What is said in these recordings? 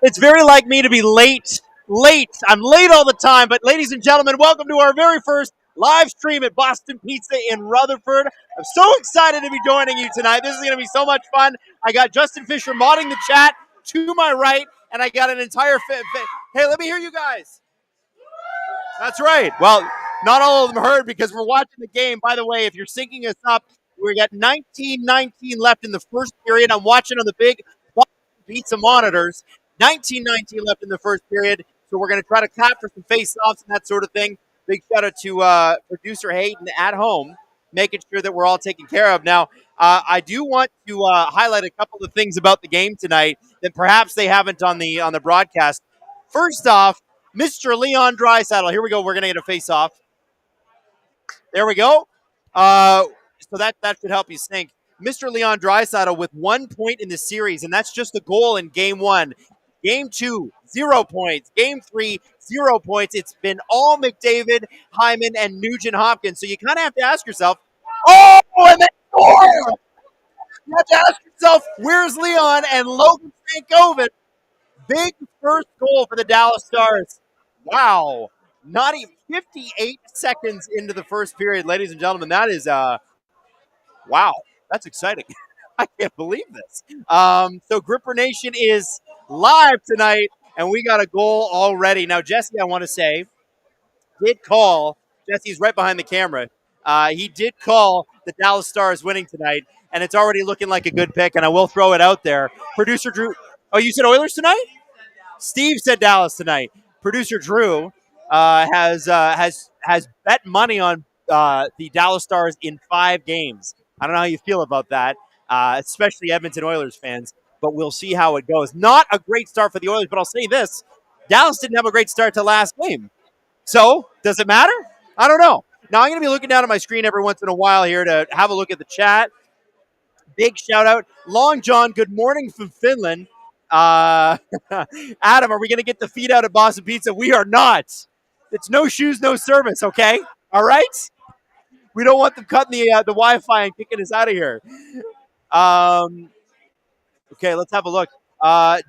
It's very like me to be late. Late. I'm late all the time. But ladies and gentlemen, welcome to our very first live stream at Boston Pizza in Rutherford. I'm so excited to be joining you tonight. This is going to be so much fun. I got Justin Fisher modding the chat to my right, and I got an entire Hey, let me hear you guys. That's right. Well, not all of them heard because we're watching the game. By the way, if you're syncing us up, we got 19-19 left in the first period. I'm watching on the big Boston Pizza monitors. 19-19 left in the first period. So we're going to try to capture some face-offs and that sort of thing. Big shout out to producer Hayden at home, making sure that we're all taken care of. Now, I do want to highlight a couple of things about the game tonight that perhaps they haven't on the broadcast. First off, Mr. Leon Draisaitl. Here we go. We're going to get a face-off. There we go. So that should help you sync. Mr. Leon Draisaitl with 1 point in the series, and that's just a goal in Game 1. Game 2, 0 points. Game 3, 0 points. It's been all McDavid, Hyman, and Nugent-Hopkins. So you kind of have to ask yourself, oh, and then score! You have to ask yourself, where's Leon and Logan Stankoven? Big first goal for the Dallas Stars. Wow. Not even 58 seconds into the first period, ladies and gentlemen. That is, wow. That's exciting. I can't believe this. So Gripper Nation is live tonight, and we got a goal already. Now, Jesse, I want to say, did call. Jesse's right behind the camera. He did call the Dallas Stars winning tonight, and it's already looking like a good pick, and I will throw it out there. Producer Drew. Oh, you said Oilers tonight? Steve said Dallas tonight. Producer Drew has bet money on the Dallas Stars in 5 games. I don't know how you feel about that, especially Edmonton Oilers fans, but we'll see how it goes. Not a great start for the Oilers, but I'll say this. Dallas didn't have a great start to last game. So, does it matter? I don't know. Now, I'm going to be looking down at my screen every once in a while here to have a look at the chat. Big shout out. Long John, good morning from Finland. Adam, are we going to get the feed out at Boston Pizza? We are not. It's no shoes, no service, okay? All right? We don't want them cutting the Wi-Fi and kicking us out of here. Okay, let's have a look.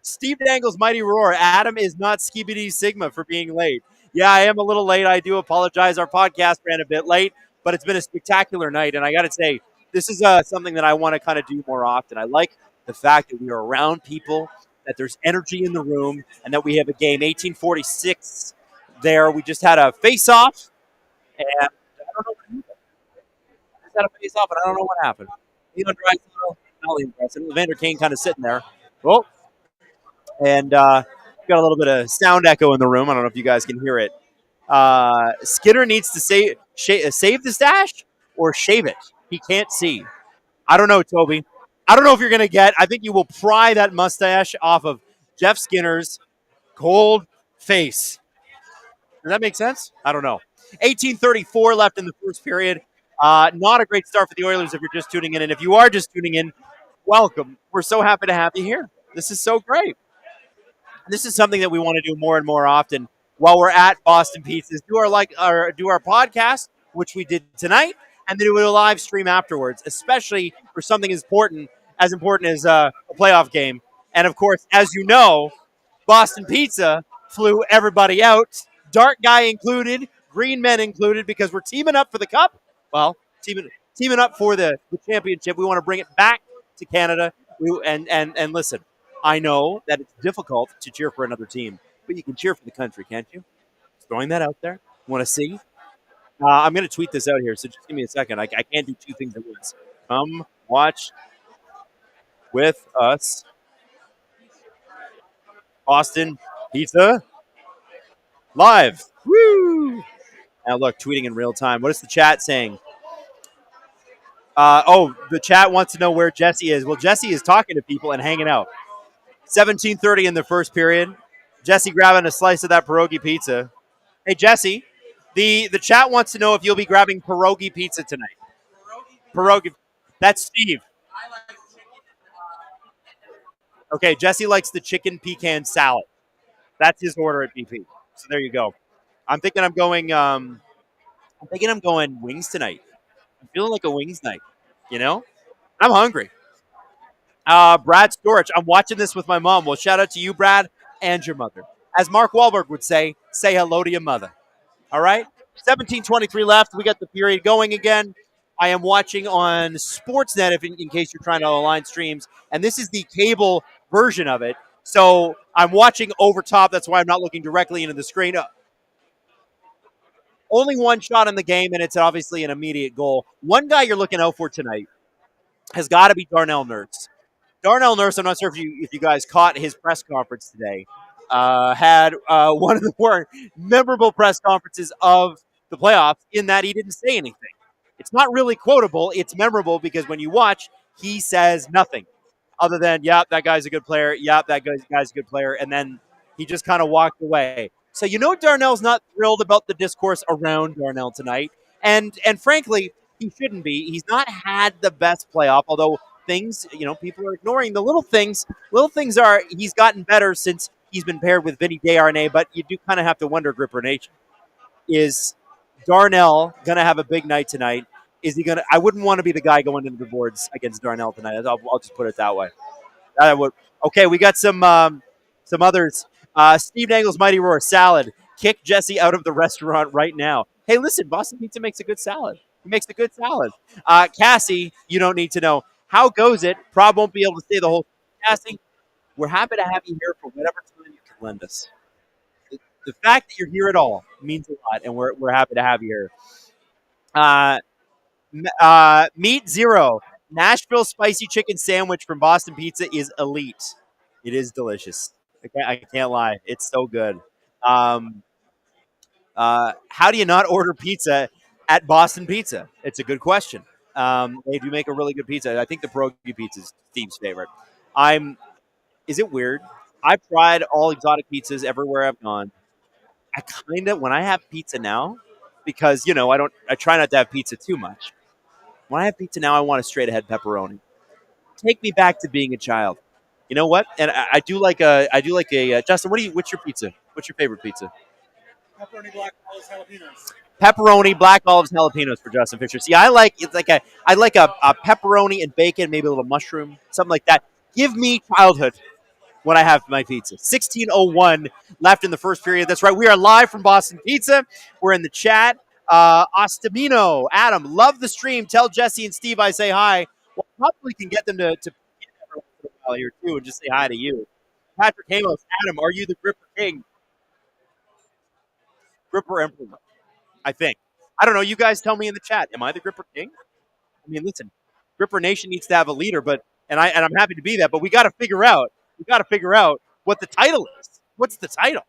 Steve Dangle's Mighty Roar. Adam is not Skibidi Sigma for being late. Yeah, I am a little late. I do apologize. Our podcast ran a bit late, but it's been a spectacular night. And I got to say, this is something that I want to kind of do more often. I like the fact that we are around people, that there's energy in the room, and that we have a game. 1846 there. We just had a face-off, and I don't know what happened. Just had a face-off, and I don't know what happened. Leon Draisaitl, not Leon Draisaitl, Evander Kane kind of sitting there. Oh, and got a little bit of sound echo in the room. I don't know if you guys can hear it. Skinner needs to save the stash or shave it. He can't see. I don't know, Toby. I don't know if you're going to get. I think you will pry that mustache off of Jeff Skinner's cold face. Does that make sense? I don't know. 18:34 left in the first period. Not a great start for the Oilers if you're just tuning in. And if you are just tuning in, welcome. We're so happy to have you here. This is so great. This is something that we want to do more and more often while we're at Boston Pizzas. Do our podcast, which we did tonight, and then do a live stream afterwards, especially for something as important as a playoff game. And of course, as you know, Boston Pizza flew everybody out, dark guy included, green men included, because we're teaming up for the cup. Well, teaming up for the championship. We want to bring it back to Canada. And listen, I know that it's difficult to cheer for another team, but you can cheer for the country, can't you? Just throwing that out there. Want to see? I'm going to tweet this out here, so just give me a second. I can't do 2 things at once. Come watch with us. Boston Pizza live. Woo! Now look, tweeting in real time. What is the chat saying? The chat wants to know where Jesse is. Well, Jesse is talking to people and hanging out. 17:30 in the first period. Jesse grabbing a slice of that pierogi pizza. Hey, Jesse, the chat wants to know if you'll be grabbing pierogi pizza tonight. Pierogi. That's Steve. Okay, Jesse likes the chicken pecan salad. That's his order at BP. So there you go. I'm thinking I'm going wings tonight. I'm feeling like a wings night, you know? I'm hungry. Brad Storch, I'm watching this with my mom. Well, shout out to you, Brad. and your mother. As Mark Wahlberg would say hello to your mother. All right? 17:23 left. We got the period going again. I am watching on Sportsnet, if in case you're trying to align streams, and this is the cable version of it. So I'm watching over top. That's why I'm not looking directly into the screen. Only one shot in the game, and it's obviously an immediate goal. One guy you're looking out for tonight has got to be Darnell Nurse. Darnell Nurse, I'm not sure if you guys caught his press conference today, had one of the more memorable press conferences of the playoffs in that he didn't say anything. It's not really quotable. It's memorable because when you watch, he says nothing other than, yep, that guy's a good player. Yep, that guy's a good player. And then he just kind of walked away. So you know Darnell's not thrilled about the discourse around Darnell tonight. And frankly, he shouldn't be. He's not had the best playoff, although things, people are ignoring the little things. Little things are he's gotten better since he's been paired with Vinny Desharnais, but you do kind of have to wonder, Gripper Nation, is Darnell going to have a big night tonight? Is he going to? I wouldn't want to be the guy going into the boards against Darnell tonight. I'll just put it that way. I would. Okay, we got some others. Steve Dangle's Mighty Roar salad. Kick Jesse out of the restaurant right now. Hey, listen, Boston Pizza makes a good salad. He makes a good salad. Cassie, you don't need to know. How goes it? Prob won't be able to stay the whole. Cassie, we're happy to have you here for whatever time you can lend us. The fact that you're here at all means a lot, and we're happy to have you here. Meat Zero. Nashville spicy chicken sandwich from Boston Pizza is elite. It is delicious. I can't lie. It's so good. Um, how do you not order pizza at Boston Pizza? It's a good question. They do make a really good pizza. I think the pierogi pizza is Steve's favorite. Is it weird? I've tried all exotic pizzas everywhere I've gone. When I have pizza now, because I try not to have pizza too much. When I have pizza now, I want a straight ahead pepperoni. Take me back to being a child. You know what? And I do like a Justin. What's your pizza? What's your favorite pizza? Pepperoni, black olives, jalapenos. Pepperoni, black olives, jalapenos for Justin Fisher. See, I like a pepperoni and bacon, maybe a little mushroom, something like that. Give me childhood when I have my pizza. 16:01 left in the first period. That's right. We are live from Boston Pizza. We're in the chat. Ostamino, Adam, love the stream. Tell Jesse and Steve I say hi. Well, probably can get them to for a while here too and just say hi to you. Patrick Hamos, Adam, are you the Gripper King? Gripper Emperor, I think. I don't know. You guys tell me in the chat. Am I the Gripper King? I mean, listen, Gripper Nation needs to have a leader, and I'm happy to be that. But we got to figure out what the title is. What's the title?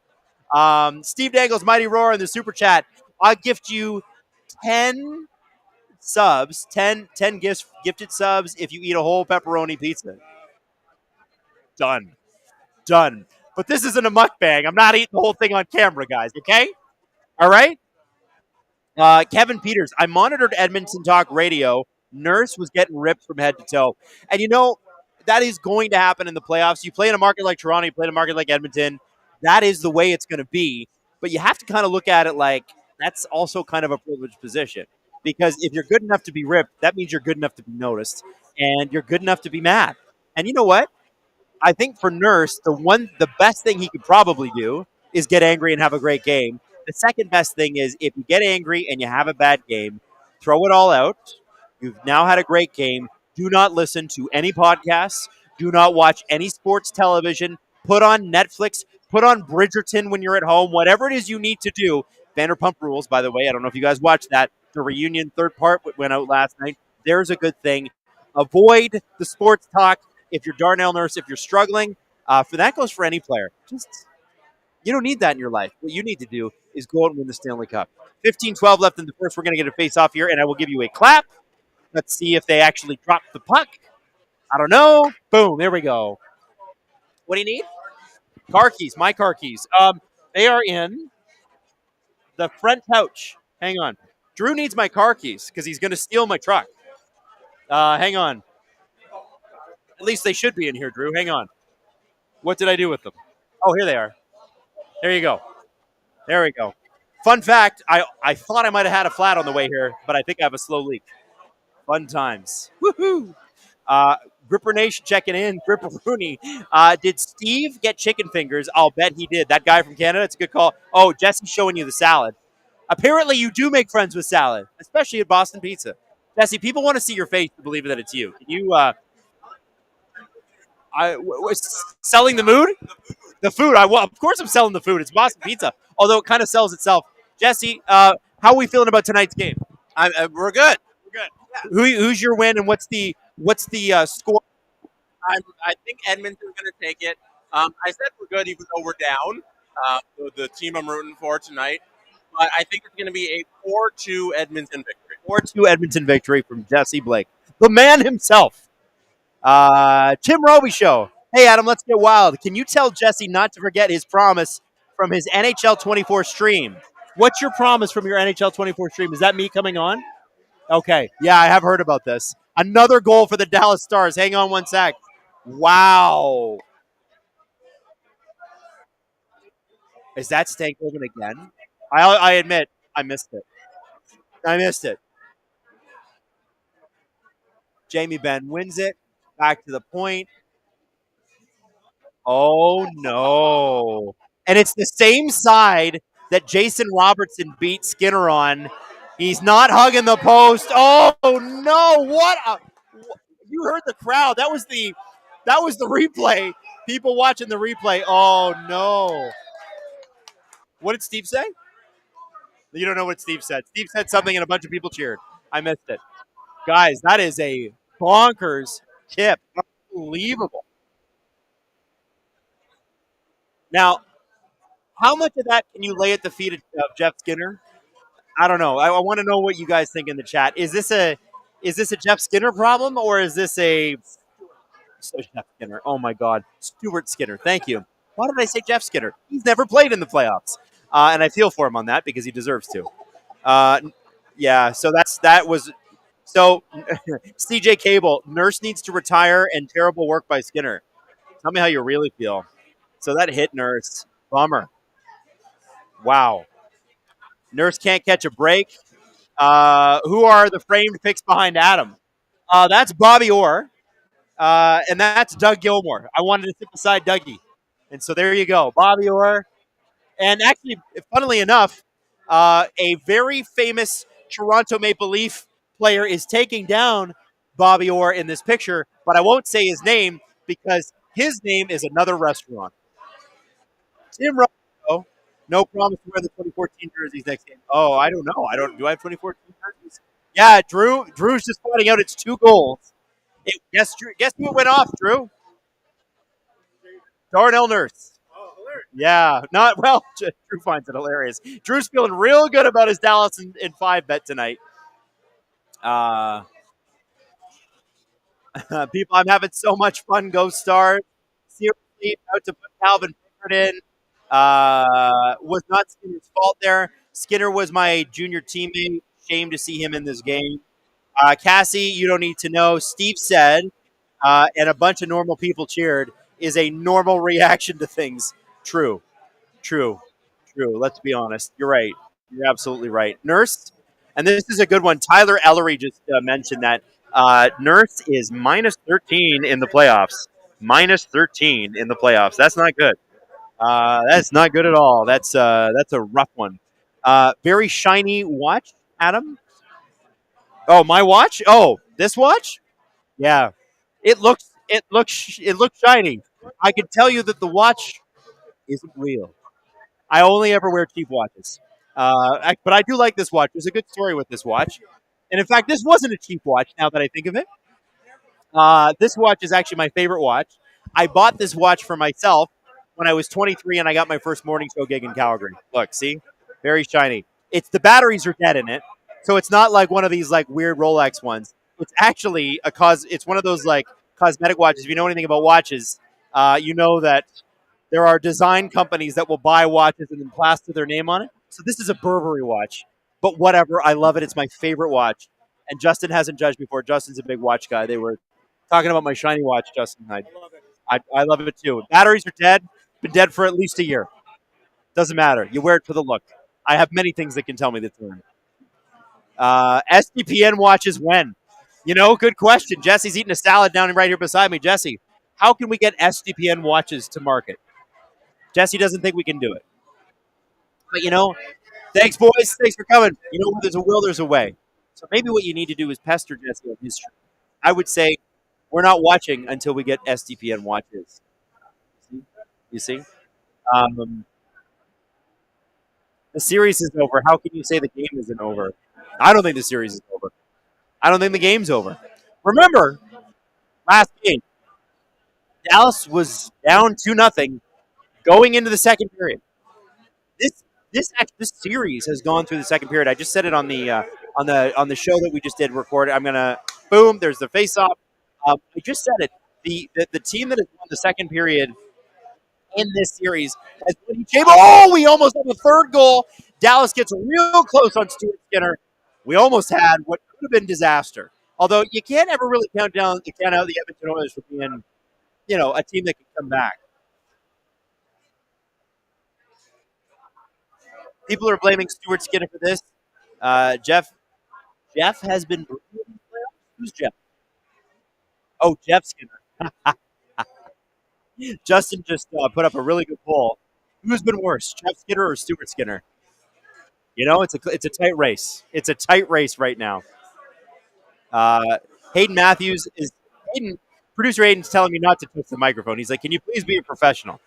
Steve Dangle's Mighty Roar in the super chat. I'll gift you 10 subs, 10 gifted subs if you eat a whole pepperoni pizza. Done. But this isn't a mukbang. I'm not eating the whole thing on camera, guys, okay? All right? Kevin Peters, I monitored Edmonton Talk Radio. Nurse was getting ripped from head to toe. And that is going to happen in the playoffs. You play in a market like Toronto, you play in a market like Edmonton. That is the way it's going to be. But you have to kind of look at it like that's also kind of a privileged position. Because if you're good enough to be ripped, that means you're good enough to be noticed. And you're good enough to be mad. And you know what? I think for Nurse, the best thing he could probably do is get angry and have a great game. The second best thing is if you get angry and you have a bad game, throw it all out. You've now had a great game. Do not listen to any podcasts. Do not watch any sports television. Put on Netflix. Put on Bridgerton when you're at home. Whatever it is you need to do. Vanderpump Rules, by the way. I don't know if you guys watched that. The reunion third part went out last night. There's a good thing. Avoid the sports talk. If you're Darnell Nurse, if you're struggling, for that goes for any player. You don't need that in your life. What you need to do is go out and win the Stanley Cup. 15-12 left in the first. We're going to get a face-off here, and I will give you a clap. Let's see if they actually drop the puck. I don't know. Boom. There we go. What do you need? Car keys. My car keys. They are in the front pouch. Hang on. Drew needs my car keys because he's going to steal my truck. Hang on. At least they should be in here, Drew. Hang on. What did I do with them? Oh, here they are. There you go. There we go. Fun fact, I thought I might have had a flat on the way here, but I think I have a slow leak. Fun times. Woohoo! Gripper Nation checking in. Gripper Rooney. Did Steve get chicken fingers? I'll bet he did. That guy from Canada, it's a good call. Oh, Jesse's showing you the salad. Apparently, you do make friends with salad, especially at Boston Pizza. Jesse, people want to see your face to believe that it's you. Can you, selling the mood? The food. Well, of course I'm selling the food. It's Boston Pizza, although it kind of sells itself. Jesse, how are we feeling about tonight's game? We're good. We're good. Who's your win, and what's the score? I think Edmonton's going to take it. I said we're good even though we're down. The team I'm rooting for tonight. But I think it's going to be a 4-2 Edmonton victory. 4-2 Edmonton victory from Jesse Blake, the man himself. Tim Roby Show. Hey, Adam, let's get wild. Can you tell Jesse not to forget his promise from his NHL 24 stream? What's your promise from your NHL 24 stream? Is that me coming on? Okay. Yeah, I have heard about this. Another goal for the Dallas Stars. Hang on one sec. Wow. Is that Stankoven again? I admit, I missed it. Jamie Benn wins it. Back to the point. Oh, no. And it's the same side that Jason Robertson beat Skinner on. He's not hugging the post. Oh, no. You heard the crowd. That was the replay. People watching the replay. Oh, no. What did Steve say? You don't know what Steve said. Steve said something and a bunch of people cheered. I missed it. Guys, that is a bonkers tip. Unbelievable. Now, how much of that can you lay at the feet of Jeff Skinner? I don't know. I want to know what you guys think in the chat. Is this a Jeff Skinner problem, or is this a Jeff Skinner? Oh my God, Stuart Skinner. Thank you. Why did I say Jeff Skinner? He's never played in the playoffs, and I feel for him on that because he deserves to. Yeah. So that was. So CJ Cable, Nurse needs to retire, and terrible work by Skinner. Tell me how you really feel. So that hit Nurse. Bummer. Wow. Nurse can't catch a break. Who are the framed picks behind Adam? That's Bobby Orr, and that's Doug Gilmore. I wanted to sit beside Dougie. And so there you go. Bobby Orr. And actually, funnily enough, a very famous Toronto Maple Leaf player is taking down Bobby Orr in this picture, but I won't say his name because his name is another restaurant. Tim Rowe, no promise to wear the 2014 jerseys next game. Oh, I don't know. Do I have 2014 jerseys? Yeah, Drew's just pointing out it's 2 goals. Guess who went off, Drew? Darnell Nurse. Oh, hilarious. Yeah, Drew finds it hilarious. Drew's feeling real good about his Dallas in 5 bet tonight. People, I'm having so much fun. Go Stars. Seriously, out to put Calvin Pickard in. Was not Skinner's fault there. Skinner was my junior teammate. Shame to see him in this game. Cassie, you don't need to know. Steve said, and a bunch of normal people cheered, is a normal reaction to things. True. Let's be honest. You're right. You're absolutely right. Nurse, and this is a good one. Tyler Ellery just mentioned that Nurse is minus 13 in the playoffs. Minus 13 in the playoffs. That's not good. That's not good at all. That's a rough one. Very shiny watch, Adam. Oh, my watch? Oh, this watch? Yeah. It looks shiny. I can tell you that the watch isn't real. I only ever wear cheap watches. But I do like this watch. There's a good story with this watch. And in fact, this wasn't a cheap watch now that I think of it. This watch is actually my favorite watch. I bought this watch for myself when I was 23 and I got my first morning show gig in Calgary. Look, see? Very shiny. The batteries are dead in it. So it's not like one of these like weird Rolex ones. It's actually it's one of those like cosmetic watches. If you know anything about watches, you know that there are design companies that will buy watches and then plaster their name on it. So this is a Burberry watch. But whatever, I love it. It's my favorite watch. And Justin hasn't judged before. Justin's a big watch guy. They were talking about my shiny watch, Justin. I love it too. Batteries are dead. Been dead for at least a year. Doesn't matter. You wear it for the look. I have many things that can tell me the time. SDPN watches when? Good question. Jesse's eating a salad down right here beside me. Jesse, how can we get SDPN watches to market? Jesse doesn't think we can do it. But thanks, boys. Thanks for coming. Where there's a will, there's a way. So maybe what you need to do is pester Jesse on his stream. I would say we're not watching until we get SDPN watches. You see? Um, the series is over. How can you say the game isn't over? I don't think the series is over. I don't think the game's over. Remember, last game, Dallas was down 2-0 going into the second period. This series has gone through the second period. I just said it on the show that we just did record. I'm gonna boom. There's the face off. I just said it. The team that has won the second period in this series has won each game. Oh, we almost have a third goal. Dallas gets real close on Stuart Skinner. We almost had what could have been disaster. Although you can't ever really count out the Edmonton Oilers for being, a team that can come back. People are blaming Stuart Skinner for this. Jeff has been. Who's Jeff? Oh, Jeff Skinner. Justin just put up a really good poll. Who's been worse, Jeff Skinner or Stuart Skinner? It's a tight race. It's a tight race right now. Hayden Matthews is Hayden. Producer Hayden's telling me not to touch the microphone. He's like, "Can you please be a professional?"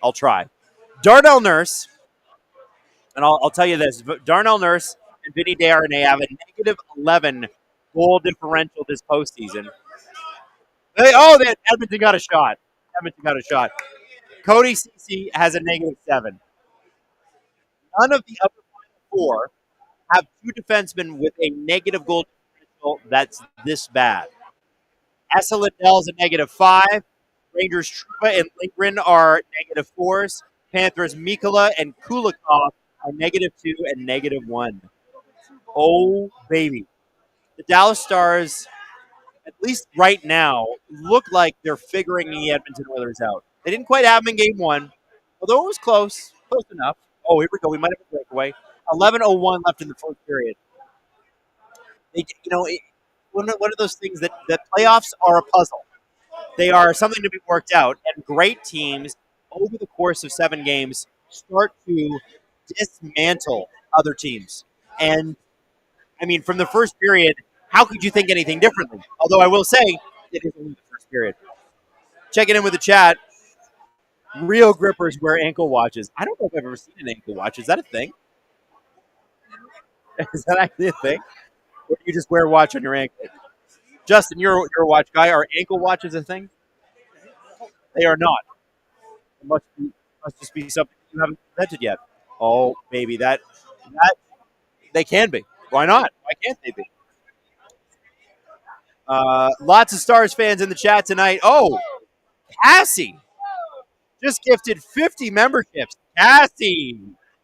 I'll try. Darnell Nurse, and I'll tell you this: Darnell Nurse and Vinny Desharnais have a -11 goal differential this postseason. Edmonton got a shot. Edmonton got a shot. Cody Ceci has a -7. None of the other four have two defensemen with a negative goal differential that's this bad. Essa Liddell's a -5. Rangers Truba and Lindgren are -4s. Panthers Mikula and Kulikov are -2 and -1. Oh, baby. The Dallas Stars, at least right now, look like they're figuring the Edmonton Oilers out. They didn't quite have them in game one, although it was close enough. Oh, here we go. We might have a breakaway. 11:01 left in the fourth period. One of those things that playoffs are a puzzle. They are something to be worked out, and great teams over the course of 7 games start to dismantle other teams. And from the first period, how could you think anything differently? Although I will say, it is only the first period. Checking in with the chat. Real grippers wear ankle watches. I don't know if I've ever seen an ankle watch. Is that a thing? Is that actually a thing? Or do you just wear a watch on your ankle? Justin, you're a watch guy. Are ankle watches a thing? They are not. It must just be something you haven't invented yet. Oh, baby, that they can be. Why not? Why can't they be? Lots of Stars fans in the chat tonight. Oh, Cassie just gifted 50 memberships. Cassie,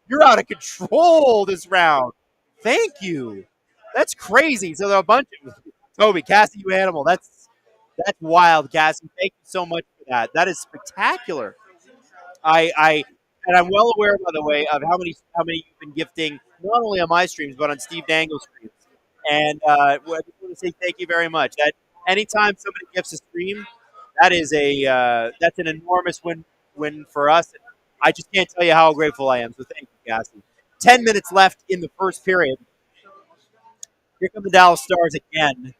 you're out of control this round. Thank you. That's crazy. So there are a bunch of Toby, Cassie, you animal. That's wild, Cassie. Thank you so much for that. That is spectacular. And I'm well aware, by the way, of how many you've been gifting, not only on my streams but on Steve Dangle's streams. And I just want to say thank you very much. That anytime somebody gifts a stream, that's an enormous win for us. I just can't tell you how grateful I am. So thank you, Cassie. 10 minutes left in the first period. Here come the Dallas Stars again.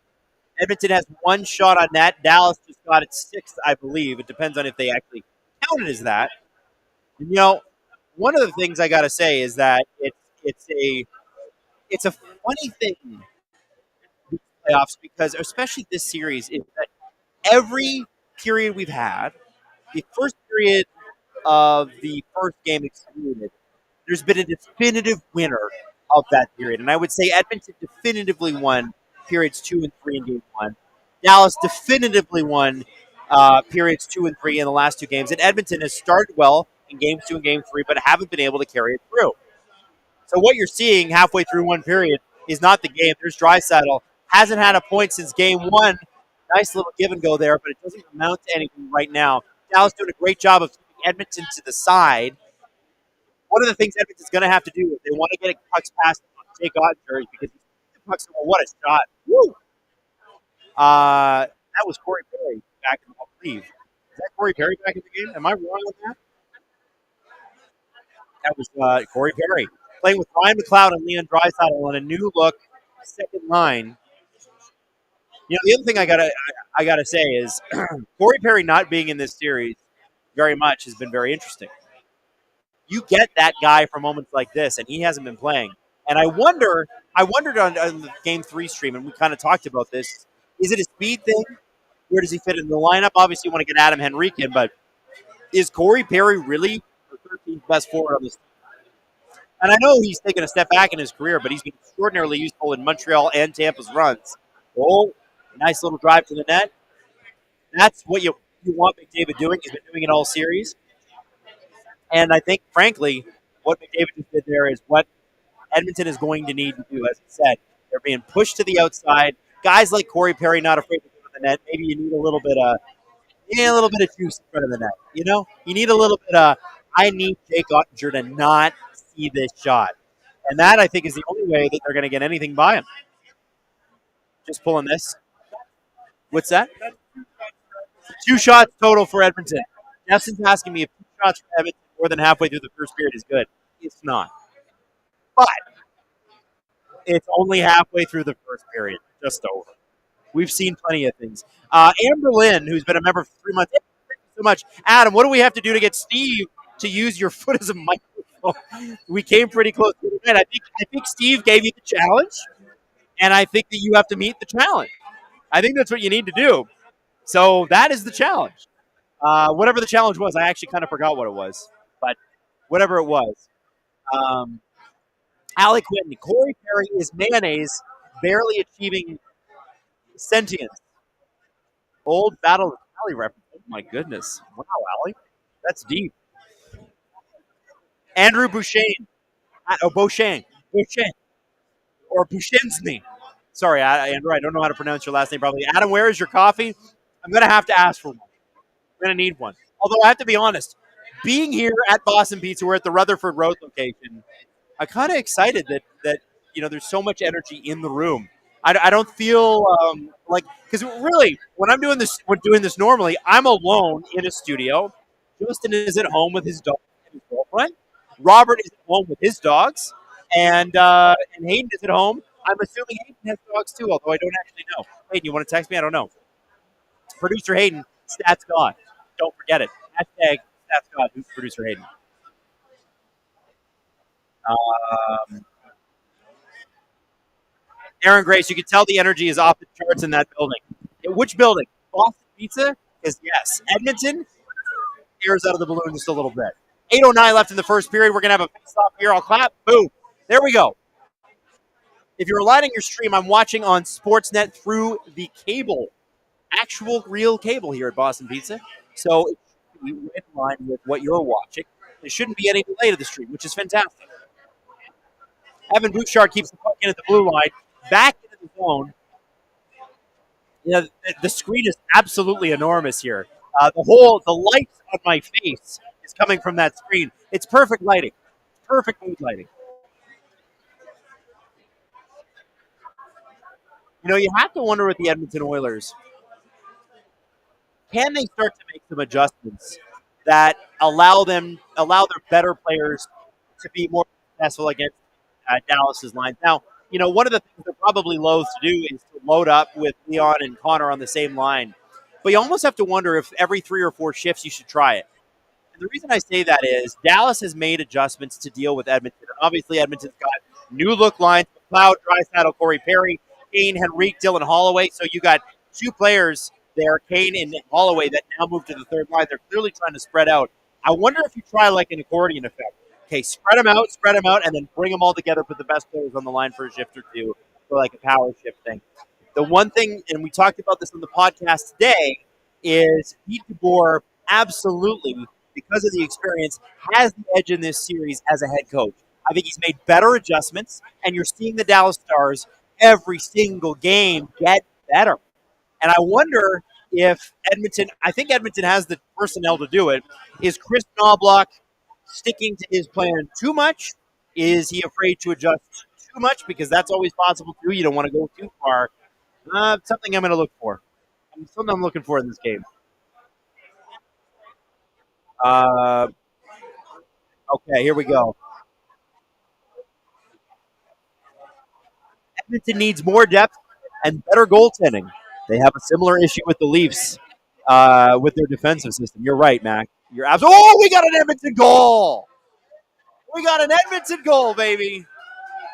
Edmonton has one shot on net. Dallas just got its 6th, I believe. It depends on if they actually count it as that. And, one of the things I got to say is that it's a funny thing, these playoffs, because especially this series, is that every period we've had, the first period of the first game excluded, there's been a definitive winner of that period. And I would say Edmonton definitively won periods 2 and 3 in game 1. Dallas definitively won periods 2 and 3 in the last 2 games. And Edmonton has started well in games 2 and game 3, but haven't been able to carry it through. So what you're seeing halfway through one period is not the game. There's Draisaitl. Hasn't had a point since game 1. Nice little give and go there, but it doesn't amount to anything right now. Dallas doing a great job of keeping Edmonton to the side. One of the things Edmonton's going to have to do if they want to get pucks past Jake Ottinger is because the pucks, what a shot. Woo! That was Corey Perry back in, I believe. Is that Corey Perry back in the game? Am I wrong on that? That was Corey Perry playing with Ryan McLeod and Leon Draisaitl on a new look second line. The other thing I gotta say is Corey Perry not being in this series very much has been very interesting. You get that guy for moments like this, and he hasn't been playing. And I wondered on the Game 3 stream, and we kind of talked about this. Is it a speed thing? Where does he fit in the lineup? Obviously, you want to get Adam Henrique in, but is Corey Perry really the 13th best forward on this? And I know he's taken a step back in his career, but he's been extraordinarily useful in Montreal and Tampa's runs. Oh, nice little drive to the net. That's what you want McDavid doing. He's been doing it all series. And I think, frankly, what McDavid just did there is what Edmonton is going to need to do. As I said, they're being pushed to the outside. Guys like Corey Perry not afraid to go to the net. Maybe you need a little bit of juice in front of the net. You need a little bit of. I need Jake Ottinger to not see this shot, and that I think is the only way that they're going to get anything by him. Just pulling this. What's that? 2 shots total for Edmonton. Justin's asking me if 2 shots for Edmonton more than halfway through the first period is good. It's not. But it's only halfway through the first period, just over. We've seen plenty of things. Amber Lynn, who's been a member for 3 months, thank you so much. Adam, what do we have to do to get Steve to use your foot as a microphone? We came pretty close to the end. I think Steve gave you the challenge, and I think that you have to meet the challenge. I think that's what you need to do. So that is the challenge. Whatever the challenge was, I actually kind of forgot what it was, but whatever it was. Alec Whitney, Corey Perry is mayonnaise, barely achieving sentience. Old Battle of Cali reference. Oh my goodness! Wow, Allie, that's deep. Andrew Bouchane, Beauchesne, or Bouchensny. Sorry, Andrew, I don't know how to pronounce your last name probably. Adam, where is your coffee? I'm going to have to ask for one. I'm going to need one. Although I have to be honest, being here at Boston Pizza, we're at the Rutherford Road location, I'm kind of excited that there's so much energy in the room. I don't feel because really when I'm doing this normally, I'm alone in a studio. Justin is at home with his dog and his girlfriend. Robert is at home with his dogs, and Hayden is at home. I'm assuming Hayden has dogs too, although I don't actually know. Hayden, you want to text me? I don't know. Producer Hayden, Stats God. Don't forget it. Hashtag Stats God, who's producer Hayden. Aaron Grace, you can tell the energy is off the charts in that building. Which building? Boston Pizza? Because yes. Edmonton, airs out of the balloon just a little bit. 8:09 left in the first period. We're going to have a face-off here. I'll clap. Boom. There we go. If you're lighting your stream, I'm watching on Sportsnet through the cable. Actual, real cable here at Boston Pizza. So it should be in line with what you're watching. There shouldn't be any delay to the stream, which is fantastic. Evan Bouchard keeps the puck in at the blue line. Back into the zone. The screen is absolutely enormous here. The light on my face is coming from that screen. It's perfect lighting. Perfect mood lighting. You have to wonder with the Edmonton Oilers, can they start to make some adjustments that allow their better players to be more successful against Dallas's lines? Now, one of the things they're probably loath to do is to load up with Leon and Connor on the same line. But you almost have to wonder if every 3 or 4 shifts you should try it. And the reason I say that is Dallas has made adjustments to deal with Edmonton. And obviously, Edmonton's got new look lines: McLeod, Draisaitl, Corey Perry, Kane, Henrique, Dylan Holloway. So you got 2 players there, Kane and Holloway, that now move to the third line. They're clearly trying to spread out. I wonder if you try like an accordion effect. Okay, spread them out, and then bring them all together, put the best players on the line for a shift or 2 for like a power shift thing. The one thing, and we talked about this on the podcast today, is Pete DeBoer absolutely, because of the experience, has the edge in this series as a head coach. I think he's made better adjustments, and you're seeing the Dallas Stars every single game get better. And I wonder if I think Edmonton has the personnel to do it. Is Chris Knobloch sticking to his plan too much? Is he afraid to adjust too much? Because that's always possible too. You don't want to go too far. Something I'm going to look for. Something I'm looking for in this game. Uh, okay, here we go. Edmonton needs more depth and better goaltending. They have a similar issue with the Leafs with their defensive system. You're right, Mac. You're absolutely. Oh, we got an Edmonton goal. We got an Edmonton goal, baby.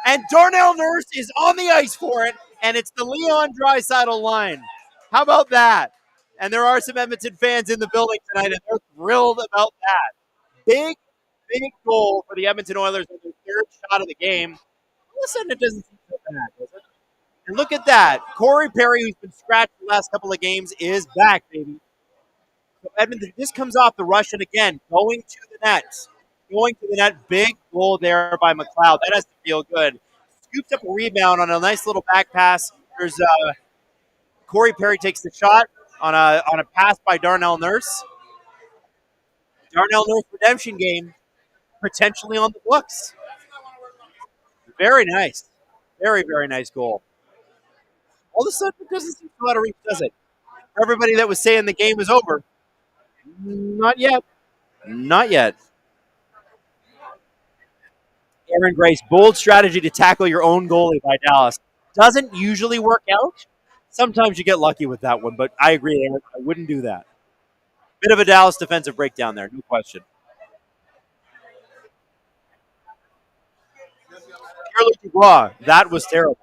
And Darnell Nurse is on the ice for it, and it's the Leon Draisaitl line. How about that? And there are some Edmonton fans in the building tonight, and they're thrilled about that. Big, big goal for the Edmonton Oilers on their third shot of the game. All of a sudden, it doesn't seem so bad, does it? And look at that. Corey Perry, who's been scratched the last couple of games, is back, baby. So Edmonton, this comes off the rush, and again, going to the net. Going to the net, big goal there by McLeod. That has to feel good. Scoops up a rebound on a nice little back pass. There's Corey Perry takes the shot on a pass by Darnell Nurse. Darnell Nurse redemption game potentially on the books. Very nice. Very, very nice goal. All of a sudden, it doesn't seem so out of reach, does it? For everybody that was saying the game was over, not yet. Not yet. Aaron Grace, bold strategy to tackle your own goalie by Dallas. Doesn't usually work out. Sometimes you get lucky with that one, but I agree, Aaron. I wouldn't do that. Bit of a Dallas defensive breakdown there, no question. Pierre-Luc Dubois, that was terrible.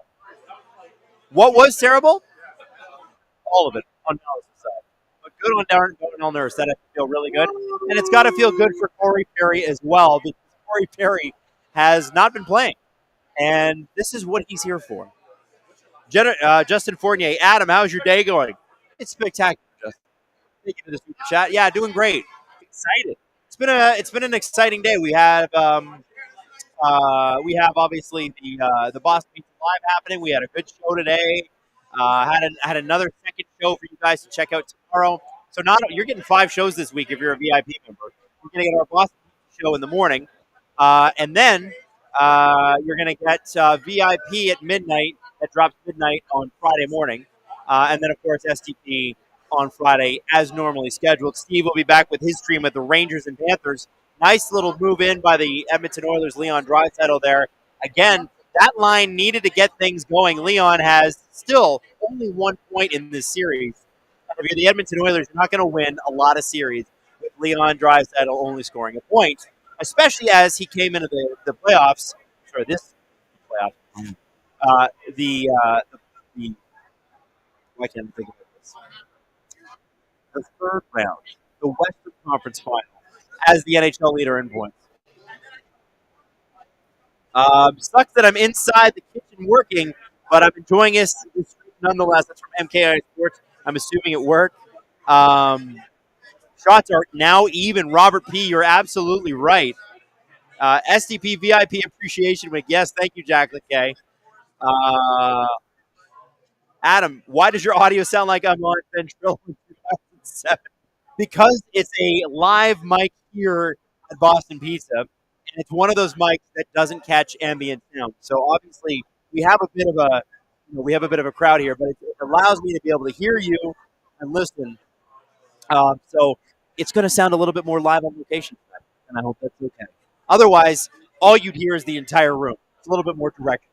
What was terrible? All of it on Dallas' side. But good on Darnell Nurse. That has to feel really good. And it's got to feel good for Corey Perry as well, because Corey Perry has not been playing. And this is what he's here for. Justin Fournier. Adam, how's your day going? It's spectacular, Justin. Thank you for the super chat. Yeah, doing great. Excited. It's been an exciting day. We have obviously the Boston Pizza Live happening. We had a good show today. Had another second show for you guys to check out tomorrow. So you're getting 5 shows this week if you're a VIP member. You're going to get our Boston Pizza show in the morning, and then you're going to get VIP at midnight. That drops midnight on Friday morning, and then of course STP on Friday as normally scheduled. Steve will be back with his stream at the Rangers and Panthers. Nice little move in by the Edmonton Oilers, Leon Draisaitl there. Again, that line needed to get things going. Leon has still only 1 point in this series. And if you're the Edmonton Oilers, you're not going to win a lot of series with Leon Draisaitl only scoring a point, especially as he came into the playoffs. Sorry, this playoff. Why can't I think of this? The third round, the Western Conference Final, as the NHL leader in points. Sucks that I'm inside the kitchen working, but I'm enjoying this nonetheless. That's from MKI Sports. I'm assuming it worked. Shots are now even. Robert P., you're absolutely right. SDP VIP appreciation week. Yes, thank you, Jacqueline K. Adam, why does your audio sound like I'm on Ventrilo in 2007? Because it's a live mic here at Boston Pizza, and it's one of those mics that doesn't catch ambient sound. So obviously, we have a bit of a crowd here, but it allows me to be able to hear you and listen. So it's going to sound a little bit more live on location tonight, and I hope that's okay. Otherwise, all you'd hear is the entire room. It's a little bit more direct.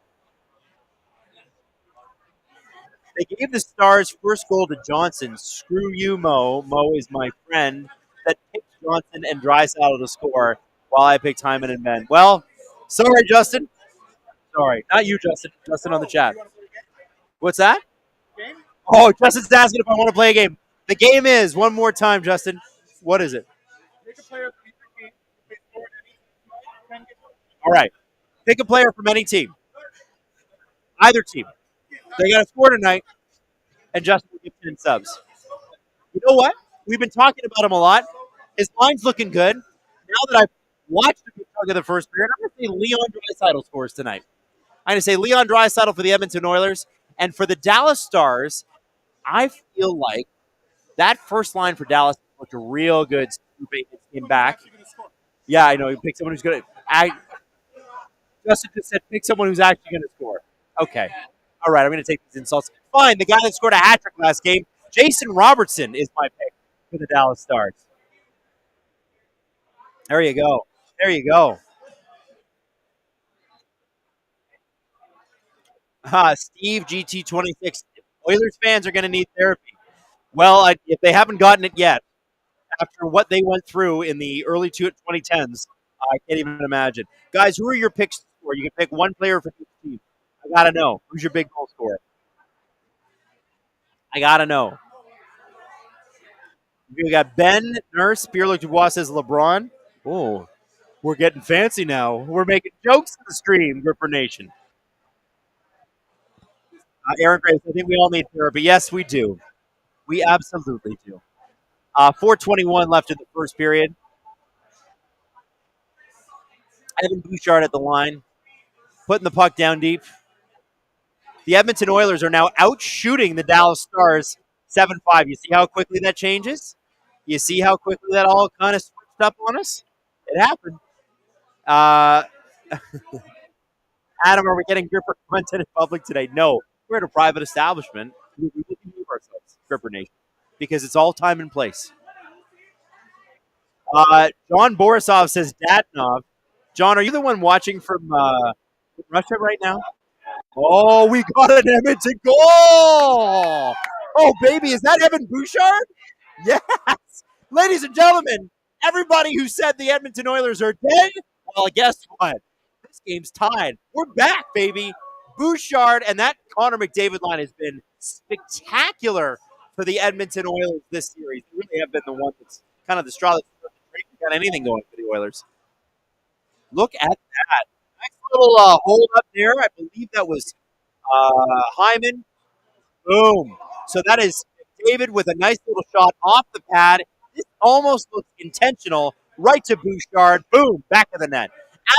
They gave the Stars first goal to Johnson. Screw you, Mo. Mo is my friend that picked Johnson and Draisaitl to score while I picked Hyman and Ben. Well, sorry, Justin. Sorry. Not you, Justin. Justin on the chat. What's that? Oh, Justin's asking if I want to play a game. The game is, one more time, Justin. What is it? All right. Pick a player from any team. Either team. They got to score tonight, and Justin will get 10 subs. You know what? We've been talking about him a lot. His line's looking good. Now that I've watched a good chunk of the first period, I'm going to say Leon Draisaitl scores tonight. I'm going to say Leon Draisaitl for the Edmonton Oilers. And for the Dallas Stars, I feel like that first line for Dallas looked real good. Came back. Yeah, I know. He picked someone who's going to – Justin just said pick someone who's actually going to score. Okay. All right, I'm going to take these insults. Fine, the guy that scored a hat trick last game, Jason Robertson, is my pick for the Dallas Stars. There you go. There you go. Steve GT26. Oilers fans are going to need therapy. Well, if they haven't gotten it yet, after what they went through in the early 2010s, I can't even imagine. Guys, who are your picks for? You can pick one player for each team. I got to know. Who's your big goal scorer? I got to know. We got Ben Nurse. Pierre-Luc Dubois says LeBron. Oh, we're getting fancy now. We're making jokes in the stream, Gripper Nation. Aaron Grace, I think we all need therapy. Yes, we do. We absolutely do. 4:21 left in the first period. Evan Bouchard at the line, putting the puck down deep. The Edmonton Oilers are now out shooting the Dallas Stars 7-5. You see how quickly that changes? You see how quickly that all kind of switched up on us? It happened. Uh, Adam, are we getting Gripper content in public today? No. We're at a private establishment. We move ourselves, Gripper Nation, because it's all time and place. John Borisov says Dadnov. John, are you the one watching from Russia right now? Oh, we got an Edmonton goal! Oh, baby, is that Evan Bouchard? Yes! Ladies and gentlemen, everybody who said the Edmonton Oilers are dead, well, guess what? This game's tied. We're back, baby. Bouchard and that Connor McDavid line has been spectacular for the Edmonton Oilers this series. They really have been the one that's kind of the straw that's got anything going for the Oilers. Look at that. Nice little hold up there. I believe that was Hyman. Boom. So that is David with a nice little shot off the pad. This almost looks intentional. Right to Bouchard. Boom. Back of the net.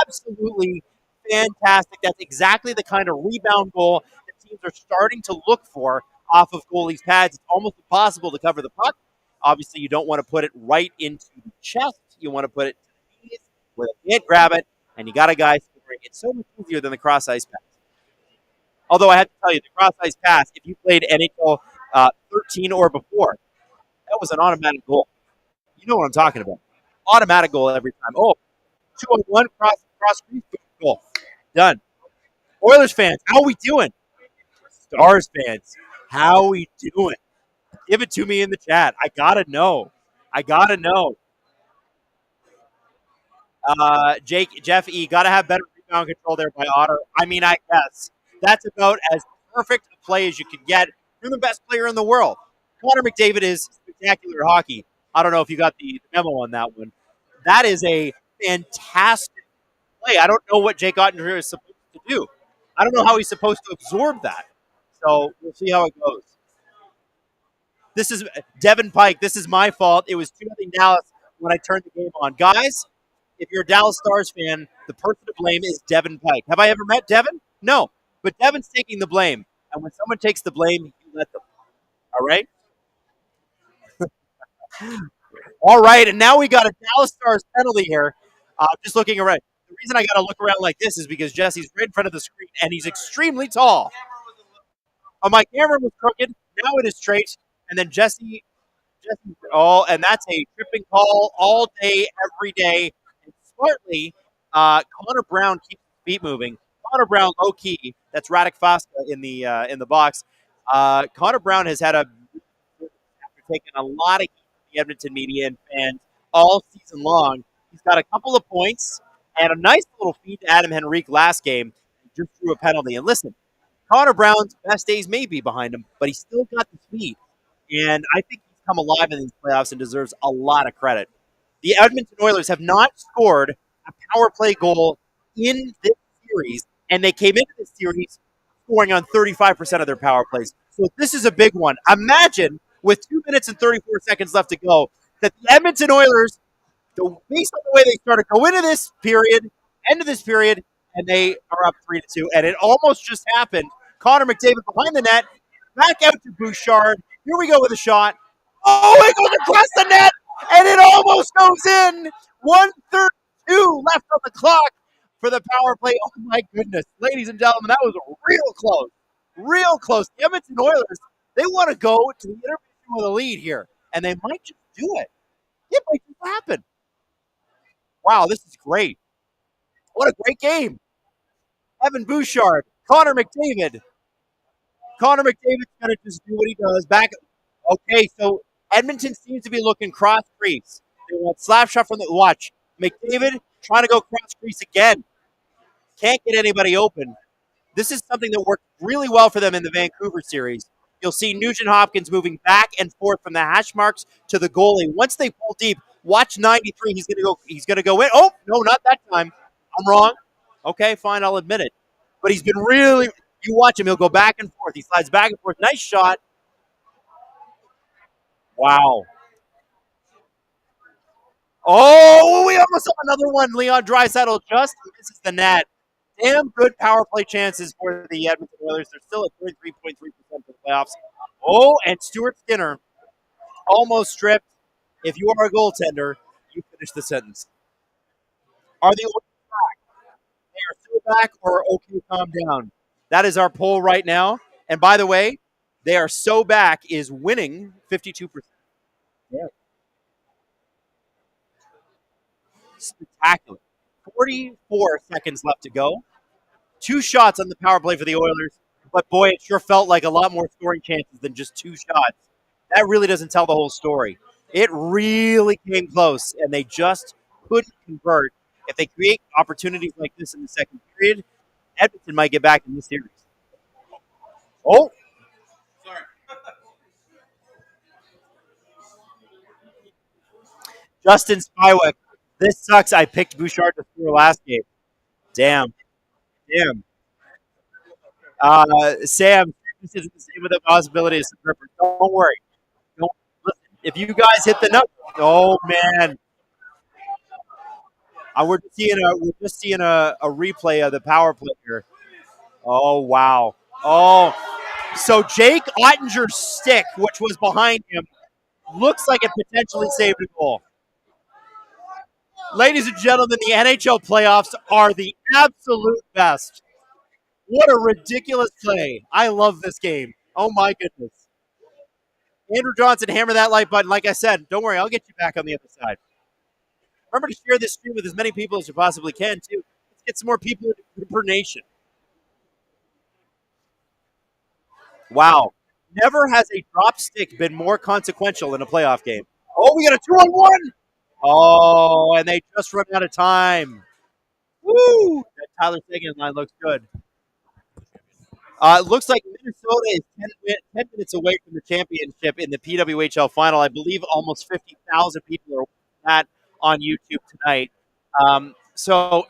Absolutely fantastic. That's exactly the kind of rebound goal that teams are starting to look for off of goalies' pads. It's almost impossible to cover the puck. Obviously, you don't want to put it right into the chest. You want to put it to the knees where they can't grab it, and you got a guy scoring. It's so much easier than the cross-ice pass. Although I have to tell you, the cross-ice pass, if you played NHL 13 or before, that was an automatic goal. You know what I'm talking about. Automatic goal every time. Oh, 2-on-1, cross goal. Done. Oilers fans, how we doing? Stars fans, how we doing? Give it to me in the chat. I got to know. Jeff E, got to have better rebound control there by Otter. I mean, I guess. That's about as perfect a play as you could get. You're the best player in the world. Connor McDavid is spectacular at hockey. I don't know if you got the memo on that one. That is a fantastic play. I don't know what Jake Ottinger is supposed to do. I don't know how he's supposed to absorb that. So we'll see how it goes. This is Devin Pike. This is my fault. It was 2-0 Dallas when I turned the game on. Guys, if you're a Dallas Stars fan, the person to blame is Devin Pike. Have I ever met Devin? No. But Devin's taking the blame. And when someone takes the blame, you let them. All right? All right, and now we got a Dallas Stars penalty here. Just looking around. The reason I got to look around like this is because Jesse's right in front of the screen, and he's extremely tall. Oh, my camera was crooked. Now it is straight. And then Jesse, and that's a tripping call all day, every day. And smartly, Connor Brown keeps his feet moving. Connor Brown, low key. That's Radek Fosca in the box. Connor Brown has had after taking a lot of heat from the Edmonton media and fans all season long. He's got a couple of points and a nice little feed to Adam Henrique last game. He just threw a penalty. And listen, Connor Brown's best days may be behind him, but he's still got the speed. And I think he's come alive in these playoffs and deserves a lot of credit. The Edmonton Oilers have not scored a power play goal in this series, and they came into this series scoring on 35% of their power plays. So this is a big one. Imagine, with 2 minutes and 34 seconds left to go, that the Edmonton Oilers, based on the way they started, go into this period, end of this period, and they are up 3-2. And it almost just happened. Connor McDavid behind the net, back out to Bouchard. Here we go with a shot. Oh, it goes across the net, and it almost goes in. 1:32 left on the clock for the power play. Oh, my goodness. Ladies and gentlemen, that was real close. Real close. The Edmonton Oilers, they want to go to the intermission with a lead here, and they might just do it. It might just happen. Wow, this is great. What a great game. Evan Bouchard, Connor McDavid. Connor McDavid's going to just do what he does. Back. Okay, so Edmonton seems to be looking cross crease. They want slap shot from the watch. McDavid trying to go cross crease again. Can't get anybody open. This is something that worked really well for them in the Vancouver series. You'll see Nugent Hopkins moving back and forth from the hash marks to the goalie. Once they pull deep, watch 93. He's gonna go in. Oh, no, not that time. I'm wrong. Okay, fine, I'll admit it. But he's been really, you watch him, he'll go back and forth. He slides back and forth. Nice shot. Wow. Oh, we almost saw another one. Leon Draisaitl just misses the net. Damn good power play chances for the Edmonton Oilers. They're still at 33.3% for the playoffs. Oh, and Stuart Skinner almost stripped. If you are a goaltender, you finish the sentence. Are the Oilers back? They are still back or okay, calm down? That is our poll right now. And by the way, they are so back is winning 52%. Yeah. Spectacular. 44 seconds left to go. 2 shots on the power play for the Oilers, but boy, it sure felt like a lot more scoring chances than just 2 shots. That really doesn't tell the whole story. It really came close, and they just couldn't convert. If they create opportunities like this in the second period, Edmonton might get back in this series. Oh, Sorry. Justin Spywick. This sucks. I picked Bouchard to score last game. Damn. Sam, this isn't the same with the possibility of some Rippers. Don't worry. Don't, listen, if you guys hit the number, oh man, we're just seeing a replay of the power play here. Oh wow. Oh, so Jake Ottinger's stick, which was behind him, looks like it potentially saved a goal. Ladies and gentlemen, the NHL playoffs are the absolute best. What a ridiculous play. I love this game. Oh, my goodness. Andrew Johnson, hammer that like button. Like I said, don't worry, I'll get you back on the other side. Remember to share this stream with as many people as you possibly can, too. Let's get some more people into Cooper Nation. Wow. Never has a drop stick been more consequential in a playoff game. Oh, we got a 2-on-1. Oh, and they just run out of time. Woo! That Tyler Seguin line looks good. It looks like Minnesota is 10 minutes away from the championship in the PWHL Final. I believe almost 50,000 people are watching that on YouTube tonight. So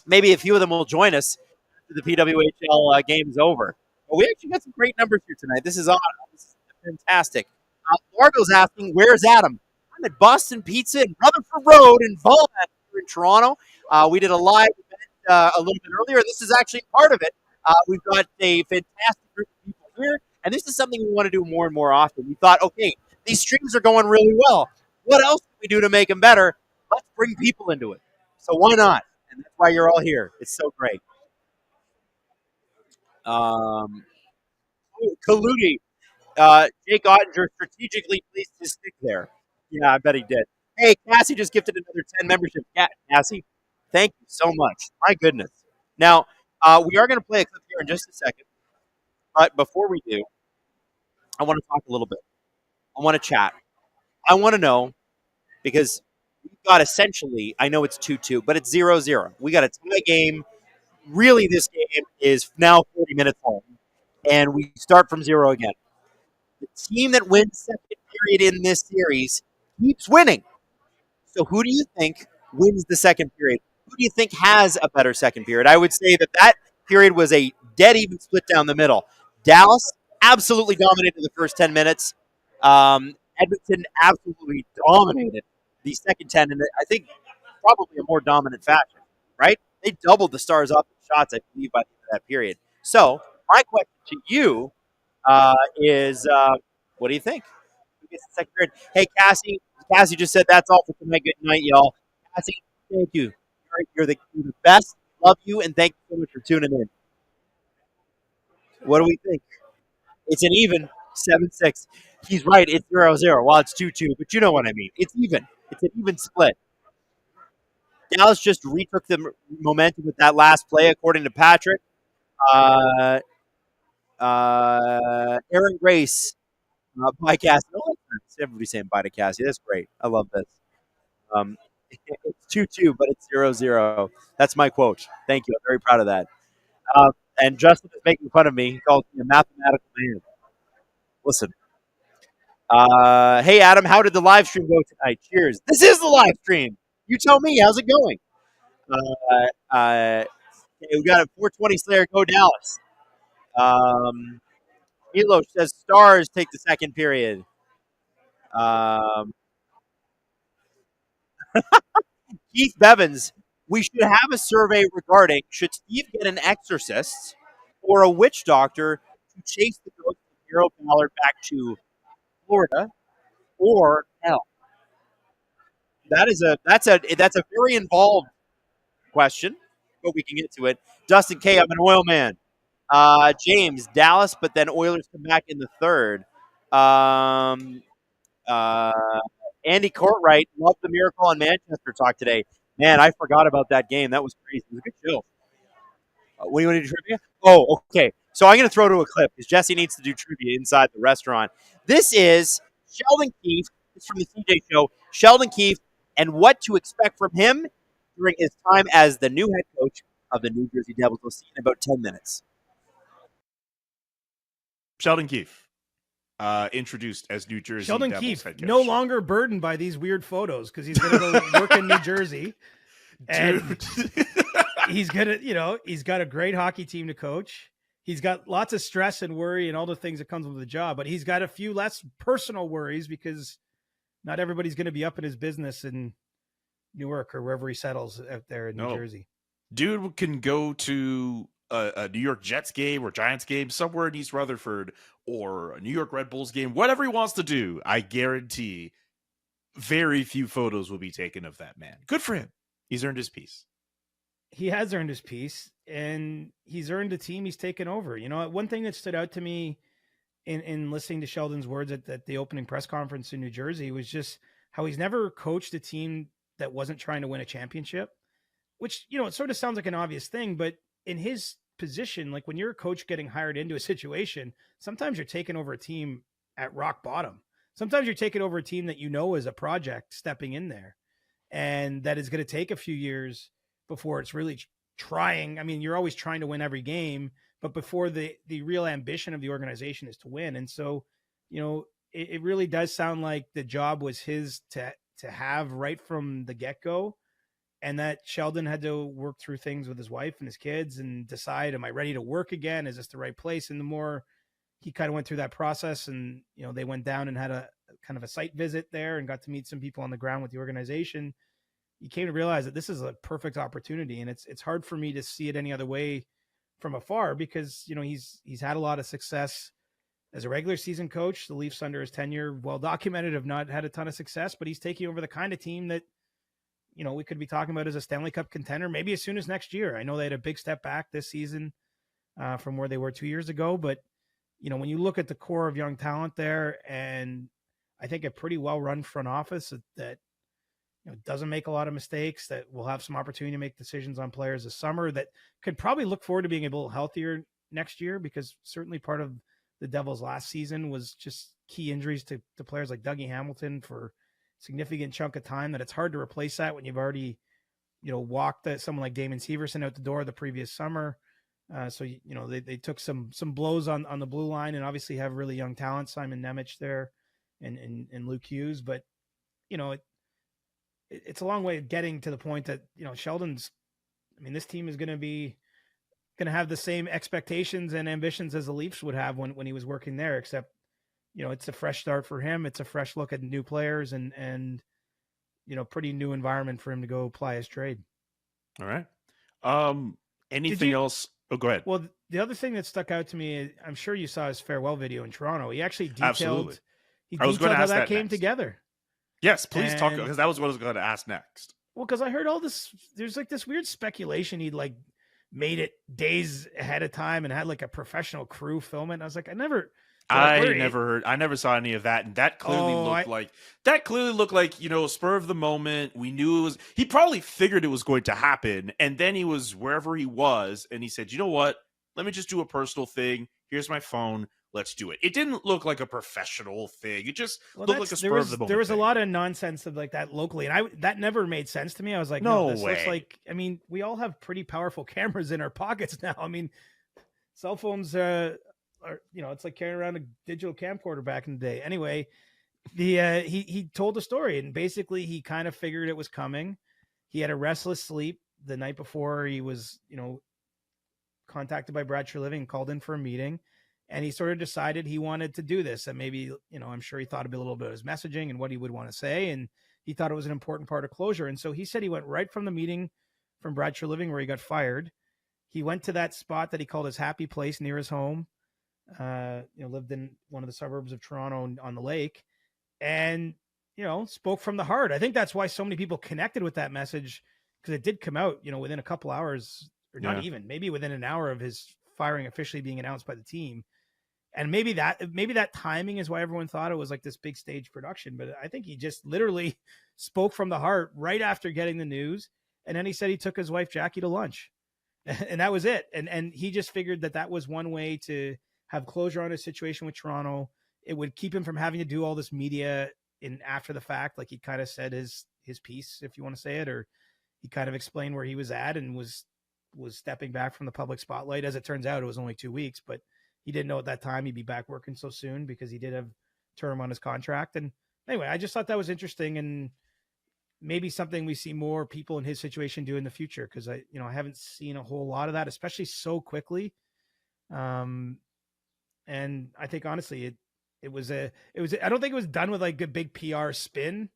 maybe a few of them will join us after the PWHL game is over. But we actually got some great numbers here tonight. This is awesome. This is fantastic. Margo's asking, where's Adam? I'm at Boston Pizza in Rutherford Road in Vaughan here in Toronto. We did a live event a little bit earlier. This is actually part of it. We've got a fantastic group of people here, and this is something we want to do more and more often. We thought, okay, these streams are going really well. What else can we do to make them better? Let's bring people into it. So why not? And that's why you're all here. It's so great. Kaludi, Jake Ottinger strategically placed his stick there. Yeah, I bet he did. Hey, Cassie just gifted another 10 membership. Yeah, Cassie, thank you so much. My goodness. Now, we are going to play a clip here in just a second. But before we do, I want to talk a little bit. I want to chat. I want to know, because we've got essentially, I know it's 2-2, but it's 0-0. We got a tie game. Really, this game is now 40 minutes long, and we start from 0 again. The team that wins second period in this series keeps winning. So who do you think wins the second period? Who do you think has a better second period? I would say that period was a dead even split down the middle. Dallas absolutely dominated the first 10 minutes. Edmonton absolutely dominated the second 10, and I think probably a more dominant fashion, right? They doubled the Stars' offensive shots, I believe, by the end of that period. So my question to you is, what do you think? Who gets the second period? Hey, Cassie. Cassie just said that's all for tonight. Good night, y'all. Cassie, thank you. You're the best. Love you, and thank you so much for tuning in. What do we think? It's an even 7-6. He's right. It's 0-0. Well, it's 2-2, but you know what I mean. It's even. It's an even split. Dallas just retook the momentum with that last play, according to Patrick. Aaron Grace, by Cassie. Oh, everybody's saying bye to Cassie. That's great. I love this. It's 2-2, but it's 0-0. That's my quote. Thank you. I'm very proud of that. And Justin is making fun of me. He calls me a mathematical man. Listen. Hey, Adam, how did the live stream go tonight? Cheers. This is the live stream. You tell me. How's it going? We got a 420 Slayer. Go Dallas. Milo says Stars take the second period. Keith Bevins, we should have a survey regarding should Steve get an exorcist or a witch doctor to chase the ghost of Hero Ballard back to Florida or hell? That's a very involved question, but we can get to it. Dustin K, I'm an oil man. James, Dallas, but then Oilers come back in the third. Andy Courtwright, loved the Miracle on Manchester talk today. Man, I forgot about that game. That was crazy. It was a good show. What do you want to do trivia? Oh, okay. So I'm going to throw to a clip because Jesse needs to do trivia inside the restaurant. This is Sheldon Keefe. It's from the CJ Show. Sheldon Keefe and what to expect from him during his time as the new head coach of the New Jersey Devils. We'll see in about 10 minutes. Sheldon Keefe, introduced as New Jersey Sheldon Devils Keefe, head coach. no longer burdened by these weird photos because he's going to go work in New Jersey. And he's got a great hockey team to coach. He's got lots of stress and worry and all the things that comes with the job, but he's got a few less personal worries because not everybody's going to be up in his business in Newark or wherever he settles out there in New Jersey. Dude can go to a New York Jets game or Giants game somewhere in East Rutherford or a New York Red Bulls game, whatever he wants to do. I guarantee very few photos will be taken of that man. Good for him. He's earned his piece. He has earned his piece, and he's earned the team he's taken over. You know, one thing that stood out to me in listening to Sheldon's words at the opening press conference in New Jersey was just how he's never coached a team that wasn't trying to win a championship, which, you know, it sort of sounds like an obvious thing, but in his position, like when you're a coach getting hired into a situation, sometimes you're taking over a team at rock bottom. Sometimes you're taking over a team that you know is a project stepping in there, and that is going to take a few years before it's really trying. I mean, you're always trying to win every game, but before the real ambition of the organization is to win. And so, you know, it really does sound like the job was his to have right from the get-go, and that Sheldon had to work through things with his wife and his kids and decide, am I ready to work again? Is this the right place? And the more he kind of went through that process, and, you know, they went down and had a kind of a site visit there and got to meet some people on the ground with the organization, he came to realize that this is a perfect opportunity. And it's hard for me to see it any other way from afar because, you know, he's had a lot of success as a regular season coach. The Leafs under his tenure, well documented, have not had a ton of success, but he's taking over the kind of team that, you know, we could be talking about as a Stanley Cup contender, maybe as soon as next year. I know they had a big step back this season from where they were 2 years ago, but, you know, when you look at the core of young talent there, and I think a pretty well-run front office that you know, doesn't make a lot of mistakes, that will have some opportunity to make decisions on players this summer, that could probably look forward to being a little healthier next year, because certainly part of the Devils last season was just key injuries to players like Dougie Hamilton for a significant chunk of time, that it's hard to replace that when you've already, you know, walked someone like Damon Severson out the door the previous summer. So, you know, they took some blows on the blue line, and obviously have really young talent, Simon Nemec there and Luke Hughes. But, you know, it's a long way of getting to the point that, you know, Sheldon's, I mean, this team is going to have the same expectations and ambitions as the Leafs would have when he was working there, except, you know, it's a fresh start for him. It's a fresh look at new players and, you know, pretty new environment for him to go apply his trade. All right. Anything else? Oh, go ahead. Well, the other thing that stuck out to me, I'm sure you saw his farewell video in Toronto. He actually detailed, how that came together. Yes, please talk, because that was what I was going to ask next. Well, because I heard all this, there's like this weird speculation he'd like made it days ahead of time and had like a professional crew film it. And I was like, I never saw any of that, and that clearly looked like spur of the moment. We knew it was. He probably figured it was going to happen, and then he was wherever he was, and he said, "You know what? Let me just do a personal thing. Here's my phone. Let's do it." It didn't look like a professional thing. It just looked like a spur of the moment. There was thing. a lot of nonsense of like that locally, and that never made sense to me. I was like, no this way. looks like. I mean, we all have pretty powerful cameras in our pockets now. I mean, cell phones it's like carrying around a digital camcorder back in the day. Anyway, he told the story, and basically he kind of figured it was coming. He had a restless sleep the night before he was, contacted by Brad Treliving, called in for a meeting, and he sort of decided he wanted to do this. And maybe, I'm sure he thought a little bit of his messaging and what he would want to say, and he thought it was an important part of closure. And so he said he went right from the meeting from Brad Treliving where he got fired. He went to that spot that he called his happy place near his home. Lived in one of the suburbs of Toronto on the lake, and spoke from the heart. I think that's why so many people connected with that message, because it did come out within a couple hours, or not even, maybe within an hour of his firing officially being announced by the team. And maybe that timing is why everyone thought it was like this big stage production, but I think he just literally spoke from the heart right after getting the news. And then he said he took his wife Jackie to lunch, and that was it. And he just figured that was one way to have closure on his situation with Toronto. It would keep him from having to do all this media in after the fact. Like he kind of said his piece, if you want to say it, or he kind of explained where he was at and was stepping back from the public spotlight. As it turns out, it was only 2 weeks, but he didn't know at that time he'd be back working so soon because he did have term on his contract. And anyway, I just thought that was interesting, and maybe something we see more people in his situation do in the future. Cause I haven't seen a whole lot of that, especially so quickly. And I think honestly, I don't think it was done with like a big PR spin,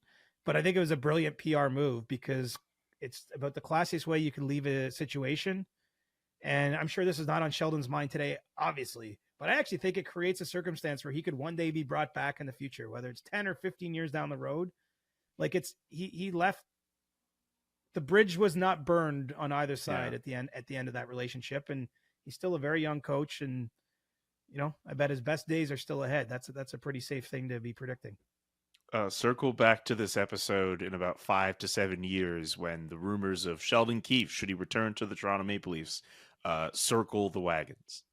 but I think it was a brilliant PR move because it's about the classiest way you can leave a situation. And I'm sure this is not on Sheldon's mind today, obviously, but I actually think it creates a circumstance where he could one day be brought back in the future, whether it's 10 or 15 years down the road. Like he left, the bridge was not burned on either side at the end of that relationship. And he's still a very young coach, and I bet his best days are still ahead. That's a pretty safe thing to be predicting. Circle back to this episode in about 5 to 7 years when the rumors of Sheldon Keefe, should he return to the Toronto Maple Leafs, circle the wagons.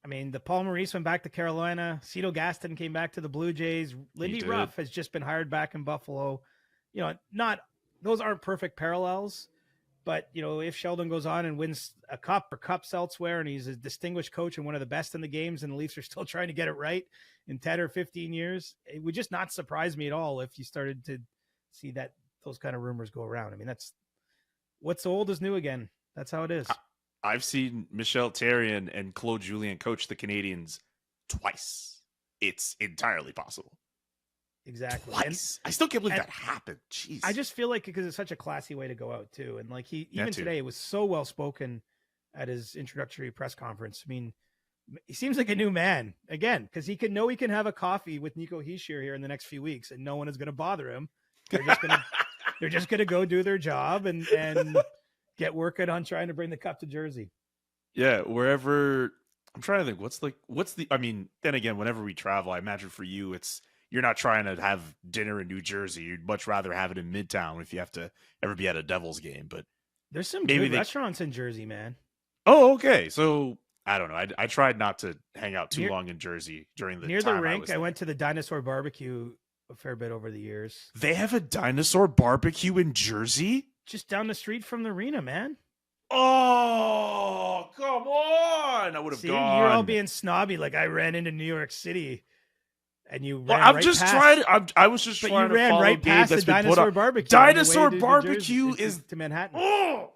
I mean, the Paul Maurice went back to Carolina. Cito Gaston came back to the Blue Jays. Lindy Ruff has just been hired back in Buffalo. Those aren't perfect parallels. But, if Sheldon goes on and wins a cup or cups elsewhere, and he's a distinguished coach and one of the best in the games, and the Leafs are still trying to get it right in 10 or 15 years, it would just not surprise me at all if you started to see those kind of rumors go around. I mean, that's what's old is new again. That's how it is. I've seen Michel Therrien and Claude Julien coach the Canadiens twice. It's entirely possible. Exactly. Twice. I still can't believe that happened. Jeez. I just feel like because it's such a classy way to go out too. And like even today was so well spoken at his introductory press conference. I mean, he seems like a new man again, because he can have a coffee with Nico Hischier here in the next few weeks and no one is going to bother him. They're just going to go do their job and get working on trying to bring the cup to Jersey. Yeah. Wherever I'm trying to think I mean, then again, whenever we travel, I imagine for you, you're not trying to have dinner in New Jersey. You'd much rather have it in Midtown if you have to ever be at a Devils game. But there's some good restaurants in Jersey, man. Oh, okay. So I don't know. I tried not to hang out too long in Jersey during the near time the rink. I went to the Dinosaur Barbecue a fair bit over the years. They have a Dinosaur Barbecue in Jersey? Just down the street from the arena, man. Oh, come on. I would have gone. You're all being snobby. Like I ran into New York City. And you ran I was just trying to follow right past the Dinosaur Barbecue. Dinosaur Barbecue is to Manhattan. Oh!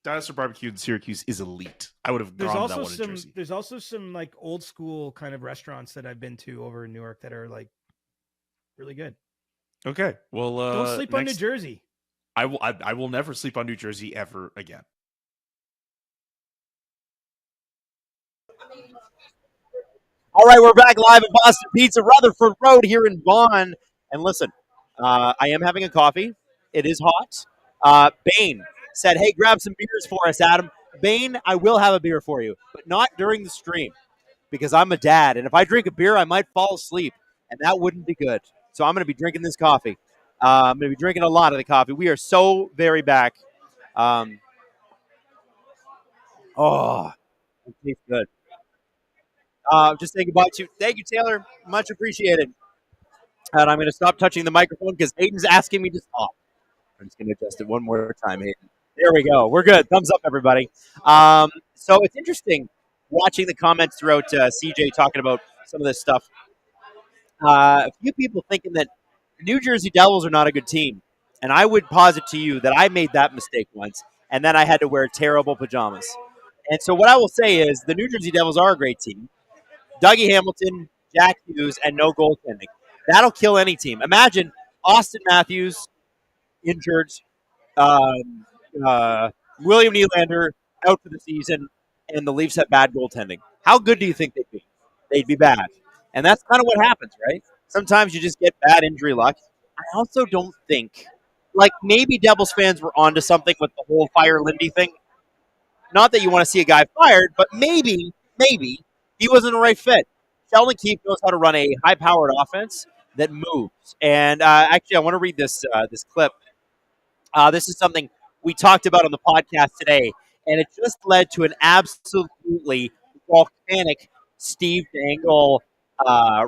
Dinosaur Barbecue in Syracuse is elite. I would have gone to that one in Jersey. There's also some like old school kind of restaurants that I've been to over in New York that are like really good. Okay. Well, don't sleep on New Jersey. I will never sleep on New Jersey ever again. All right, we're back live at Boston Pizza, Rutherford Road here in Vaughan. And listen, I am having a coffee. It is hot. Bain said, hey, grab some beers for us, Adam. Bane, I will have a beer for you, but not during the stream because I'm a dad, and if I drink a beer, I might fall asleep, and that wouldn't be good. So I'm going to be drinking this coffee. I'm going to be drinking a lot of the coffee. We are so very back. Um, oh, it tastes good. Just saying goodbye to. Thank you, Taylor. Much appreciated. And I'm going to stop touching the microphone because Hayden's asking me to stop. I'm just going to adjust it one more time, Hayden. There we go. We're good. Thumbs up, everybody. So it's interesting watching the comments throughout CJ talking about some of this stuff. A few people thinking that New Jersey Devils are not a good team. And I would posit to you that I made that mistake once, and then I had to wear terrible pajamas. And so what I will say is the New Jersey Devils are a great team. Dougie Hamilton, Jack Hughes, and no goaltending. That'll kill any team. Imagine Austin Matthews injured, um, William Nylander out for the season, and the Leafs have bad goaltending. How good do you think they'd be? They'd be bad. And that's kind of what happens, right? Sometimes you just get bad injury luck. I also don't think, like maybe Devils fans were onto something with the whole fire Lindy thing. Not that you want to see a guy fired, but maybe he wasn't the right fit. Sheldon Keefe knows how to run a high-powered offense that moves. And actually, I want to read this clip. This is something we talked about on the podcast today, and it just led to an absolutely volcanic Steve Dangle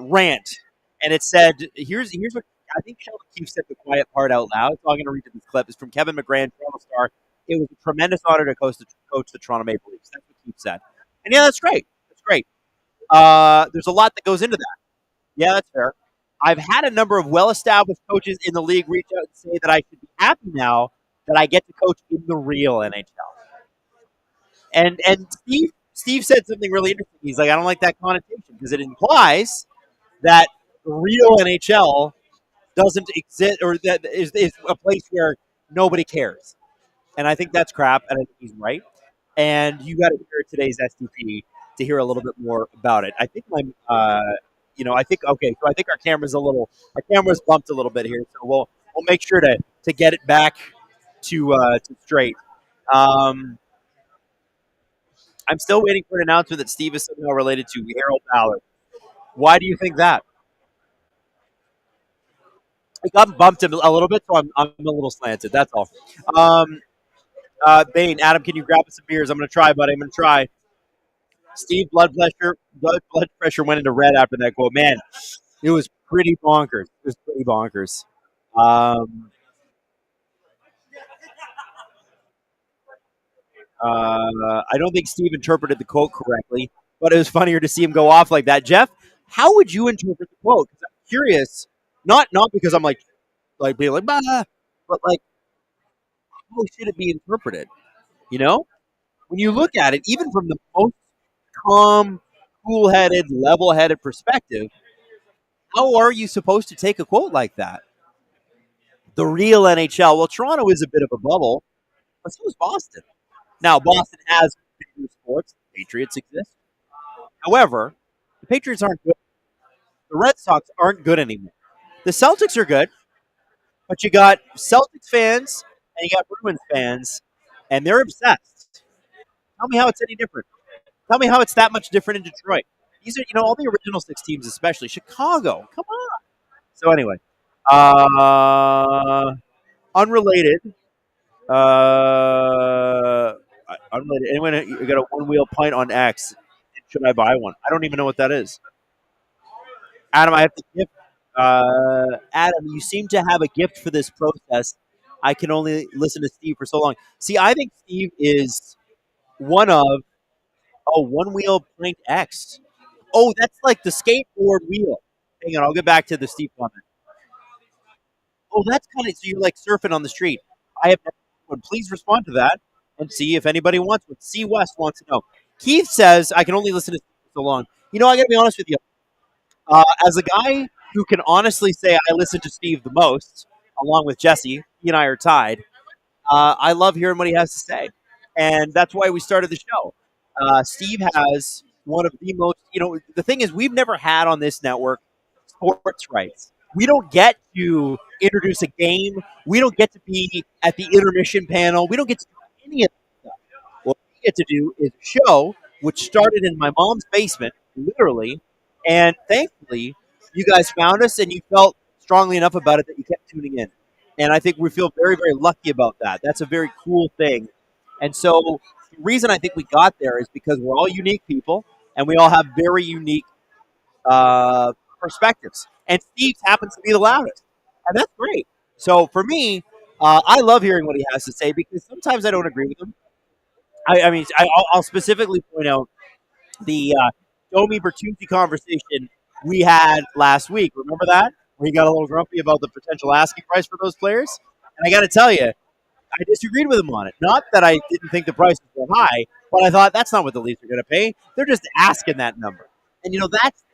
rant. And it said, here's what I think Sheldon Keefe said the quiet part out loud. So I'm going to read you this clip. It's from Kevin McGran, Toronto Star. It was a tremendous honor to coach the Toronto Maple Leafs. That's what Keefe said. And yeah, that's great. That's great. There's a lot that goes into that. Yeah, that's fair. I've had a number of well-established coaches in the league reach out and say that I should be happy now that I get to coach in the real NHL. And Steve said something really interesting. He's like, I don't like that connotation because it implies that the real NHL doesn't exist, or that is a place where nobody cares. And I think that's crap, and I think he's right. And you got to hear today's STP to hear a little bit more about it. I think I think okay. So I think our camera's bumped a little bit here, so we'll make sure to get it back to straight. I'm still waiting for an announcement that Steve is somehow related to Harold Ballard. Why do you think that? I got bumped a little bit, so I'm a little slanted. That's all. Bane, Adam, can you grab us some beers? I'm going to try, buddy. I'm going to try. Steve, blood pressure went into red after that quote. Man, it was pretty bonkers. I don't think Steve interpreted the quote correctly, but it was funnier to see him go off like that. Jeff, how would you interpret the quote? 'Cause I'm curious, not because I'm like being like, bah, but like, how should it be interpreted? You know, when you look at it, even from the most calm, cool-headed, level-headed perspective, how are you supposed to take a quote like that? The real NHL. Well, Toronto is a bit of a bubble, but so is Boston. Now, Boston has bigger sports. The Patriots exist. However, the Patriots aren't good. The Red Sox aren't good anymore. The Celtics are good, but you got Celtics fans and you got Bruins fans, and they're obsessed. Tell me how it's any different. Tell me how it's that much different in Detroit. These are, all the original six teams, especially Chicago. Come on. So anyway, unrelated. Unrelated. Anyone you got a one-wheel pint on X? Should I buy one? I don't even know what that is. Adam, I have to gift. Adam, you seem to have a gift for this process. I can only listen to Steve for so long. See, I think Steve is one of one-wheel pint X. Oh, that's like the skateboard wheel. Hang on, I'll get back to the Steve comment. Oh, that's kind of so you're like surfing on the street. I have one. Please respond to that and see if anybody wants one. C West wants to know. Keith says I can only listen to Steve for so long. I got to be honest with you. As a guy who can honestly say I listen to Steve the most, along with Jesse, he and I are tied. I love hearing what he has to say, and that's why we started the show. Steve has one of the most, the thing is we've never had on this network sports rights. We don't get to introduce a game. We don't get to be at the intermission panel. We don't get to do any of that stuff. Well, get to do is a show which started in my mom's basement, literally, and thankfully, you guys found us and you felt strongly enough about it that you kept tuning in. And I think we feel very, very lucky about that. That's a very cool thing. And so the reason I think we got there is because we're all unique people and we all have very unique perspectives. And Steve's happens to be the loudest, and that's great. So for me, I love hearing what he has to say because sometimes I don't agree with him. I'll specifically point out the Domi Bertuzzi conversation we had last week. Remember that? Where he got a little grumpy about the potential asking price for those players? And I got to tell you, I disagreed with him on it. Not that I didn't think the prices were high, but I thought that's not what the Leafs are going to pay. They're just asking that number. And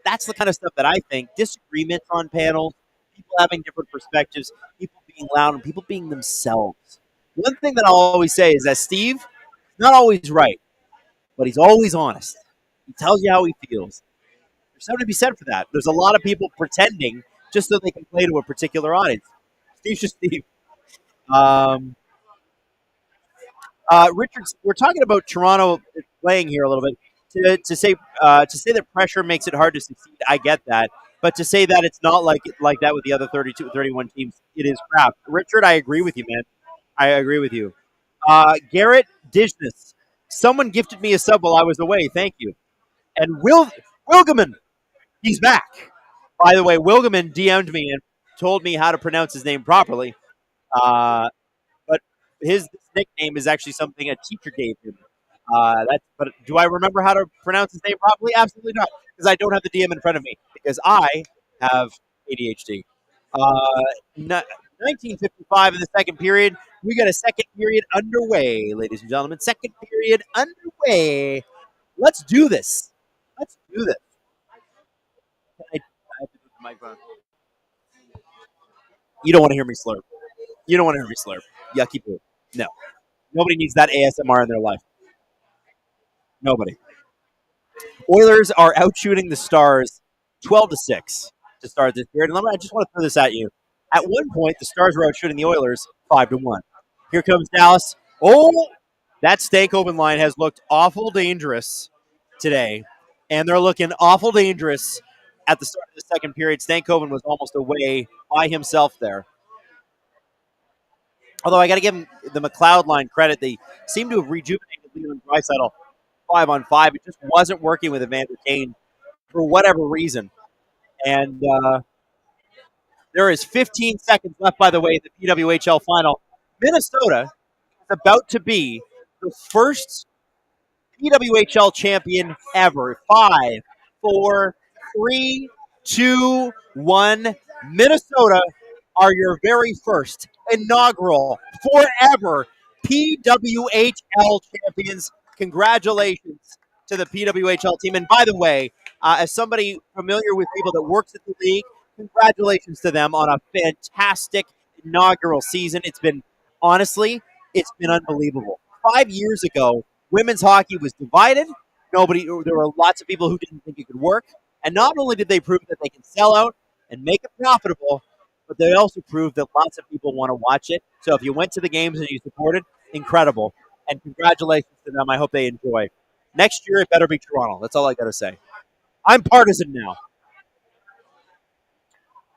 that's the kind of stuff that I think disagreements on panels, people having different perspectives, people being loud, and people being themselves. One thing that I'll always say is that Steve is not always right, but he's always honest. He tells you how he feels. There's something to be said for that. There's a lot of people pretending just so they can play to a particular audience. Steve's just Steve. Richard, we're talking about Toronto playing here a little bit. To say that pressure makes it hard to succeed, I get that. But to say that it's not like that with the other 32, 31 teams, it is crap. Richard, I agree with you, man. I agree with you. Garrett Dishness. Someone gifted me a sub while I was away. Thank you. And Wilgeman, he's back. By the way, Wilgeman DM'd me and told me how to pronounce his name properly. But his nickname is actually something a teacher gave him. But do I remember how to pronounce his name properly? Absolutely not, because I don't have the DM in front of me because I have ADHD. 1955 in the second period. We got a second period underway, ladies and gentlemen. Second period underway. Let's do this. Let's do this. I have to do the microphone. You don't want to hear me slurp. You don't want to hear me slurp. Yucky poo. No. Nobody needs that ASMR in their life. Nobody. Oilers are out shooting the Stars 12-6 to start this period. And I just want to throw this at you. At one point, the Stars were out shooting the Oilers 5-1. Here comes Dallas. Oh, that Stankoven line has looked awful dangerous today. And they're looking awful dangerous at the start of the second period. Stankoven was almost away by himself there. Although I got to give him the McLeod line credit. They seem to have rejuvenated Leland Draisaitl 5-on-5. It just wasn't working with Evander Kane for whatever reason. And there is 15 seconds left, by the way, in the PWHL final. Minnesota is about to be the first PWHL champion ever. 5, 4, 3, 2, 1. Minnesota are your very first inaugural, forever PWHL champions. Congratulations to the PWHL team. And by the way, as somebody familiar with people that works at the league, congratulations to them on a fantastic inaugural season. Honestly, it's been unbelievable. 5 years ago, women's hockey was divided. There were lots of people who didn't think it could work. And not only did they prove that they can sell out and make it profitable, but they also proved that lots of people want to watch it. So if you went to the games and you supported, incredible. And congratulations to them. I hope they enjoy. Next year, it better be Toronto. That's all I got to say. I'm partisan now.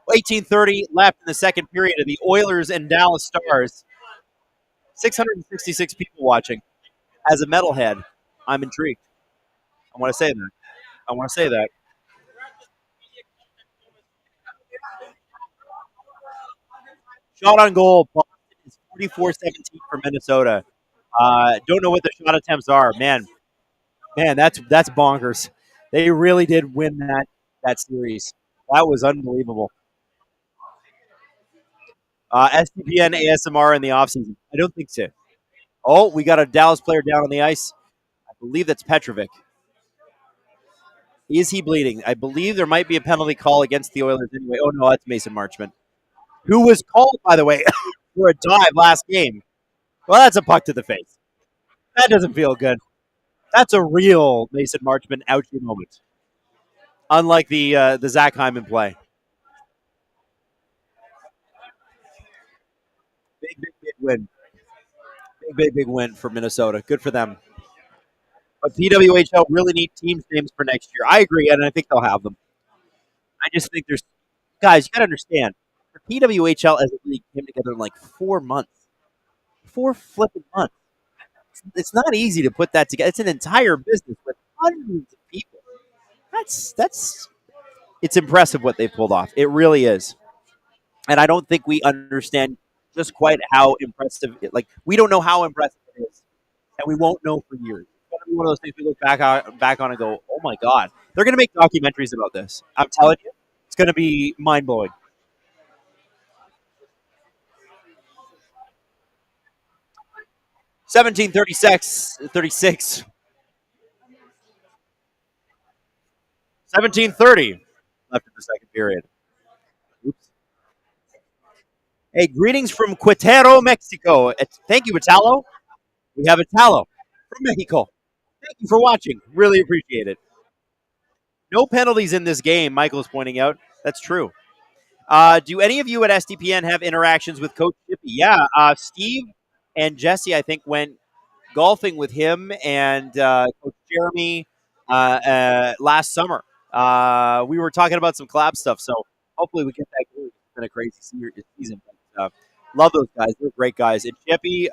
18:30 left in the second period of the Oilers and Dallas Stars. 666 people watching. As a metalhead, I'm intrigued. I want to say that. Shot on goal. Boston is 44-17 for Minnesota. Don't know what the shot attempts are. Man, that's bonkers. They really did win that series. That was unbelievable. STPN ASMR in the offseason. I don't think so. Oh, we got a Dallas player down on the ice. I believe that's Petrovic. Is he bleeding? I believe there might be a penalty call against the Oilers anyway. Oh, no, that's Mason Marchment, who was called, by the way, for a dive last game. Well, that's a puck to the face. That doesn't feel good. That's a real Mason Marchment ouchie moment. Unlike the Zach Hyman play. Big win. Big win for Minnesota. Good for them. But PWHL really need teams names for next year. I agree, and I think they'll have them. I just think there's guys. You got to understand, the PWHL as a league came together in like 4 months, 4 flipping months. It's not easy to put that together. It's an entire business with hundreds of people. That's it's impressive what they've pulled off. It really is. And I don't think we understand just quite how impressive. Like we don't know how impressive it is, and we won't know for years. It's gonna be one of those things we look back on and go, "Oh my god!" They're going to make documentaries about this. I'm telling you, it's going to be mind blowing. 1736, 36, 1730 left in the second period. Oops. Hey, greetings from Querétaro, Mexico. Thank you, Italo. We have Italo from Mexico. Thank you for watching. Really appreciate it. No penalties in this game, Michael's pointing out. That's true. Do any of you at SDPN have interactions with Coach Shippey? Yeah, Steve and Jesse, I think, went golfing with him and Coach Jeremy last summer. We were talking about some collab stuff, so hopefully we get that going. It's been a crazy season. But, love those guys. They're great guys. And Shippey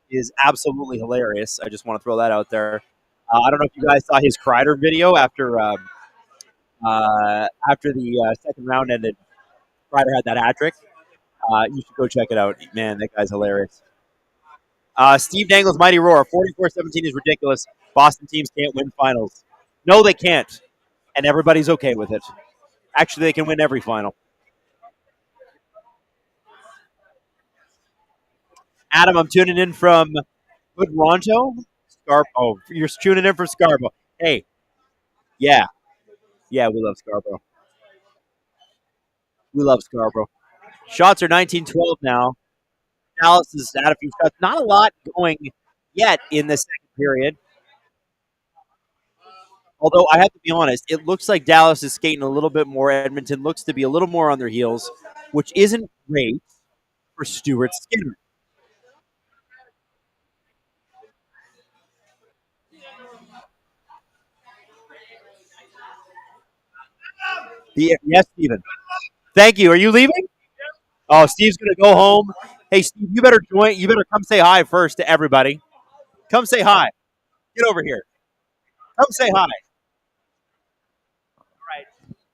is absolutely hilarious. I just want to throw that out there. I don't know if you guys saw his Kreider video after the second round ended. Kreider had that hat trick. You should go check it out. Man, that guy's hilarious. Steve Dangle's Mighty Roar. 44-17 is ridiculous. Boston teams can't win finals. No, they can't. And everybody's okay with it. Actually, they can win every final. Adam, I'm tuning in from Toronto. Oh, you're tuning in from Scarborough. Hey, yeah. Yeah, we love Scarborough. We love Scarborough. Shots are 19-12 now. Dallas has had a few shots. Not a lot going yet in the second period. Although I have to be honest, it looks like Dallas is skating a little bit more. Edmonton looks to be a little more on their heels, which isn't great for Stuart Skinner. Yes, Steven. Thank you. Are you leaving? Oh, Steve's going to go home. Hey, Steve, you better join. You better come say hi first to everybody. Come say hi. Get over here. Come say hi.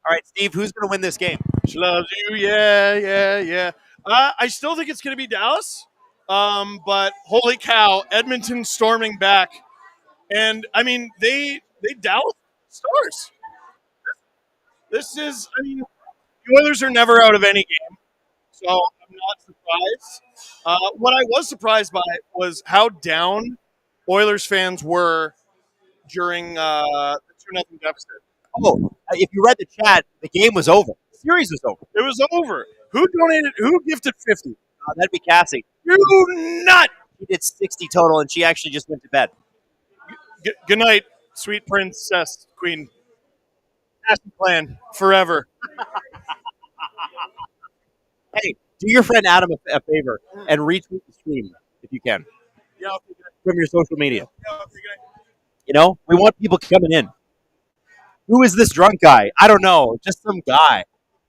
All right, Steve, who's going to win this game? She loves you, yeah. I still think it's going to be Dallas, but holy cow, Edmonton storming back, and I mean they Dallas stars. This is, I mean, the Oilers are never out of any game, so I'm not surprised. What I was surprised by was how down Oilers fans were during the 2-0 deficit. Oh, if you read the chat, the game was over. The series was over. It was over. Who donated? Who gifted 50? That'd be Cassie. You nut! She did 60 total, and she actually just went to bed. Good night, sweet princess, queen. Master plan forever. Hey, do your friend Adam a favor and retweet the stream if you can. Yeah, I'll take it. From your social media. Yeah, I'll take it. You know, we want people coming in. Who is this drunk guy? I don't know. Just some guy.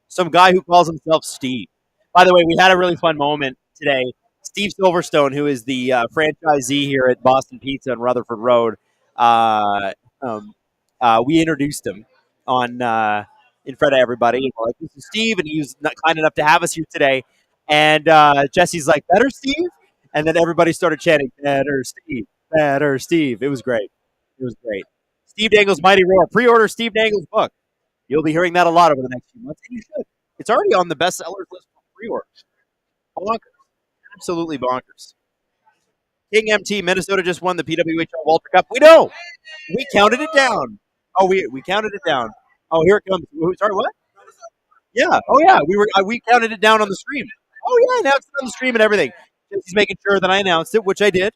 Some guy who calls himself Steve. By the way, we had a really fun moment today. Steve Silverstone, who is the franchisee here at Boston Pizza on Rutherford Road, we introduced him on in front of everybody. And we're like, this is Steve, and he was not kind enough to have us here today. And Jesse's like, better Steve? And then everybody started chanting, better Steve, better Steve. It was great. It was great. Steve Dangle's Mighty Roar. Pre-order Steve Dangle's book. You'll be hearing that a lot over the next few months, and you should. It's already on the bestsellers list for pre-orders. Bonkers. Absolutely bonkers. King MT, Minnesota just won the PWHL Walter Cup. We know. We counted it down. Oh, we counted it down. Oh, here it comes. Sorry, what? Yeah. Oh, yeah. We counted it down on the stream. Oh, yeah. I announced it on the stream and everything. He's making sure that I announced it, which I did.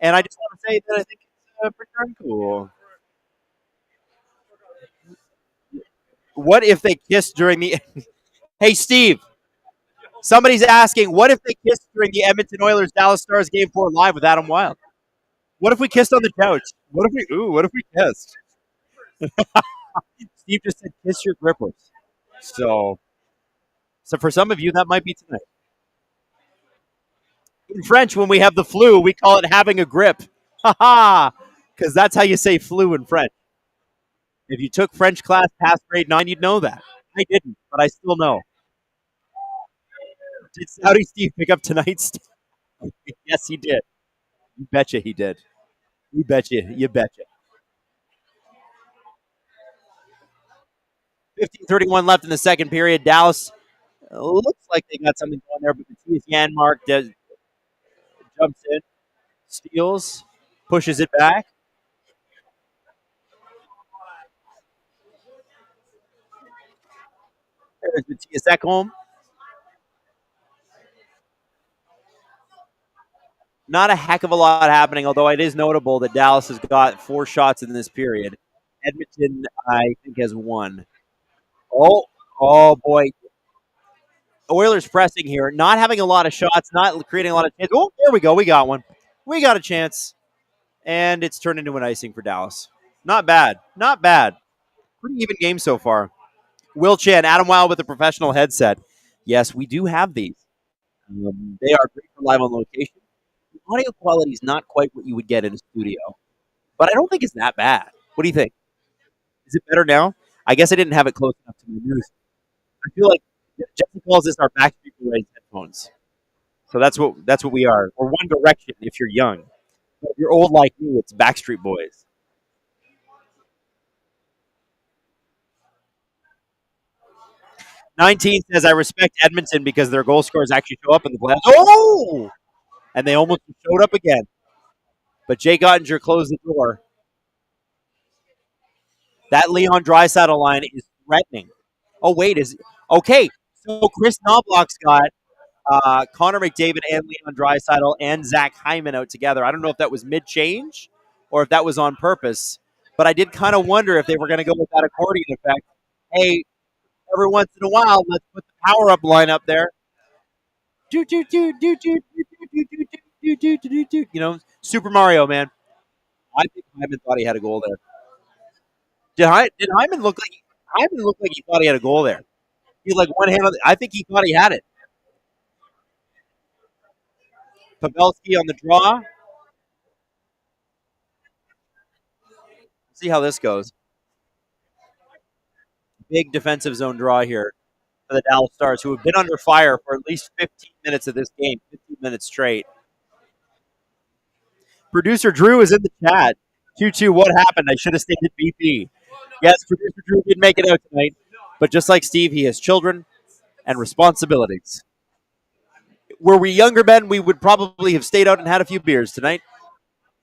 And I just want to say that I think it's pretty darn cool. What if they kissed during the? Hey, Steve. Somebody's asking, what if they kissed during the Edmonton Oilers Dallas Stars Game 4 live with Adam Wylde? What if we kissed on the couch? What if we kissed? Steve just said kiss your grippers. So for some of you, that might be tonight. In French, when we have the flu, we call it having a grip. Ha ha! Because that's how you say flu in French. If you took French class past grade 9, you'd know that. I didn't, but I still know. Did Saudi Steve pick up tonight's? Yes, he did. You betcha he did. You betcha. You betcha. 15:31 left in the second period. Dallas looks like they got something going there, but Matthias Janmark jumps in, steals, pushes it back. There's Matthias Ekholm. Not a heck of a lot happening, although it is notable that Dallas has got 4 shots in this period. Edmonton, I think, has 1. Oh boy. Oilers pressing here, not having a lot of shots, not creating a lot of chances. Oh, there we go. We got one. We got a chance. And it's turned into an icing for Dallas. Not bad. Not bad. Pretty even game so far. Will Chan, Adam Wylde with a professional headset. Yes, we do have these. They are great for live on location. The audio quality is not quite what you would get in a studio, but I don't think it's that bad. What do you think? Is it better now? I guess I didn't have it close enough to my news. I feel like Jesse calls this our Backstreet Boys headphones. So that's what we are. We're One Direction if you're young. But if you're old like me, it's Backstreet Boys. 19 says, I respect Edmonton because their goal scorers actually show up in the playoffs. Oh! And they almost showed up again. But Jake Ottinger closed the door. That Leon Draisaitl line is threatening. Oh, wait. Okay, so Chris Knobloch's got Connor McDavid and Leon Draisaitl and Zach Hyman out together. I don't know if that was mid-change or if that was on purpose. But I did kind of wonder if they were going to go with that accordion effect. Hey, every once in a while, let's put the power-up line up there. You know, Super Mario, man. I think Hyman thought he had a goal there. Did Hyman look like he thought he had a goal there? He like one hand on I think he thought he had it. Pavelski on the draw. See how this goes. Big defensive zone draw here for the Dallas Stars, who have been under fire for at least 15 minutes of this game, 15 minutes straight. Producer Drew is in the chat. 2-2, what happened? I should have stayed at BP. Yes, producer Drew did make it out tonight, but just like Steve, he has children and responsibilities. Were we younger men, we would probably have stayed out and had a few beers tonight,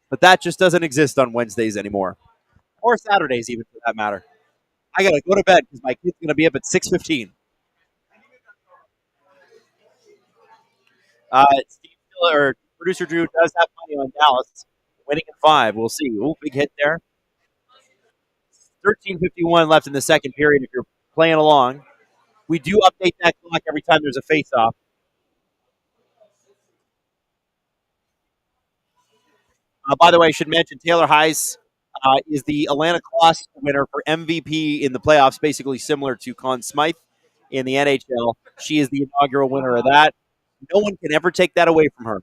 but that just doesn't exist on Wednesdays anymore, or Saturdays even for that matter. I gotta go to bed because my kid's gonna be up at 6:15. Steve or producer Drew does have money on Dallas, winning in 5. We'll see. Ooh, big hit there. 13:51 left in the second period. If you're playing along, we do update that clock every time there's a face-off. By the way, I should mention Taylor Heiss is the Atlanta Class winner for MVP in the playoffs, basically similar to Conn Smythe in the NHL. She is the inaugural winner of that. No one can ever take that away from her.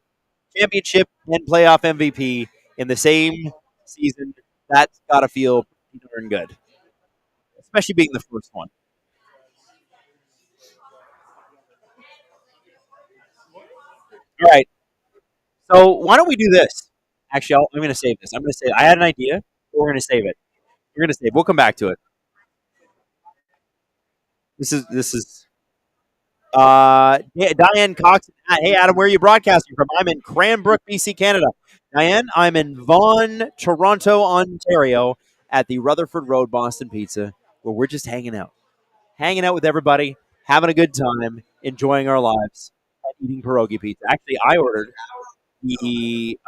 Championship and playoff MVP in the same season. That's got to feel pretty darn good, especially being the first one. All right. So why don't we do this? Actually, I'm going to save this. I'm going to say I had an idea. We're going to save it. We're going to save. We'll come back to it. This is Diane Cox. Hey, Adam, where are you broadcasting from? I'm in Cranbrook, BC, Canada. Diane, I'm in Vaughan, Toronto, Ontario, at the Rutherford Road Boston Pizza, where we're just hanging out with everybody, having a good time, enjoying our lives, and eating pierogi pizza. Actually, I ordered the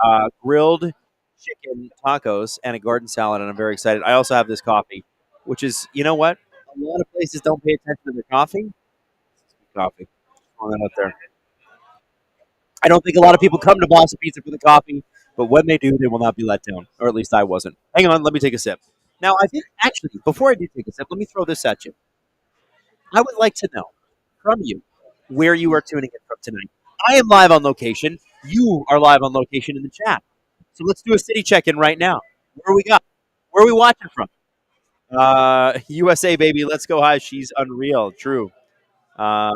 grilled chicken tacos and a garden salad, and I'm very excited. I also have this coffee, which is, you know what? A lot of places don't pay attention to their coffee. Coffee. Throwing that out there. I don't think a lot of people come to Boston Pizza for the coffee, But when they do, they will not be let down, or at least I wasn't. Hang on, let me take a sip. Now, I think, actually, before I do take a sip, let me throw this at you. I would like to know from you where you are tuning in from tonight. I am live on location. You are live on location in the chat. So let's do a city check-in right now. Where we got? Where are we watching from? USA, baby. Let's go high. She's unreal. True. Uh,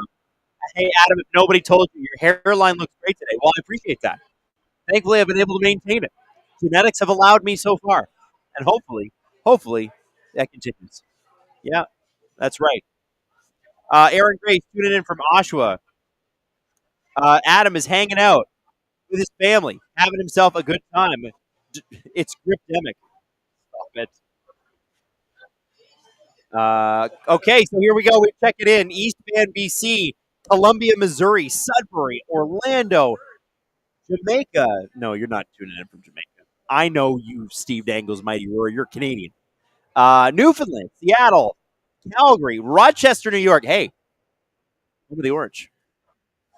hey, Adam, if nobody told you, your hairline looks great today. Well, I appreciate that. Thankfully, I've been able to maintain it. Genetics have allowed me so far. And hopefully, that continues. Yeah, that's right. Aaron Grace tuning in from Oshawa. Adam is hanging out with his family, having himself a good time. It's Gripdemic. Stop it. Okay, so here we go. We check it in. East Van, BC, Columbia, Missouri, Sudbury, Orlando, Jamaica. No, you're not tuning in from Jamaica. I know you, Steve Dangle's Mighty Roar. You're Canadian. Newfoundland, Seattle, Calgary, Rochester, New York. Hey, home of the Orange.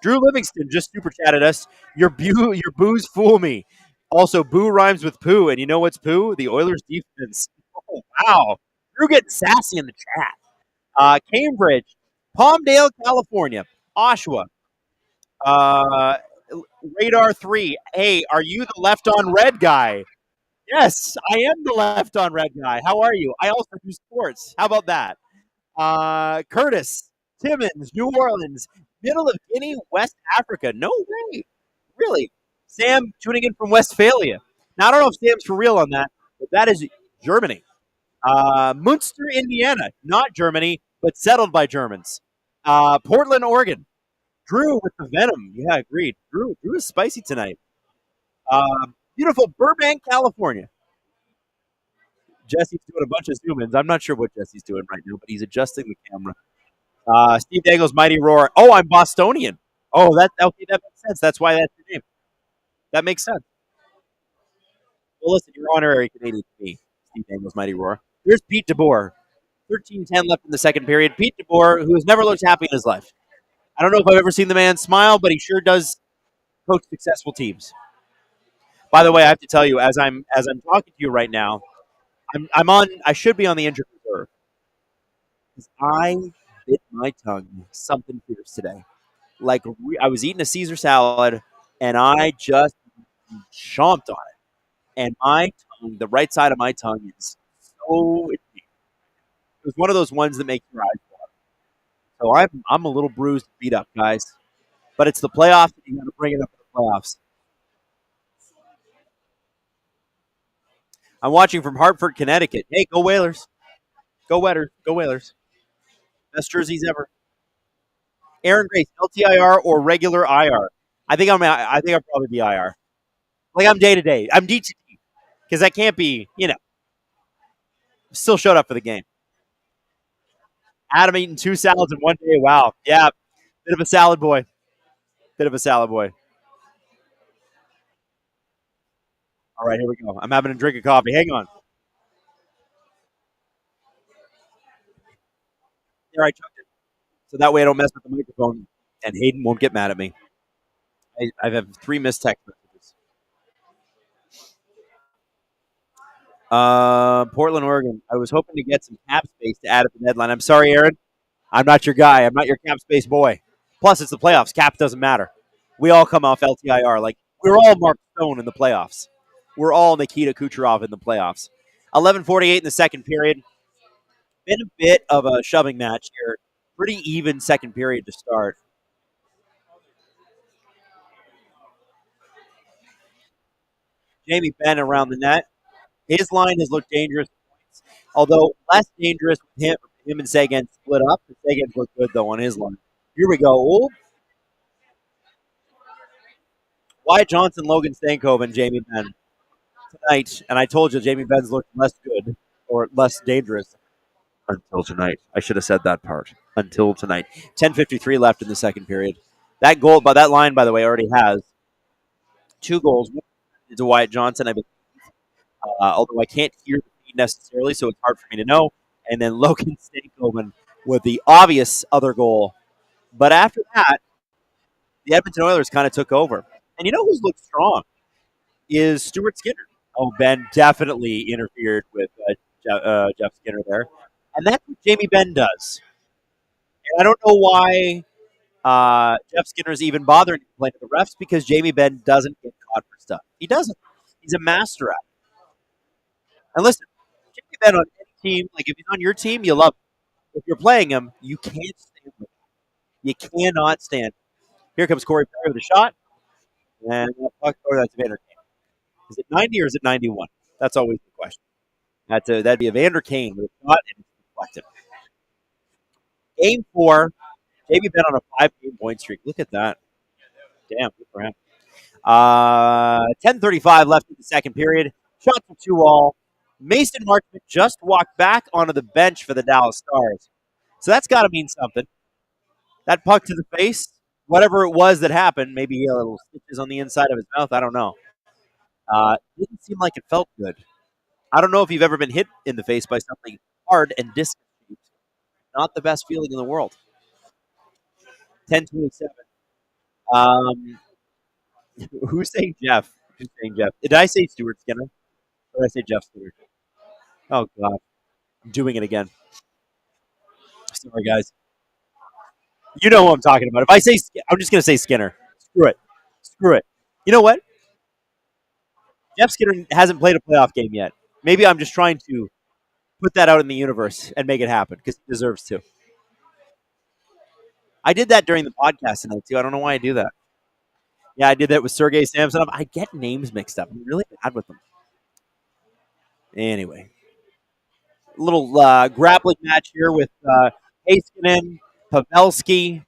Drew Livingston just super chatted us. Your boos fool me. Also, boo rhymes with poo, and you know what's poo? The Oilers defense. Oh, wow. Drew getting sassy in the chat. Cambridge, Palmdale, California, Oshawa, Radar 3. Hey, are you the left on red guy? Yes, I am the left on red guy. How are you? I also do sports. How about that? Curtis, Timmins, New Orleans, Middle of Guinea, West Africa. No way. Really? Sam tuning in from Westphalia. Now, I don't know if Sam's for real on that, but that is Germany. Munster, Indiana. Not Germany, but settled by Germans. Portland, Oregon. Drew with the Venom. Yeah, agreed. Drew is spicy tonight. Beautiful Burbank, California. Jesse's doing a bunch of zoom-ins. I'm not sure what Jesse's doing right now, but he's adjusting the camera. Steve Dangle's Mighty Roar. Oh, I'm Bostonian. Oh, that makes sense. That's why that's your name. That makes sense. Well, listen, you're honorary Canadian to me, Steve Dangle's Mighty Roar. There's Pete DeBoer. 13-10 left in the second period. Pete DeBoer, who has never looked happy in his life. I don't know if I've ever seen the man smile, but he sure does coach successful teams. By the way, I have to tell you, as I'm talking to you right now, I should be on the injured reserve because I bit my tongue something fierce today. Like I was eating a Caesar salad and I just chomped on it, and my tongue, the right side of my tongue, is so itchy. It was one of those ones that make your eyes water. So I'm a little bruised, beat up, guys. But it's the playoffs, and you got to bring it up in the playoffs. I'm watching from Hartford, Connecticut. Hey, go Whalers. Go Wetters. Go Whalers. Best jerseys ever. Aaron Grace, LTIR or regular IR? I think I'll probably be IR. Like I'm day to day. I'm DTT because that can't be. Still showed up for the game. Adam eating 2 salads in one day. Wow. Yeah. Bit of a salad boy. All right, here we go. I'm having a drink of coffee. Hang on. There, I chucked it. So that way I don't mess with the microphone and Hayden won't get mad at me. I have 3 missed text messages. Portland, Oregon. I was hoping to get some cap space to add at the deadline. I'm sorry, Aaron. I'm not your guy. I'm not your cap space boy. Plus, it's the playoffs. Cap doesn't matter. We all come off LTIR. Like, we're all Mark Stone in the playoffs. We're all Nikita Kucherov in the playoffs. 11:48 in the second period. Been a bit of a shoving match here. Pretty even second period to start. Jamie Benn around the net. His line has looked dangerous, although less dangerous with him and Sagan split up. Sagan looked good, though, on his line. Here we go. Oh. Wyatt Johnson, Logan Stankoven, and Jamie Benn tonight. And I told you Jamie Benn's looked less good or less dangerous until tonight. I should have said that part. Until tonight. 10:53 left in the second period. That line, by the way, already has 2 goals. One to Wyatt Johnson, although I can't hear the feed necessarily, so it's hard for me to know. And then Logan Stankoven with the obvious other goal. But after that, the Edmonton Oilers kind of took over. And you know who's looked strong? is Stuart Skinner. Oh, Ben definitely interfered with Jeff Skinner there. And that's what Jamie Benn does. And I don't know why Jeff Skinner's even bothering to complain to the refs because Jamie Benn doesn't get caught for stuff. He doesn't. He's a master at it. And listen, Jamie Benn on any team, like if he's on your team, you love him. If you're playing him, you can't stand him. You cannot stand him. Here comes Corey Perry with a shot. And that's Vander Kane. Is it 90 or is it 91? That's always the question. That'd be a Vander Kane with a shot and it's deflected. Game 4, Jamie Benn on a 5-game point streak. Look at that. Damn, good for him. 10:35 left in the second period. Shots for 2-all. Mason Marchment just walked back onto the bench for the Dallas Stars. So that's got to mean something. That puck to the face, whatever it was that happened, maybe he had little stitches on the inside of his mouth. I don't know. Didn't seem like it felt good. I don't know if you've ever been hit in the face by something hard and distant. Not the best feeling in the world. 10:27. Who's saying Jeff? Who's saying Jeff? Did I say Stuart Skinner? Or did I say Jeff Skinner? Oh, God. I'm doing it again. Sorry, guys. You know who I'm talking about. If I say I'm just going to say Skinner. Screw it. Screw it. You know what? Jeff Skinner hasn't played a playoff game yet. Maybe I'm just trying to put that out in the universe and make it happen because he deserves to. I did that during the podcast tonight, too. I don't know why I do that. Yeah, I did that with Sergei Samsonov. I get names mixed up. I'm really bad with them. Anyway. A little grappling match here with Heiskanen, Pavelski.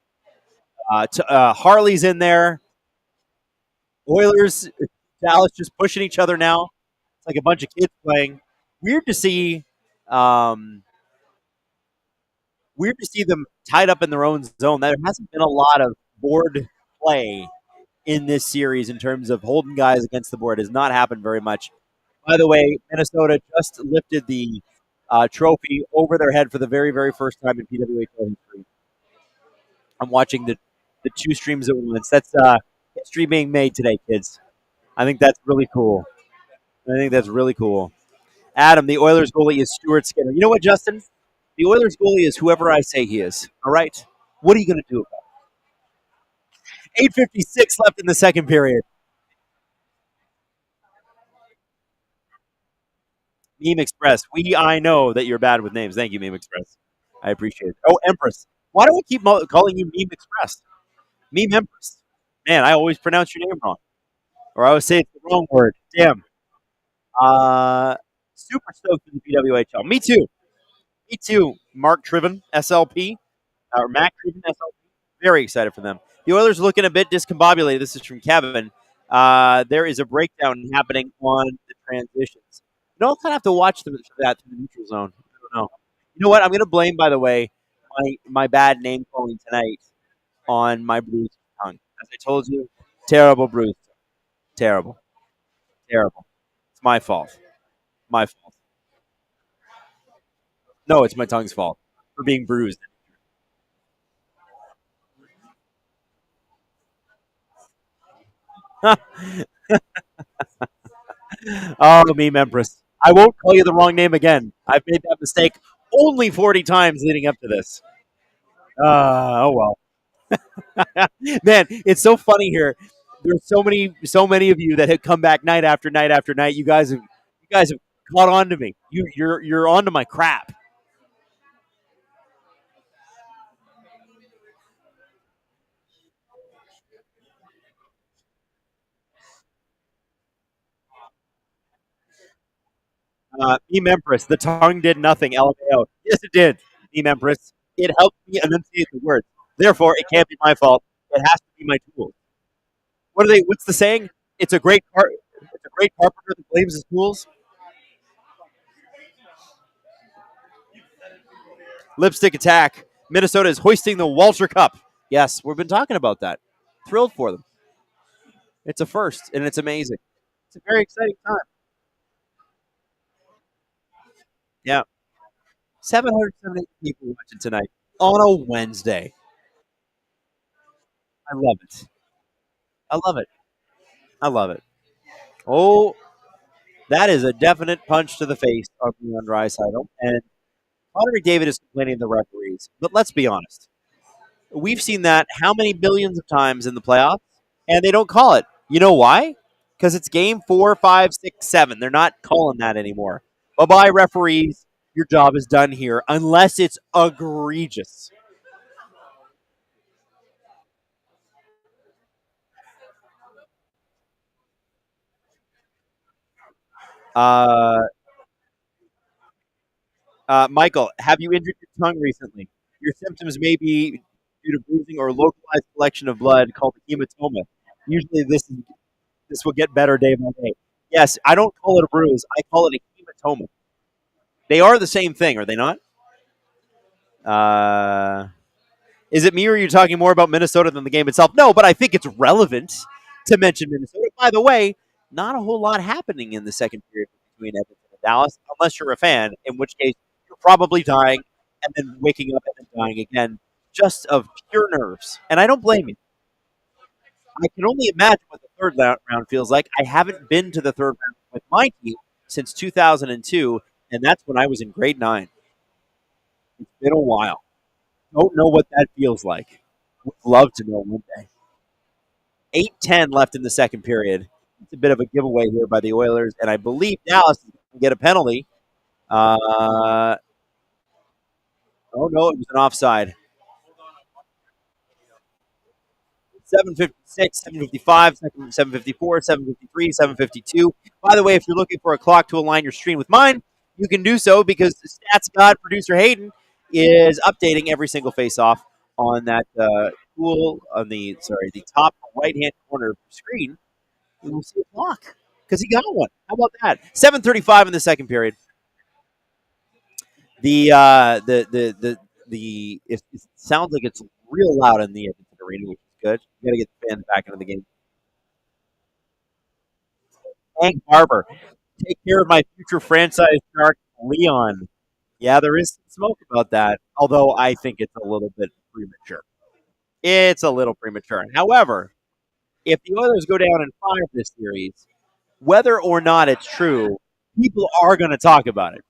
Harley's in there. Oilers, Dallas just pushing each other now. It's like a bunch of kids playing. Weird to see them tied up in their own zone. There hasn't been a lot of board play in this series in terms of holding guys against the board. It has not happened very much. By the way, Minnesota just lifted the trophy over their head for the very, very first time in PWHL history. I'm watching the two streams at once. That's history being made today, kids. I think that's really cool. Adam, the Oilers goalie is Stuart Skinner. You know what, Justin? The Oilers goalie is whoever I say he is. All right? What are you going to do about it? 8:56 left in the second period. Meme Express. I know that you're bad with names. Thank you, Meme Express. I appreciate it. Oh, Empress. Why do I keep calling you Meme Express? Meme Empress. Man, I always pronounce your name wrong. Or I always say it's the wrong word. Damn. Super stoked for the PWHL. Me too. Mark Triven, SLP. Or Mac Triven, SLP. Very excited for them. The Oilers are looking a bit discombobulated. This is from Kevin. There is a breakdown happening on the transitions. You know, I'll kind of have to watch that through the neutral zone. I don't know. You know what? I'm going to blame, by the way, my bad name calling tonight on my bruised tongue. As I told you, terrible bruise. Terrible. It's my fault. No, it's my tongue's fault for being bruised. Oh, Meme Empress. I won't call you the wrong name again. I've made that mistake only 40 times leading up to this. Oh, well. Man, it's so funny here. There's so many of you that have come back night after night after night. You guys have caught on to me. You're onto my crap. Meme Empress, the tongue did nothing. LMAO. Yes, it did. Meme Empress. It helped me enunciate the words. Therefore, it can't be my fault. It has to be my tool. What's the saying? It's a great carpenter that blames his tools. Lipstick attack. Minnesota is hoisting the Walter Cup. Yes, we've been talking about that. Thrilled for them. It's a first, and it's amazing. It's a very exciting time. Yeah. 778 people watching tonight on a Wednesday. I love it. I love it. Oh, that is a definite punch to the face of Leon Draisaitl. And Connor McDavid is complaining to the referees. But let's be honest. We've seen that how many billions of times in the playoffs, and they don't call it. You know why? Because it's game 4, 5, 6, 7. They're not calling that anymore. Bye bye, referees. Your job is done here, unless it's egregious. Uh, Michael, have you injured your tongue recently? Your symptoms may be due to bruising or localized collection of blood called a hematoma. Usually, this will get better day by day. Yes, I don't call it a bruise. I call it a hematoma. They are the same thing, are they not? Uh, is it me or are you talking more about Minnesota than the game itself? No, but I think it's relevant to mention Minnesota. By the way, not a whole lot happening in the second period between Edmonton and Dallas, unless you're a fan, in which case you're probably dying and then waking up and then dying again, just of pure nerves. And I don't blame you. I can only imagine what the third round feels like. I haven't been to the third round with my team since 2002, and that's when I was in grade 9. It's been a while. Don't know what that feels like. Would love to know one day. 8:10 left in the second period. It's a bit of a giveaway here by the Oilers, and I believe Dallas is going to get a penalty. Oh no, it was an offside. 7:56, 7:55, 7:54, 7:53, 7:52. By the way, if you're looking for a clock to align your stream with mine, you can do so because Stats God producer Hayden is updating every single face-off on that on the top right hand corner of the screen. We will see a clock because he got one. How about that? 7:35 in the second period. It sounds like it's real loud in the Edmonton arena, which is good. You got to get the fans back into the game. Hank Barber, take care of my future franchise shark, Leon. Yeah, there is some smoke about that, although I think it's a little bit premature. It's a little premature. However, if the Oilers go down in 5 this series, whether or not it's true, people are going to talk about it.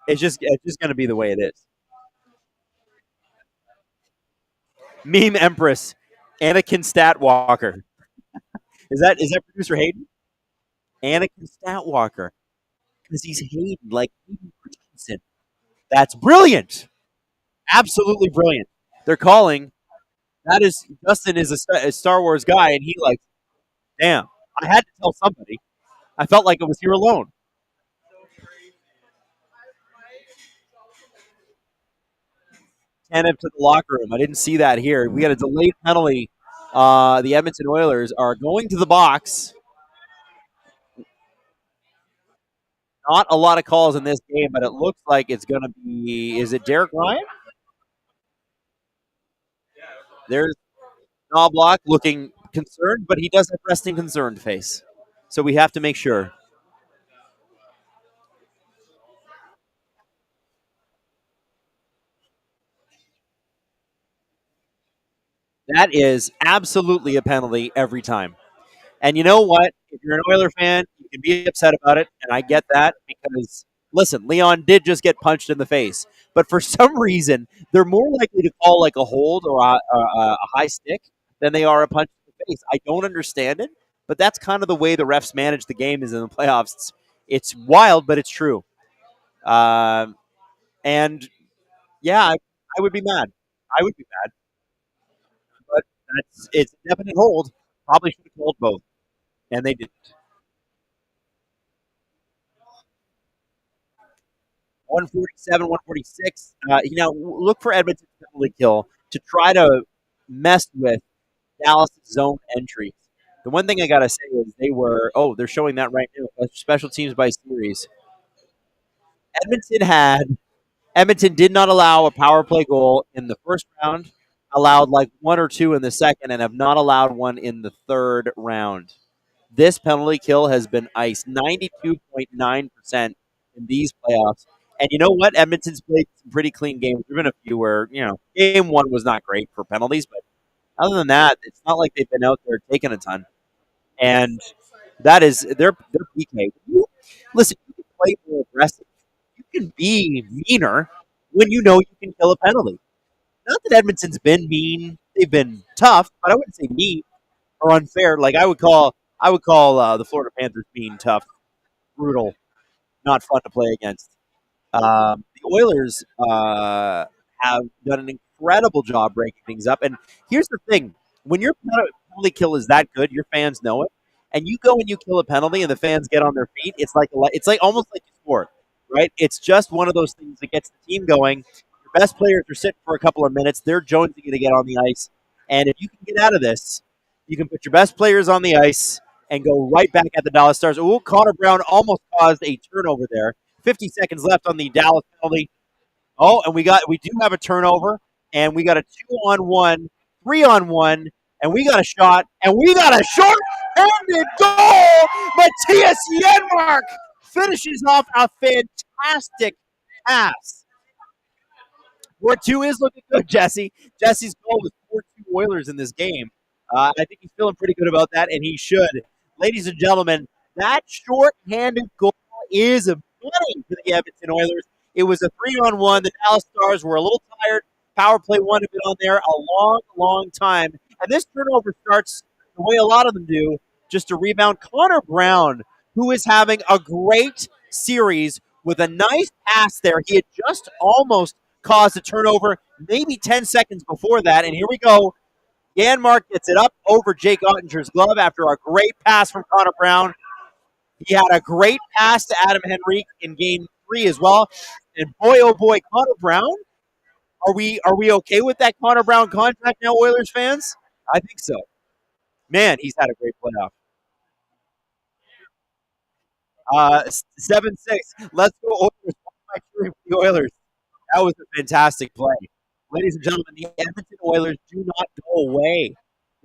It's just going to be the way it is. Meme Empress, Anakin Statwalker. Is that producer Hayden? Anakin Statwalker, because he's Hayden like Hayden Christensen. That's brilliant. Absolutely brilliant. They're calling. That is Justin is a Star Wars guy, and he like, damn. I had to tell somebody. I felt like I was here alone. Tanev to the locker room. I didn't see that here. We got a delayed penalty. The Edmonton Oilers are going to the box. Not a lot of calls in this game, but it looks like it's going to be. Is it Derek Ryan? There's Knobloch looking concerned, but he does have resting concerned face. So we have to make sure. That is absolutely a penalty every time. And you know what? If you're an Oiler fan, you can be upset about it, and I get that because listen, Leon did just get punched in the face, but for some reason, they're more likely to call like a hold or a high stick than they are a punch in the face. I don't understand it, but that's kind of the way the refs manage the game is in the playoffs. It's wild, but it's true. And yeah, I would be mad. I would be mad, but it's a definite hold. Probably should have called both, and they did. 147, 146. Look for Edmonton's penalty kill to try to mess with Dallas' zone entries. The one thing I got to say is they're showing that right now. Special teams by series. Edmonton did not allow a power play goal in the first round, allowed like 1 or 2 in the second, and have not allowed one in the third round. This penalty kill has been iced 92.9% in these playoffs. And you know what? Edmonton's played some pretty clean games. There's been a few where, game 1 was not great for penalties, but other than that, it's not like they've been out there taking a ton. And That is their PK. Listen, you can play more aggressive. You can be meaner when you know you can kill a penalty. Not that Edmonton's been mean; they've been tough, but I wouldn't say mean or unfair. Like I would call the Florida Panthers mean, tough, brutal, not fun to play against. The Oilers have done an incredible job breaking things up. And here's the thing: when your penalty kill is that good, your fans know it, and you go and you kill a penalty, and the fans get on their feet. It's like almost like a sport, right? It's just one of those things that gets the team going. Your best players are sitting for a couple of minutes. They're jonesing to get on the ice, and if you can get out of this, you can put your best players on the ice and go right back at the Dallas Stars. Oh, Connor Brown almost caused a turnover there. 50 seconds left on the Dallas penalty. Oh, and we do have a turnover, and we got a 2-on-1, 3-on-1, and we got a shot, and we got a short-handed goal. Matthias Janmark finishes off a fantastic pass. 4-2 is looking good, Jesse. Jesse's goal was 4-2 Oilers in this game. I think he's feeling pretty good about that, and he should. Ladies and gentlemen, that short-handed goal is a money for the Edmonton Oilers. It was a 3-on-1. The Dallas Stars were a little tired. Power play one had been on there a long, long time. And this turnover starts the way a lot of them do, just a rebound. Connor Brown, who is having a great series with a nice pass there. He had just almost caused a turnover, maybe 10 seconds before that. And here we go. Janmark gets it up over Jake Ottinger's glove after a great pass from Connor Brown. He had a great pass to Adam Henrique in Game 3 as well. And boy, oh boy, Connor Brown. Are we okay with that Connor Brown contract now, Oilers fans? I think so. Man, he's had a great playoff. 7-6. Let's go Oilers. By cheering for the Oilers. That was a fantastic play. Ladies and gentlemen, the Edmonton Oilers do not go away.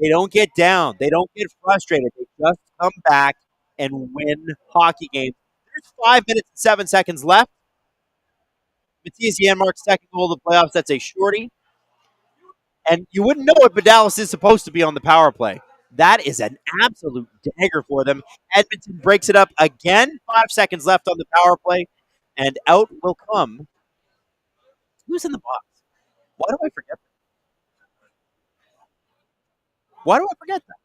They don't get down. They don't get frustrated. They just come back and win hockey games. There's 5 minutes and 7 seconds left. Matthias Janmark's second goal of the playoffs. That's a shorty. And you wouldn't know it, but Dallas is supposed to be on the power play. That is an absolute dagger for them. Edmonton breaks it up again. 5 seconds left on the power play. And out will come. Who's in the box? Why do I forget that? Why do I forget that?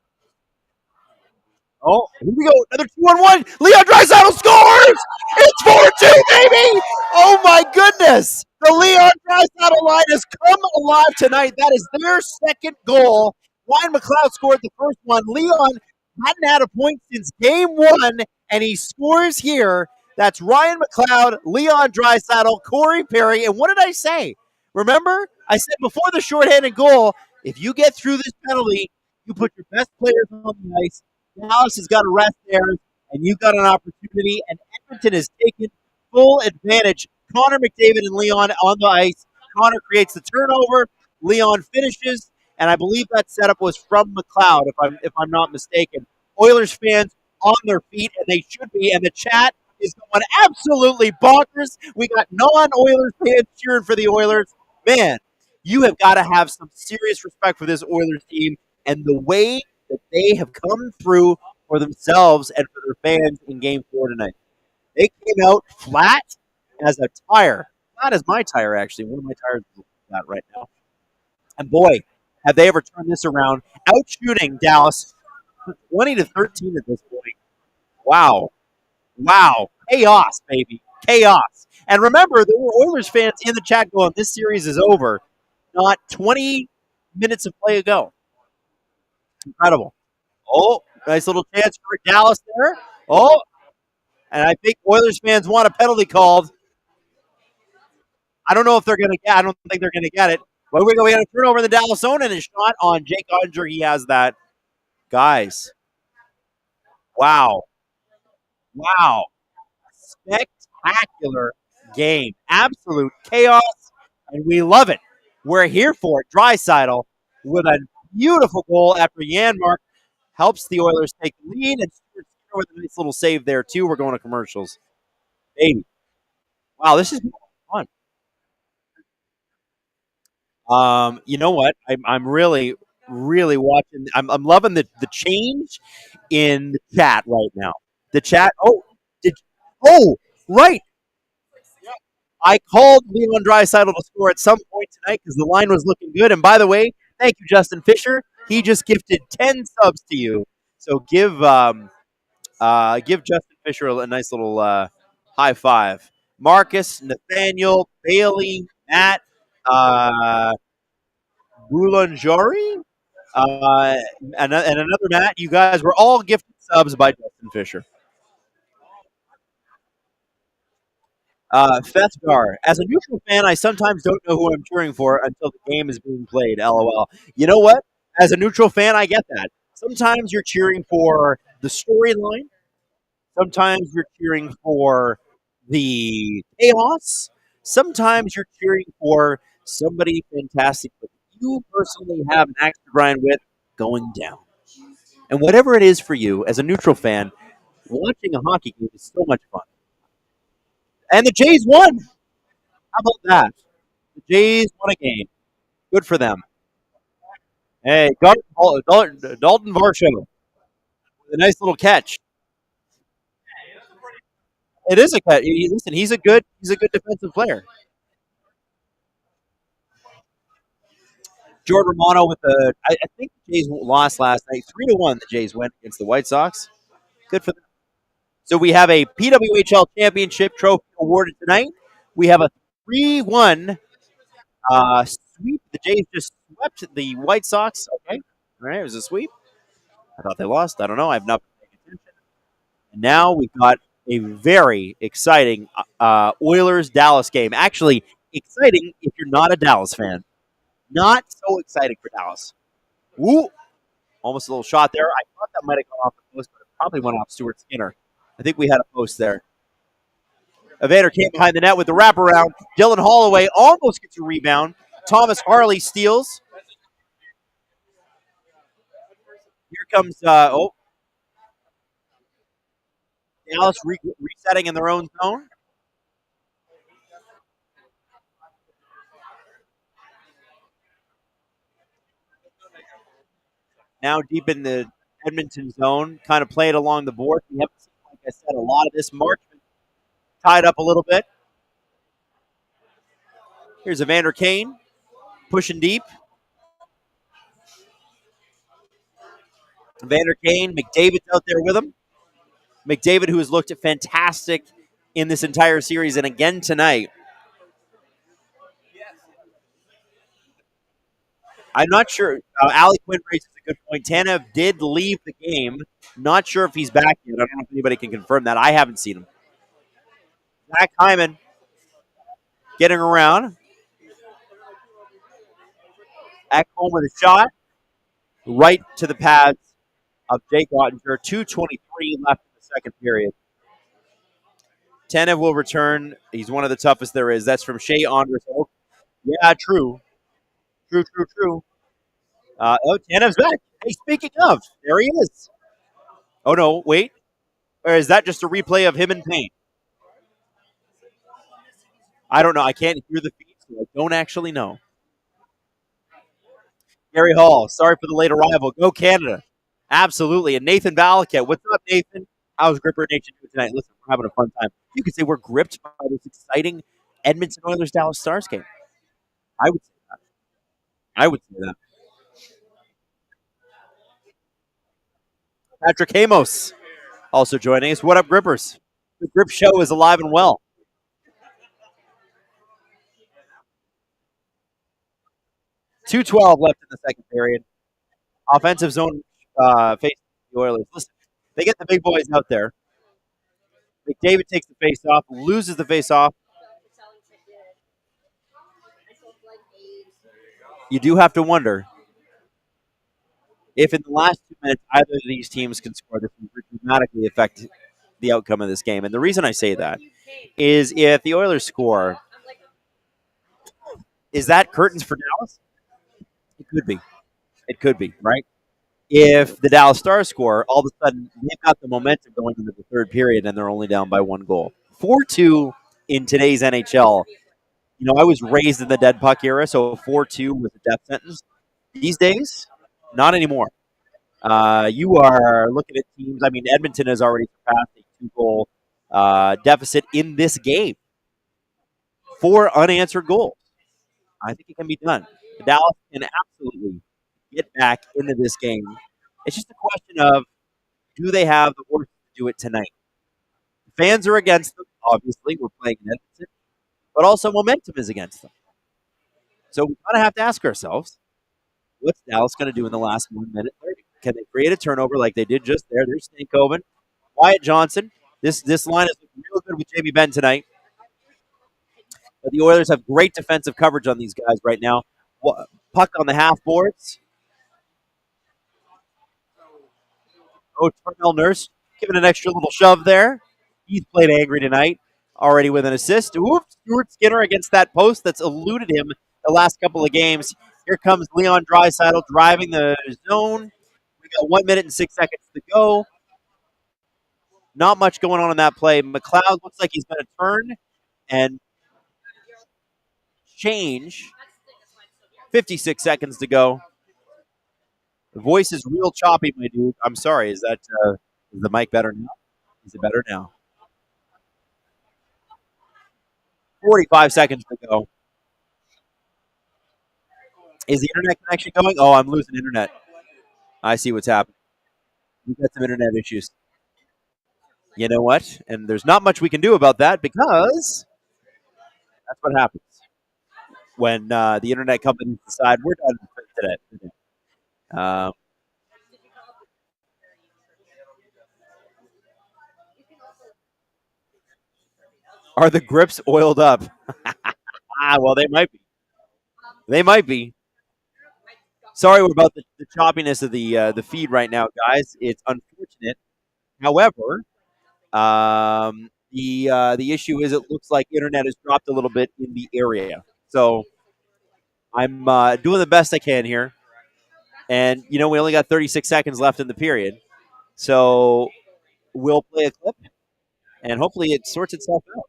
Oh, here we go. Another 2-on-1. Leon Draisaitl scores! It's 4-2, baby! Oh, my goodness. The Leon Draisaitl line has come alive tonight. That is their second goal. Ryan McLeod scored the first one. Leon hadn't had a point since Game 1, and he scores here. That's Ryan McLeod, Leon Draisaitl, Corey Perry. And what did I say? Remember? I said before the shorthanded goal, if you get through this penalty, you put your best players on the ice. Dallas has got to rest theirs, and you've got an opportunity. And Edmonton has taken full advantage. Connor McDavid and Leon on the ice. Connor creates the turnover. Leon finishes, and I believe that setup was from McLeod, if I'm not mistaken. Oilers fans on their feet, and they should be. And the chat is going absolutely bonkers. We got non-Oilers fans cheering for the Oilers. Man, you have got to have some serious respect for this Oilers team and the way that they have come through for themselves and for their fans in Game 4 tonight. They came out flat as a tire. Flat as my tire, actually. One of my tires is flat right now. And boy, have they ever turned this around. Out shooting Dallas 20-13 at this point. Wow. Wow. Chaos, baby. Chaos. And remember, there were Oilers fans in the chat going, this series is over. Not 20 minutes of play ago. Incredible. Oh, nice little chance for Dallas there. Oh, and I think Oilers fans want a penalty called. I don't know if they're going to get. I don't think they're going to get it. But we got a turnover in the Dallas zone and a shot on Jake Ottinger. He has that. Guys. Wow. Wow. Spectacular game. Absolute chaos, and we love it. We're here for it. Draisaitl with a beautiful goal after Janmark helps the Oilers take the lead, and with a nice little save there, too. We're going to commercials. Baby. Wow, this is fun. You know what? I'm really, really watching. I'm loving the change in the chat right now. The chat. Oh, right. I called Leon Draisaitl to score at some point tonight because the line was looking good. And by the way, thank you, Justin Fisher. He just gifted 10 subs to you. So give Justin Fisher a nice little high five. Marcus, Nathaniel, Bailey, Matt, Boulanjari, and another Matt. You guys were all gifted subs by Justin Fisher. Fethgar. As a neutral fan, I sometimes don't know who I'm cheering for until the game is being played. LOL. You know what? As a neutral fan, I get that. Sometimes you're cheering for the storyline. Sometimes you're cheering for the chaos. Sometimes you're cheering for somebody fantastic that you personally have an axe to grind with going down. And whatever it is for you as a neutral fan, watching a hockey game is so much fun. And the Jays won. How about that? The Jays won a game. Good for them. Hey, Dalton Varsho with a nice little catch. It is a catch. Listen, he's a good defensive player. Jordan Romano with I think the Jays lost last night 3-1. The Jays went against the White Sox. Good for them. So we have a PWHL championship trophy awarded tonight. We have a 3-1 sweep. The Jays just swept the White Sox. Okay. All right. It was a sweep. I thought they lost. I don't know. I've not been paying attention. And now we've got a very exciting Oilers-Dallas game. Actually, exciting if you're not a Dallas fan. Not so exciting for Dallas. Woo! Almost a little shot there. I thought that might have gone off the post, but it probably went off Stuart Skinner. I think we had a post there. Evander came behind the net with the wraparound. Dylan Holloway almost gets a rebound. Thomas Harley steals. Here comes, Dallas resetting in their own zone. Now deep in the Edmonton zone, kind of playing along the board. We haven't seen, like I said, a lot of this. Marchman tied up a little bit. Here's Evander Kane pushing deep. Evander Kane, McDavid's out there with him. McDavid, who has looked fantastic in this entire series and again tonight. I'm not sure. Ali Quinn raises a good point. Tanev did leave the game. Not sure if he's back yet. I don't know if anybody can confirm that. I haven't seen him. Zach Hyman getting around. Ekholm with a shot. Right to the pads of Jake Ottinger. 2:23 left in the second period. Tanev will return. He's one of the toughest there is. That's from Shea Andres. Oh, yeah, true. True. Tanev's back. Hey, speaking of, there he is. Oh, no, wait. Or is that just a replay of him in pain? I don't know. I can't hear the feed, so I don't actually know. Gary Hall, sorry for the late arrival. Go Canada. Absolutely. And Nathan Valaket. What's up, Nathan? How's Gripper Nation doing tonight? Listen, we're having a fun time. You could say we're gripped by this exciting Edmonton Oilers Dallas Stars game. I would say that. Patrick Hamos also joining us. What up, Grippers? The Grip Show is alive and well. .212 left in the second period. Offensive zone facing the Oilers. Listen, they get the big boys out there. McDavid takes the face off, loses the face off. You do have to wonder if in the last 2 minutes either of these teams can score, this will dramatically affect the outcome of this game. And the reason I say that is if the Oilers score, is that curtains for Dallas? It could be. It could be, right? If the Dallas Stars score, all of a sudden they've got the momentum going into the third period and they're only down by 1 goal. 4-2 in today's NHL. You know, I was raised in the dead puck era, so 4-2 was a death sentence. These days, not anymore. You are looking at teams. I mean, Edmonton has already surpassed a 2-goal deficit in this game. 4 unanswered goals. I think it can be done. Dallas can absolutely get back into this game. It's just a question of, do they have the horse to do it tonight? Fans are against them. Obviously, we're playing in Edmonton, but also momentum is against them. So we kind of have to ask ourselves, what's Dallas going to do in the last 1 minute 30? Can they create a turnover like they did just there? There's Stankoven, Wyatt Johnson. This line is looking real good with Jamie Benn tonight. But the Oilers have great defensive coverage on these guys right now. Puck on the half boards. Oh, Darnell Nurse giving an extra little shove there. He's played angry tonight, already with an assist. Oops, Stuart Skinner against that post that's eluded him the last couple of games. Here comes Leon Draisaitl driving the zone. We got 1 minute and 6 seconds to go. Not much going on in that play. McLeod looks like he's going to turn and change. 56 seconds to go. The voice is real choppy, my dude. I'm sorry. Is the mic better now? Is it better now? 45 seconds to go. Is the internet connection going? Oh, I'm losing internet. I see what's happening. We've got some internet issues. You know what? And there's not much we can do about that because that's what happens when the internet companies decide we're done for today. Are the grips oiled up? Well, they might be. They might be. Sorry about the choppiness of the feed right now, guys. It's unfortunate. However, the issue is it looks like internet has dropped a little bit in the area. So I'm doing the best I can here. And, we only got 36 seconds left in the period. So we'll play a clip, and hopefully it sorts itself out.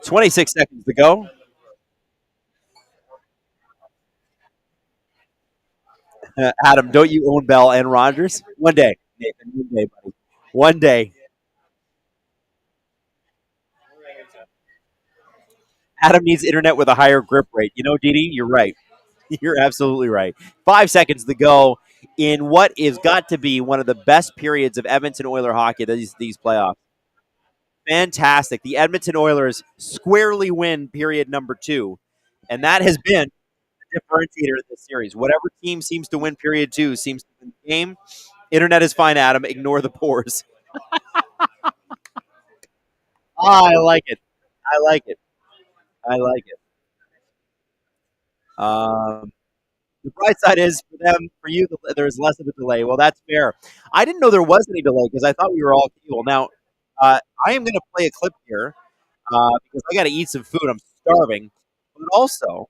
26 seconds to go. Adam, don't you own Bell and Rogers? One day, Nathan. One day, buddy. One day. Adam needs internet with a higher grip rate. Didi, you're right. You're absolutely right. 5 seconds to go in what is got to be one of the best periods of Edmonton Oiler hockey these playoffs. Fantastic. The Edmonton Oilers squarely win period number 2, and that has been the differentiator in this series. Whatever team seems to win period 2 seems to win the game. Internet is fine, Adam. Ignore the pores. I like it. I like it. I like it. The bright side is for them, for you, there's less of a delay. Well, that's fair. I didn't know there was any delay because I thought we were all equal. Now, I am going to play a clip here because I got to eat some food. I'm starving. But also,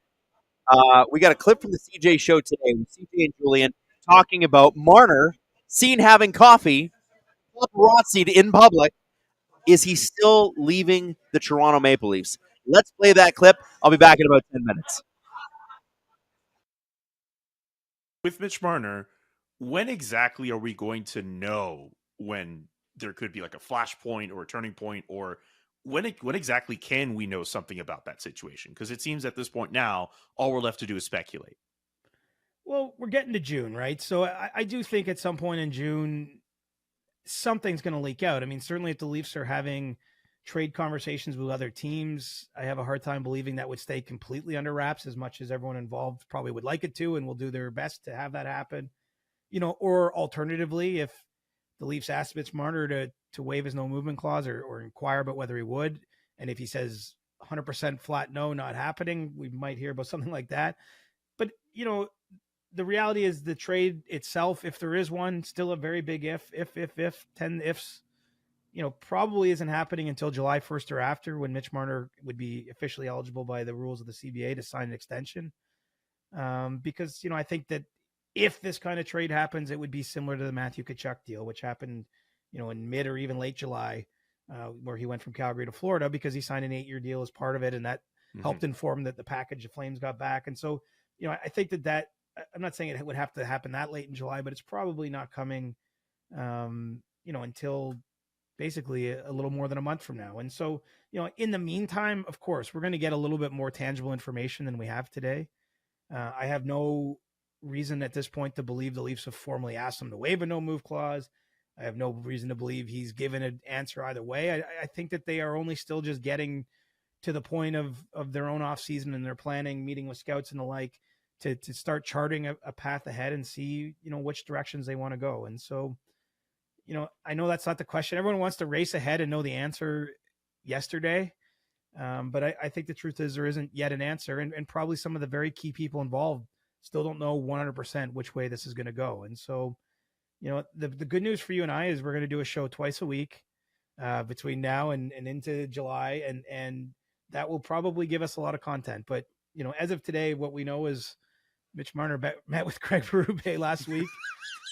we got a clip from the CJ show today with CJ and Julian talking about Marner seen having coffee, paparazzi'd in public. Is he still leaving the Toronto Maple Leafs? Let's play that clip. I'll be back in about 10 minutes. With Mitch Marner, when exactly are we going to know when there could be like a flashpoint or a turning point, or when exactly can we know something about that situation? Because it seems at this point now, all we're left to do is speculate. Well, we're getting to June, right? So I do think at some point in June, something's going to leak out. I mean, certainly if the Leafs are having trade conversations with other teams, I have a hard time believing that would stay completely under wraps, as much as everyone involved probably would like it to and will do their best to have that happen. Or alternatively, if the Leafs ask Mitch Marner to waive his no movement clause or inquire about whether he would, and if he says 100% flat no, not happening, we might hear about something like that. But, the reality is the trade itself, if there is one, still a very big if 10 ifs, probably isn't happening until July 1st or after, when Mitch Marner would be officially eligible by the rules of the CBA to sign an extension. Because, I think that if this kind of trade happens, it would be similar to the Matthew Tkachuk deal, which happened, in mid or even late July, where he went from Calgary to Florida because he signed an 8-year deal as part of it. And that helped inform that the package the Flames got back. And so, I think that I'm not saying it would have to happen that late in July, but it's probably not coming, until basically a little more than a month from now. And so, in the meantime, of course, we're going to get a little bit more tangible information than we have today. I have no reason at this point to believe the Leafs have formally asked him to waive a no-move clause. I have no reason to believe he's given an answer either way. I think that they are only still just getting to the point of their own offseason and their planning, meeting with scouts and the like, to start charting a path ahead and see, which directions they want to go. And so, I know that's not the question. Everyone wants to race ahead and know the answer yesterday. But I think the truth is there isn't yet an answer. And probably some of the very key people involved still don't know 100% which way this is going to go. And so, the good news for you and I is we're going to do a show twice a week between now and into July. And that will probably give us a lot of content. But, as of today, what we know is Mitch Marner met with Craig Berube last week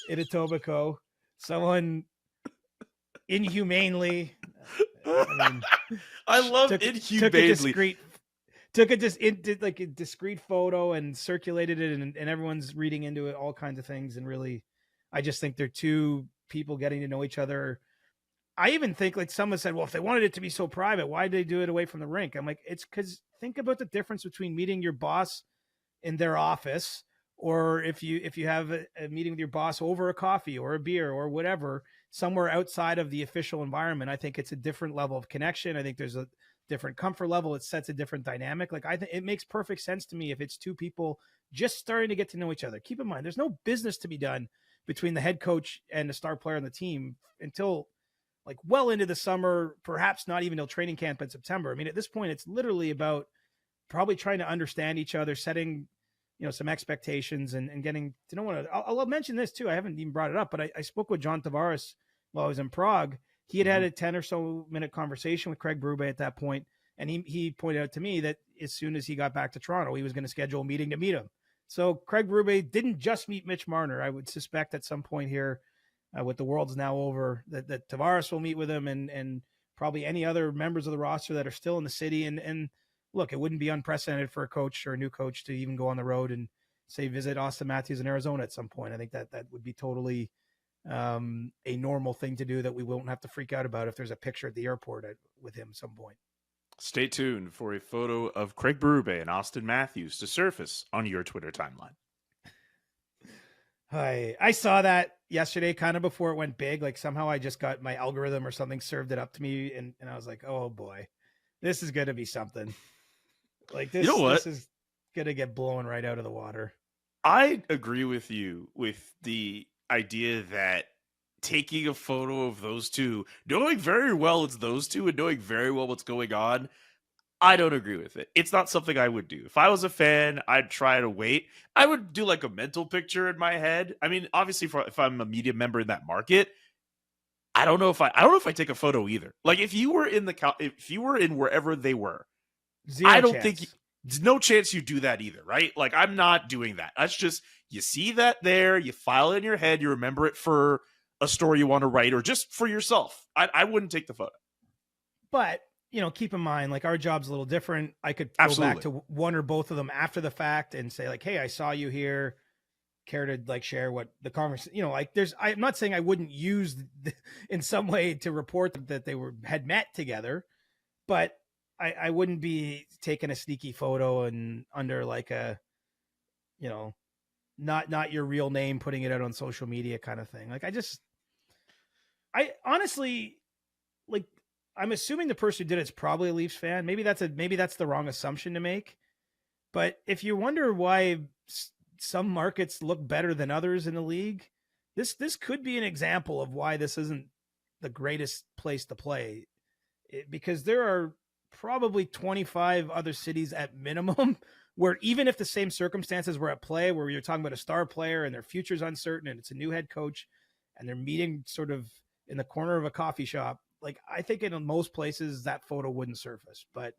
in Etobicoke. Someone inhumanely, I love inhumanely. Took a discreet photo and circulated it, and everyone's reading into it, all kinds of things. And really, I just think they're two people getting to know each other. I even think, like someone said, well, if they wanted it to be so private, why did they do it away from the rink? I'm like, it's because think about the difference between meeting your boss in their office, or if you have a meeting with your boss over a coffee or a beer or whatever, somewhere outside of the official environment. I think it's a different level of connection. I think there's a different comfort level. It sets a different dynamic. Like, I think it makes perfect sense to me if it's two people just starting to get to know each other. Keep in mind, there's no business to be done between the head coach and the star player on the team until like well into the summer, perhaps not even till training camp in September. I mean, at this point, it's literally about probably trying to understand each other, setting, some expectations and getting to know one another. I'll mention this too. I haven't even brought it up, but I spoke with John Tavares while I was in Prague. He had a 10 or so minute conversation with Craig Berube at that point. And he pointed out to me that as soon as he got back to Toronto, he was going to schedule a meeting to meet him. So Craig Berube didn't just meet Mitch Marner. I would suspect at some point here, with the World's now over, that Tavares will meet with him and probably any other members of the roster that are still in the city. And look, it wouldn't be unprecedented for a coach or a new coach to even go on the road and say visit Austin Matthews in Arizona at some point. I think that would be totally a normal thing to do that we won't have to freak out about if there's a picture at the airport with him at some point. Stay tuned for a photo of Craig Berube and Austin Matthews to surface on your Twitter timeline. I saw that yesterday kind of before it went big. Like somehow I just got my algorithm or something served it up to me. And I was like, oh boy, this is going to be something. Like this, this is going to get blown right out of the water. I agree with you with the idea that taking a photo of those two, knowing very well it's those two and knowing very well what's going on, I don't agree with it. It's not something I would do. If I was a fan, I'd try to wait. I would do like a mental picture in my head. I mean, obviously, if I'm a media member in that market, I don't know if I take a photo either. Like if you were in wherever they were, there's no chance you do that either, right? Like I'm not doing that. That's just, you see that there, you file it in your head, you remember it for a story you want to write or just for yourself. I wouldn't take the photo. But, keep in mind, like our job's a little different. I could go back to one or both of them after the fact and say like, hey, I saw you here. Care to like share what the conversation, I'm not saying I wouldn't use in some way to report that they had met together, but I wouldn't be taking a sneaky photo and under like a, not your real name, putting it out on social media kind of thing. Like I honestly, like, I'm assuming the person who did it's probably a Leafs fan. Maybe that's the wrong assumption to make. But if you wonder why some markets look better than others in the league, this could be an example of why this isn't the greatest place to play. Because there are probably 25 other cities at minimum where even if the same circumstances were at play, where you're talking about a star player and their future's uncertain and it's a new head coach and they're meeting sort of in the corner of a coffee shop, like I think in most places that photo wouldn't surface, but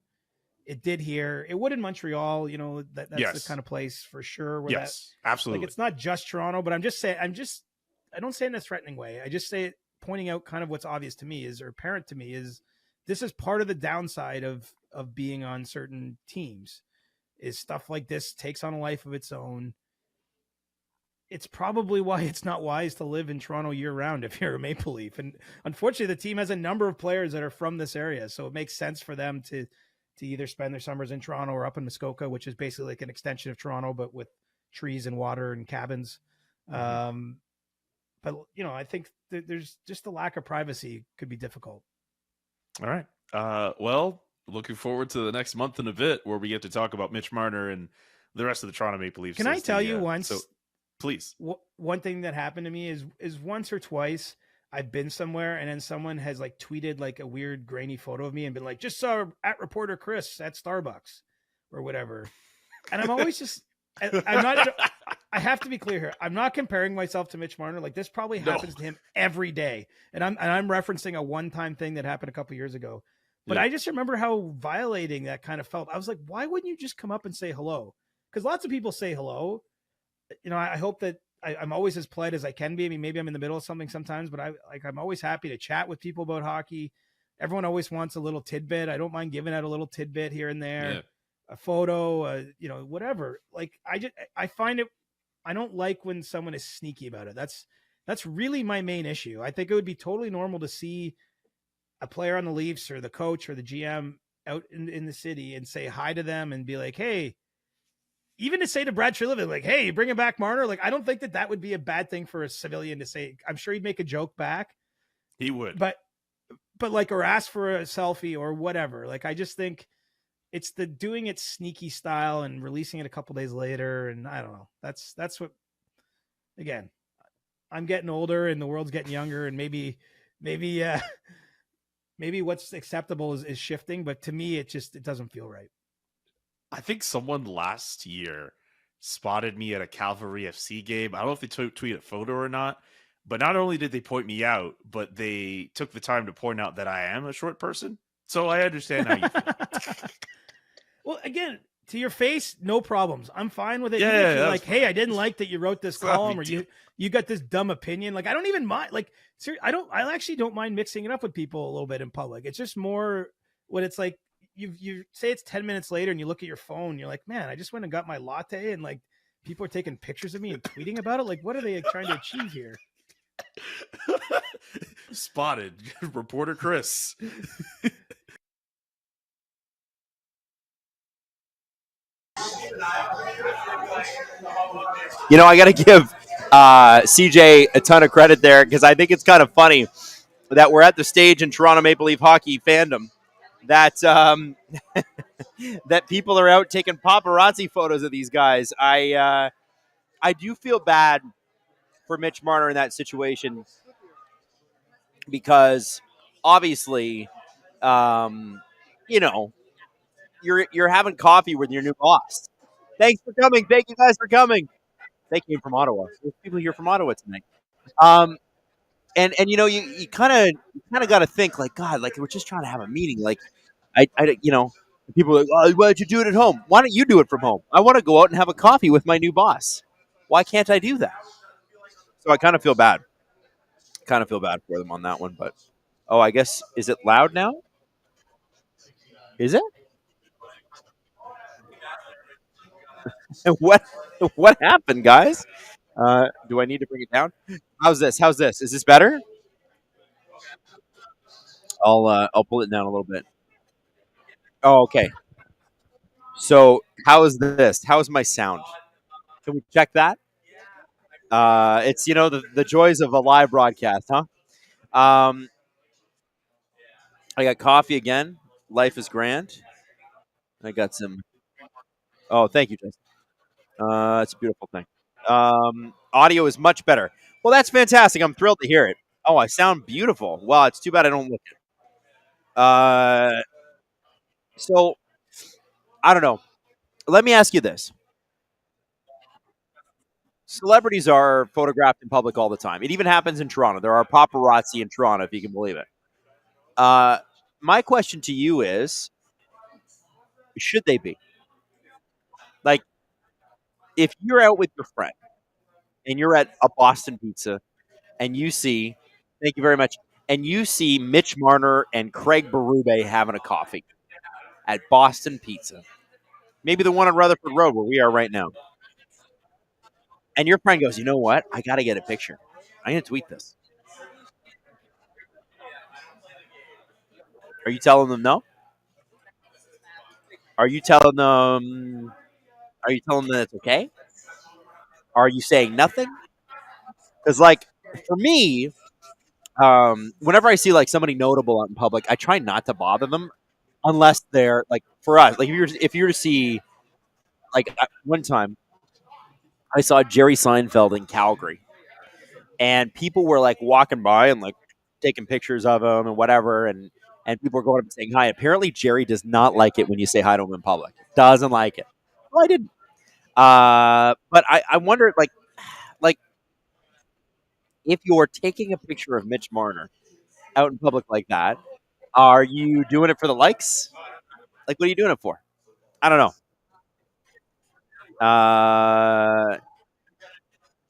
it did here. It would in Montreal, that's the kind of place for sure. Where absolutely. Like it's not just Toronto, but I don't say it in a threatening way. I just say it pointing out kind of what's obvious to me or apparent to me is this is part of the downside of of being on certain teams is stuff like this takes on a life of its own. It's probably why it's not wise to live in Toronto year round if you're a Maple Leaf. And unfortunately, the team has a number of players that are from this area. So it makes sense for them to either spend their summers in Toronto or up in Muskoka, which is basically like an extension of Toronto, but with trees and water and cabins. But, you know, I think there's just a lack of privacy could be difficult. All right. Well, looking forward to the next month and a bit where we get to talk about Mitch Marner and the rest of the Toronto Maple Leafs. Can I tell you once? So, please. One thing that happened to me is once or twice I've been somewhere and then someone has like tweeted like a weird grainy photo of me and been like, just saw at reporter Chris at Starbucks or whatever. And I'm always just, I'm not, I have to be clear here. I'm not comparing myself to Mitch Marner. Like this probably happens to him every day. And I'm referencing a one-time thing that happened a couple years ago. But I just remember how violating that kind of felt. I was like, why wouldn't you just come up and say hello? Because lots of people say hello. You know, I hope that I'm always as polite as I can be. I mean, maybe I'm in the middle of something sometimes, but I'm always happy to chat with people about hockey. Everyone always wants a little tidbit. I don't mind giving out a little tidbit here and there, a photo, you know, whatever. Like I find it, I don't like when someone is sneaky about it. That's really my main issue. I think it would be totally normal to see a player on the Leafs or the coach or the GM out in the city and say hi to them and be like, hey, even to say to Brad Treliving, like, hey, bringing back Marner. Like, I don't think that would be a bad thing for a civilian to say. I'm sure he'd make a joke back. He would. But like, or ask for a selfie or whatever. Like, I just think it's the doing it sneaky style and releasing it a couple days later. And I don't know. That's what, again, I'm getting older and the world's getting younger and maybe what's acceptable is shifting. But to me, it doesn't feel right. I think someone last year spotted me at a Calvary FC game. I don't know if they tweeted a photo or not, but not only did they point me out, but they took the time to point out that I am a short person. So I understand how you feel. Well, again, to your face, no problems. I'm fine with it. Yeah, Even if you're like, hey, I didn't like that you wrote this column or you got this dumb opinion. Like, I don't even mind. Like, I actually don't mind mixing it up with people a little bit in public. It's just more when it's like, you say it's 10 minutes later and you look at your phone, you're like, man, I just went and got my latte and like people are taking pictures of me and tweeting about it. Like, what are they trying to achieve here? Spotted. Reporter Chris. You know, I got to give CJ a ton of credit there because I think it's kind of funny that we're at the stage in Toronto Maple Leaf hockey fandom that that people are out taking paparazzi photos of these guys. I do feel bad for Mitch Marner in that situation because obviously, you know, you're having coffee with your new boss. Thanks for coming. Thank you guys for coming. They came from Ottawa. There's people here from Ottawa tonight. And you know, you kind of got to think like, God, like we're just trying to have a meeting. Like, I you know, people are like, oh, why don't you do it at home? Why don't you do it from home? I want to go out and have a coffee with my new boss. Why can't I do that? So I kind of feel bad. Kind of feel bad for them on that one. But I guess, is it loud now? Is it? What happened, guys? Do I need to bring it down? How's this? Is this better? I'll pull it down a little bit. Oh, okay. So how is this? How is my sound? Can we check that? It's, you know, the joys of a live broadcast, huh? I got coffee again. Life is grand. I got some. Oh, thank you, Jason. It's a beautiful thing. Audio is much better. Well, that's fantastic. I'm thrilled to hear it. Oh, I sound beautiful. Well, it's too bad I don't look it. So I don't know. Let me ask you this. Celebrities are photographed in public all the time. It even happens in Toronto. There are paparazzi in Toronto, if you can believe it. My question to you is, should they be? Like, if you're out with your friend and you're at a Boston Pizza and you see, thank you very much, and you see Mitch Marner and Craig Berube having a coffee, at Boston Pizza. Maybe the one on Rutherford Road where we are right now. And your friend goes, you know what? I got to get a picture. I'm going to tweet this. Are you telling them no? Are you telling them? Are you telling them it's okay? Are you saying nothing? Because, like, for me, whenever I see like somebody notable out in public, I try not to bother them unless they're like for us. Like if you were to see like one time, I saw Jerry Seinfeld in Calgary, and people were like walking by and like taking pictures of him and whatever, and people were going up and saying hi. Apparently, Jerry does not like it when you say hi to him in public. Doesn't like it. Well, I didn't. But I wonder like if you're taking a picture of Mitch Marner out in public like that, are you doing it for the likes? Like, what are you doing it for? I don't know.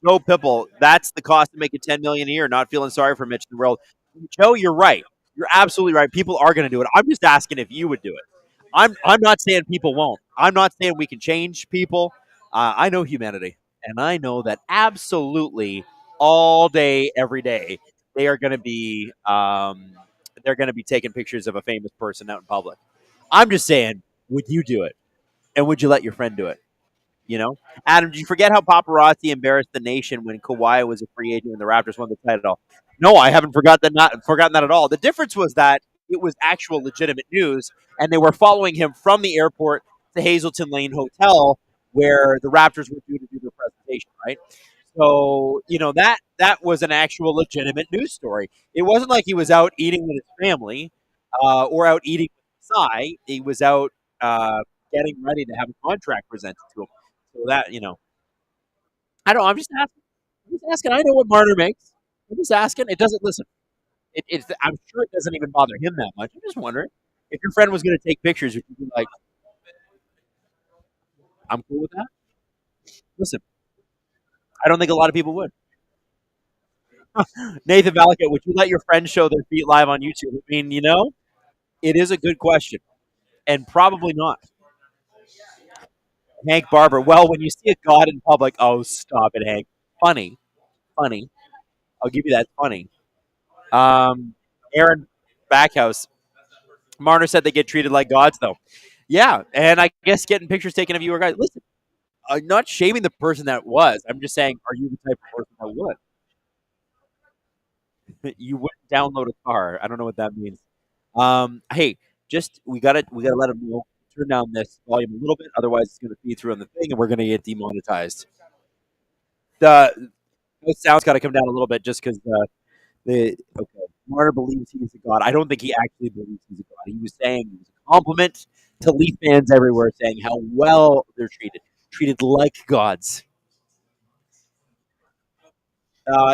Joe Pipple, that's the cost of making $10 million a year. Not feeling sorry for Mitch in the world. Joe, you're right. You're absolutely right. People are going to do it. I'm just asking if you would do it. I'm not saying people won't. I'm not saying we can change people. I know humanity, and I know that absolutely all day, every day, they are going to be they're going to be taking pictures of a famous person out in public. I'm just saying, would you do it, and would you let your friend do it? You know, Adam, did you forget how paparazzi embarrassed the nation when Kawhi was a free agent and the Raptors won the title? No, I haven't forgotten that at all. The difference was that it was actual legitimate news, and they were following him from the airport to Hazelton Lane Hotel, where the Raptors were due to do their presentation. Right. So that was an actual legitimate news story. It wasn't like he was out eating with his family or out eating with Psy. He was out getting ready to have a contract presented to him. So that, I don't know. I'm just asking. I know what Marner makes. I'm just asking. It doesn't listen. I'm sure it doesn't even bother him that much. I'm just wondering if your friend was going to take pictures. Would you be like, I'm cool with that? Listen, I don't think a lot of people would. Nathan Valica, would you let your friends show their feet live on YouTube? I mean, it is a good question, and probably not. Hank Barber. Well, when you see a god in public, oh, stop it, Hank. Funny, funny. I'll give you that. Funny. Aaron Backhouse. Marner said they get treated like gods, though. Yeah, and I guess getting pictures taken of you or guys. Listen, I'm not shaming the person that was. I'm just saying, are you the type of person that would? You wouldn't download a car. I don't know what that means. Hey, just we gotta let them know. Turn down this volume a little bit, otherwise it's gonna feed through on the thing, and we're gonna get demonetized. The sound's got to come down a little bit just because okay. Marner believes he's a god. I don't think he actually believes he's a god. He was saying it was a compliment to Leaf fans everywhere, saying how well they're treated like gods.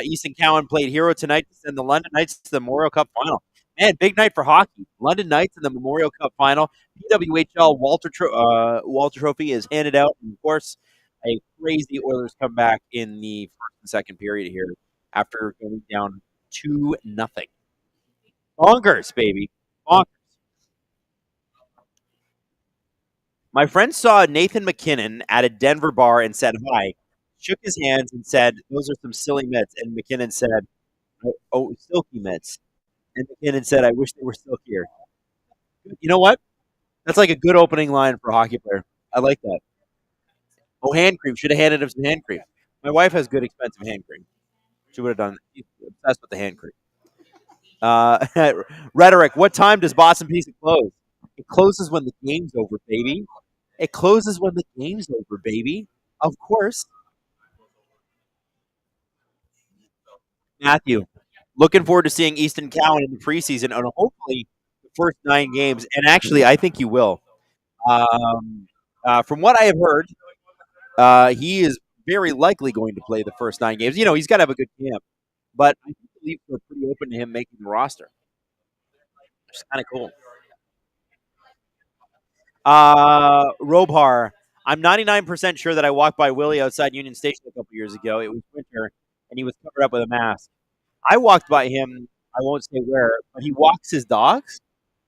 Easton Cowan played hero tonight to send the London Knights to the Memorial Cup Final. Man, big night for hockey. London Knights in the Memorial Cup Final. PWHL Walter Trophy is handed out, and of course, a crazy Oilers comeback in the first and second period here after going down 2-0. Bonkers, baby. Bonkers. My friend saw Nathan McKinnon at a Denver bar and said hi, shook his hands and said, those are some silly mitts. And McKinnon said, oh, silky mitts. And McKinnon said, I wish they were still here. You know what? That's like a good opening line for a hockey player. I like that. Oh, hand cream. Should have handed him some hand cream. My wife has good, expensive hand cream. She would have done. She's obsessed with the hand cream. Rhetoric. What time does Boston Pizza close? It closes when the game's over, baby. It closes when the game's over, baby. Of course. Matthew, looking forward to seeing Easton Cowan in the preseason and hopefully the first 9 games. And actually, I think you will. From what I have heard, he is very likely going to play the first 9 games. He's got to have a good camp. But I think the Leafs are pretty open to him making the roster. Which is kind of cool. Robhar, I'm 99% sure that I walked by Willie outside Union Station a couple years ago. It was winter, and he was covered up with a mask. I walked by him, I won't say where, but he walks his dogs.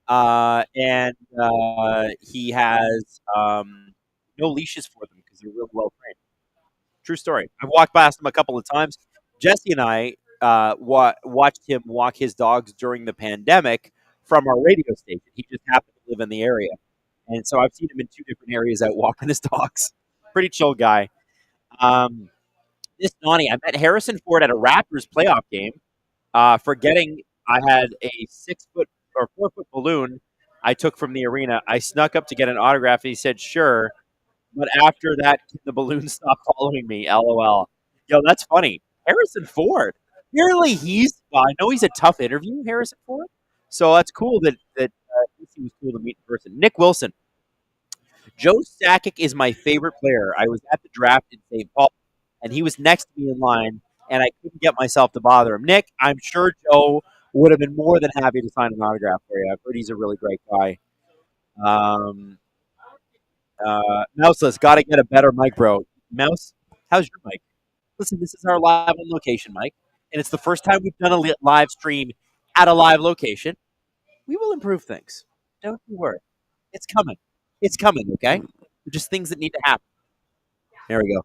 and he has no leashes for them because they're really well trained. True story. I've walked past him a couple of times. Jesse and I watched him walk his dogs during the pandemic from our radio station. He just happened to live in the area. And so I've seen him in 2 different areas out walking his dogs. Pretty chill guy. This Donnie, I met Harrison Ford at a Raptors playoff game, forgetting I had a 6-foot or 4-foot balloon I took from the arena. I snuck up to get an autograph. And he said, sure. But after that, the balloon stopped following me. LOL. Yo, that's funny. Harrison Ford. Apparently, I know he's a tough interview, Harrison Ford. So that's cool that he was cool to meet in person. Nick Wilson. Joe Sakic is my favorite player. I was at the draft in St. Paul, and he was next to me in line, and I couldn't get myself to bother him. Nick, I'm sure Joe would have been more than happy to sign an autograph for you. I've heard he's a really great guy. Mouseless, got to get a better mic, bro. Mouse, how's your mic? Listen, this is our live on location mic, and it's the first time we've done a live stream at a live location. We will improve things. Don't you worry. It's coming. It's coming, okay? They're just things that need to happen. There we go.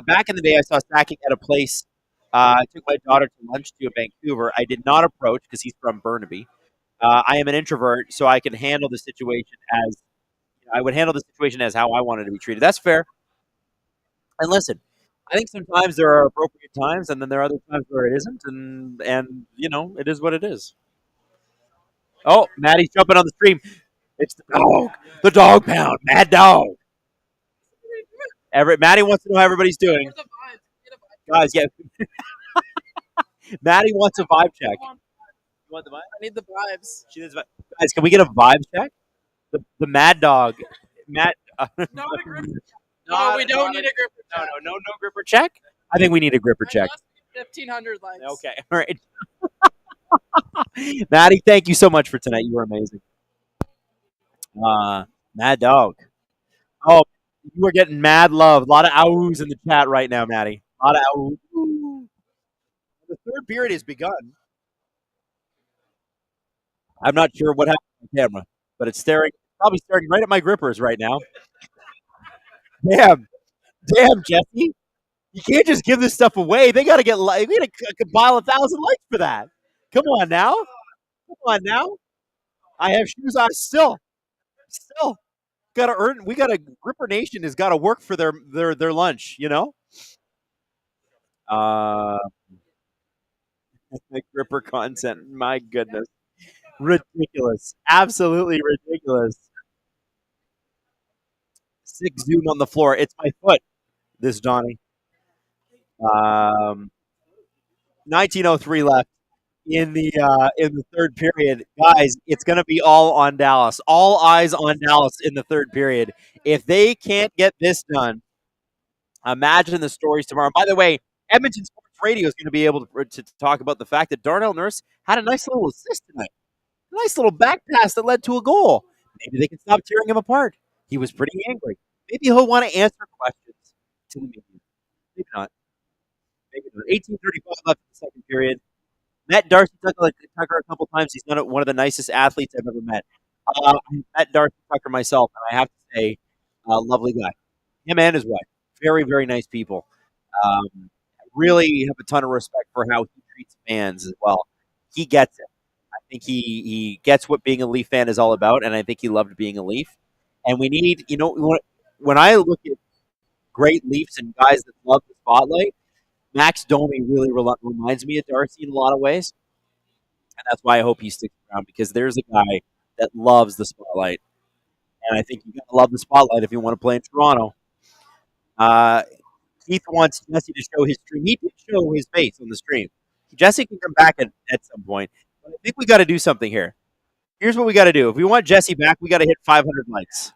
Back in the day, I saw Sakic at a place. I took my daughter to lunch to Vancouver. I did not approach because he's from Burnaby. I am an introvert, so I can handle the situation as I would handle the situation as how I wanted to be treated. That's fair. And listen, I think sometimes there are appropriate times, and then there are other times where it isn't, and it is what it is. Oh, Maddie's jumping on the stream. It's the dog pound, Mad Dog. Maddie wants to know how everybody's doing. Guys, yeah. Maddie wants a vibe check. You want the vibe? I need the vibes. She needs guys, can we get a vibe check? The Mad Dog. Not a gripper. No, we don't need a gripper check. No gripper check? I think we need a gripper check. 1,500 likes. Okay, all right. Maddie, thank you so much for tonight. You were amazing. Mad Dog. Oh, you are getting mad love. A lot of ows in the chat right now, Maddie. A lot of ows. The third period has begun. I'm not sure what happened on camera, but it's probably staring right at my grippers right now. Damn, Jesse. You can't just give this stuff away. They got to get we got to compile 1,000 likes for that. Come on now. I have shoes on still. Got to earn. We got to Gripper Nation has got to work for their lunch. Gripper content. My goodness, ridiculous. Absolutely ridiculous. 6 Zoom on the floor. It's my foot. This Donnie. 1903 left in the third period. Guys, it's going to be all on Dallas. All eyes on Dallas in the third period. If they can't get this done, imagine the stories tomorrow. By the way, Edmonton Sports Radio is going to be able to talk about the fact that Darnell Nurse had a nice little assist tonight. A nice little back pass that led to a goal. Maybe they can stop tearing him apart. He was pretty angry. Maybe he'll want to answer questions to the media. Maybe not. 18:35 left in the second period. Met Darcy Tucker a couple times. He's not one of the nicest athletes I've ever met. I met Darcy Tucker myself, and I have to say, lovely guy. Him and his wife. Very, very nice people. Really have a ton of respect for how he treats fans as well. He gets it. I think he gets what being a Leaf fan is all about, and I think he loved being a Leaf. And we need, when I look at great Leafs and guys that love the spotlight, Max Domi really reminds me of Darcy in a lot of ways. And that's why I hope he sticks around, because there's a guy that loves the spotlight. And I think you got to love the spotlight if you want to play in Toronto. Keith wants Jesse to show his stream. He did show his face on the stream. Jesse can come back at some point. But I think we got to do something here. Here's what we got to do. If we want Jesse back, we got to hit 500 likes.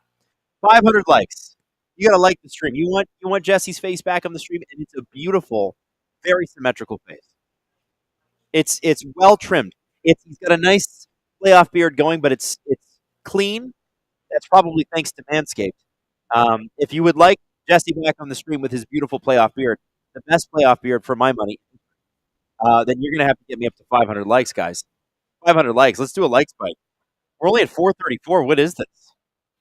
500 likes. You got to like the stream. You want Jesse's face back on the stream, and it's a beautiful, very symmetrical face. It's well trimmed. He's got a nice playoff beard going, but it's clean. That's probably thanks to Manscaped. If you would like Jesse back on the stream with his beautiful playoff beard, the best playoff beard for my money, then you're gonna have to get me up to 500 likes, guys. 500 likes. Let's do a like spike. We're only at 434. What is this?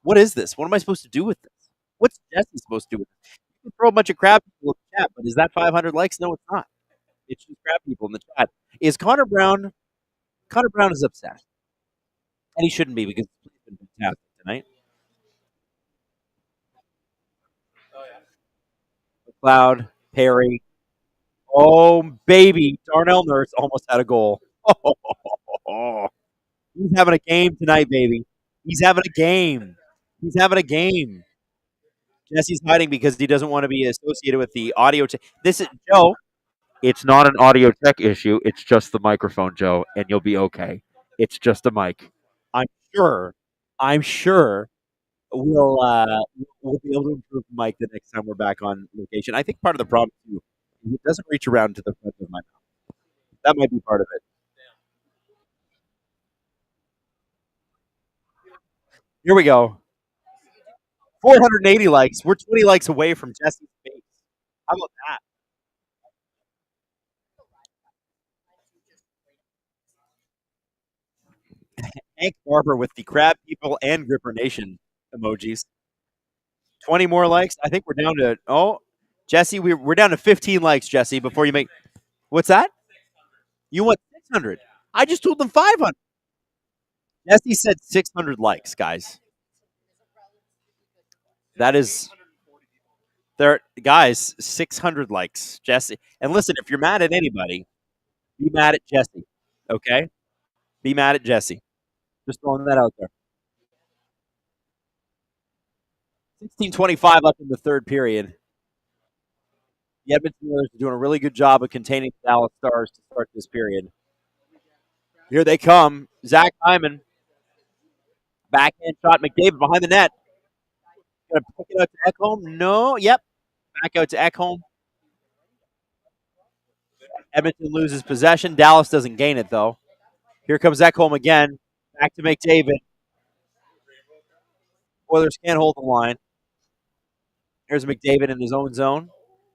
What is this? What am I supposed to do with this? What's Jesse supposed to do with this? You can throw a bunch of crab people in the chat, but is that 500 likes? No, it's not. It's just crab people in the chat. Is Connor Brown? Connor Brown is upset, and he shouldn't be because he's been fantastic tonight. McLeod, Perry. Oh, baby. Darnell Nurse almost had a goal. Oh, he's having a game tonight, baby. He's having a game. He's having a game. Jesse's hiding because he doesn't want to be associated with the audio. This is Joe. It's not an audio tech issue. It's just the microphone, Joe, and you'll be okay. It's just a mic. I'm sure. I'm sure we'll be able to improve the mic the next time we're back on location. I think part of the problem too is it doesn't reach around to the front of my mouth. That might be part of it. Here we go. 480 likes. We're 20 likes away from Jesse's face. How about that? Hank Barber with the Crab People and Gripper Nation emojis. 20 more likes. I think we're down to Jesse, we're down to 15 likes, Jesse, before you make what's that? You want 600. I just told them 500. Jesse said 600 likes, guys. That is there, guys, 600 likes. Jesse. And listen, if you're mad at anybody, be mad at Jesse. Okay? Be mad at Jesse. Just throwing that out there. 16:25 left in the third period. The Edmonton Oilers are doing a really good job of containing the Dallas Stars to start this period. Here they come. Zach Hyman. Backhand shot. McDavid behind the net. Going to pick it out to Ekholm. No. Yep. Back out to Ekholm. Edmonton loses possession. Dallas doesn't gain it, though. Here comes Ekholm again. Back to McDavid. Oilers can't hold the line. Here's McDavid in his own zone.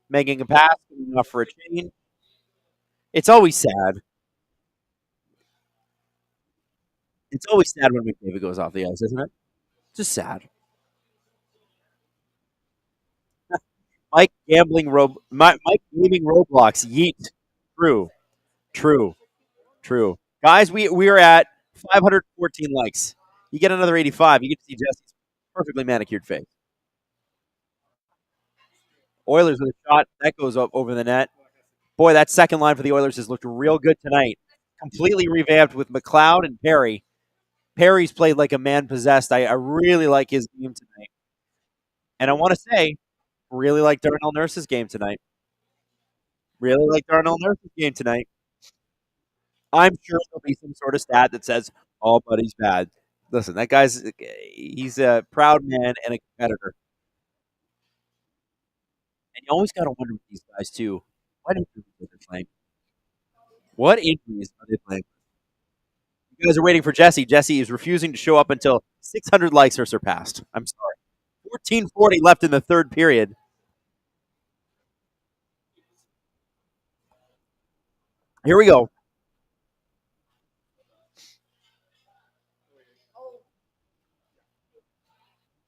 Making a pass. Getting off for a change. It's always sad. It's always sad when McDavid goes off the ice, isn't it? Just sad. Mike gaming Roblox. Yeet. True. Guys, we are at 514 likes. You get another 85. You get to see Jesse's perfectly manicured face. Oilers with a shot. That goes up over the net. Boy, that second line for the Oilers has looked real good tonight. Completely revamped with McLeod and Perry. Perry's played like a man possessed. I really like his game tonight. And I want to say, really like Darnell Nurse's game tonight. I'm sure there'll be some sort of stat that says, oh, but he's bad. Listen, that he's a proud man and a competitor. And you always got to wonder with these guys, too, what injuries are they playing? What injuries are they playing? You guys are waiting for Jesse. Jesse is refusing to show up until 600 likes are surpassed. I'm sorry. 14:40 left in the third period. Here we go.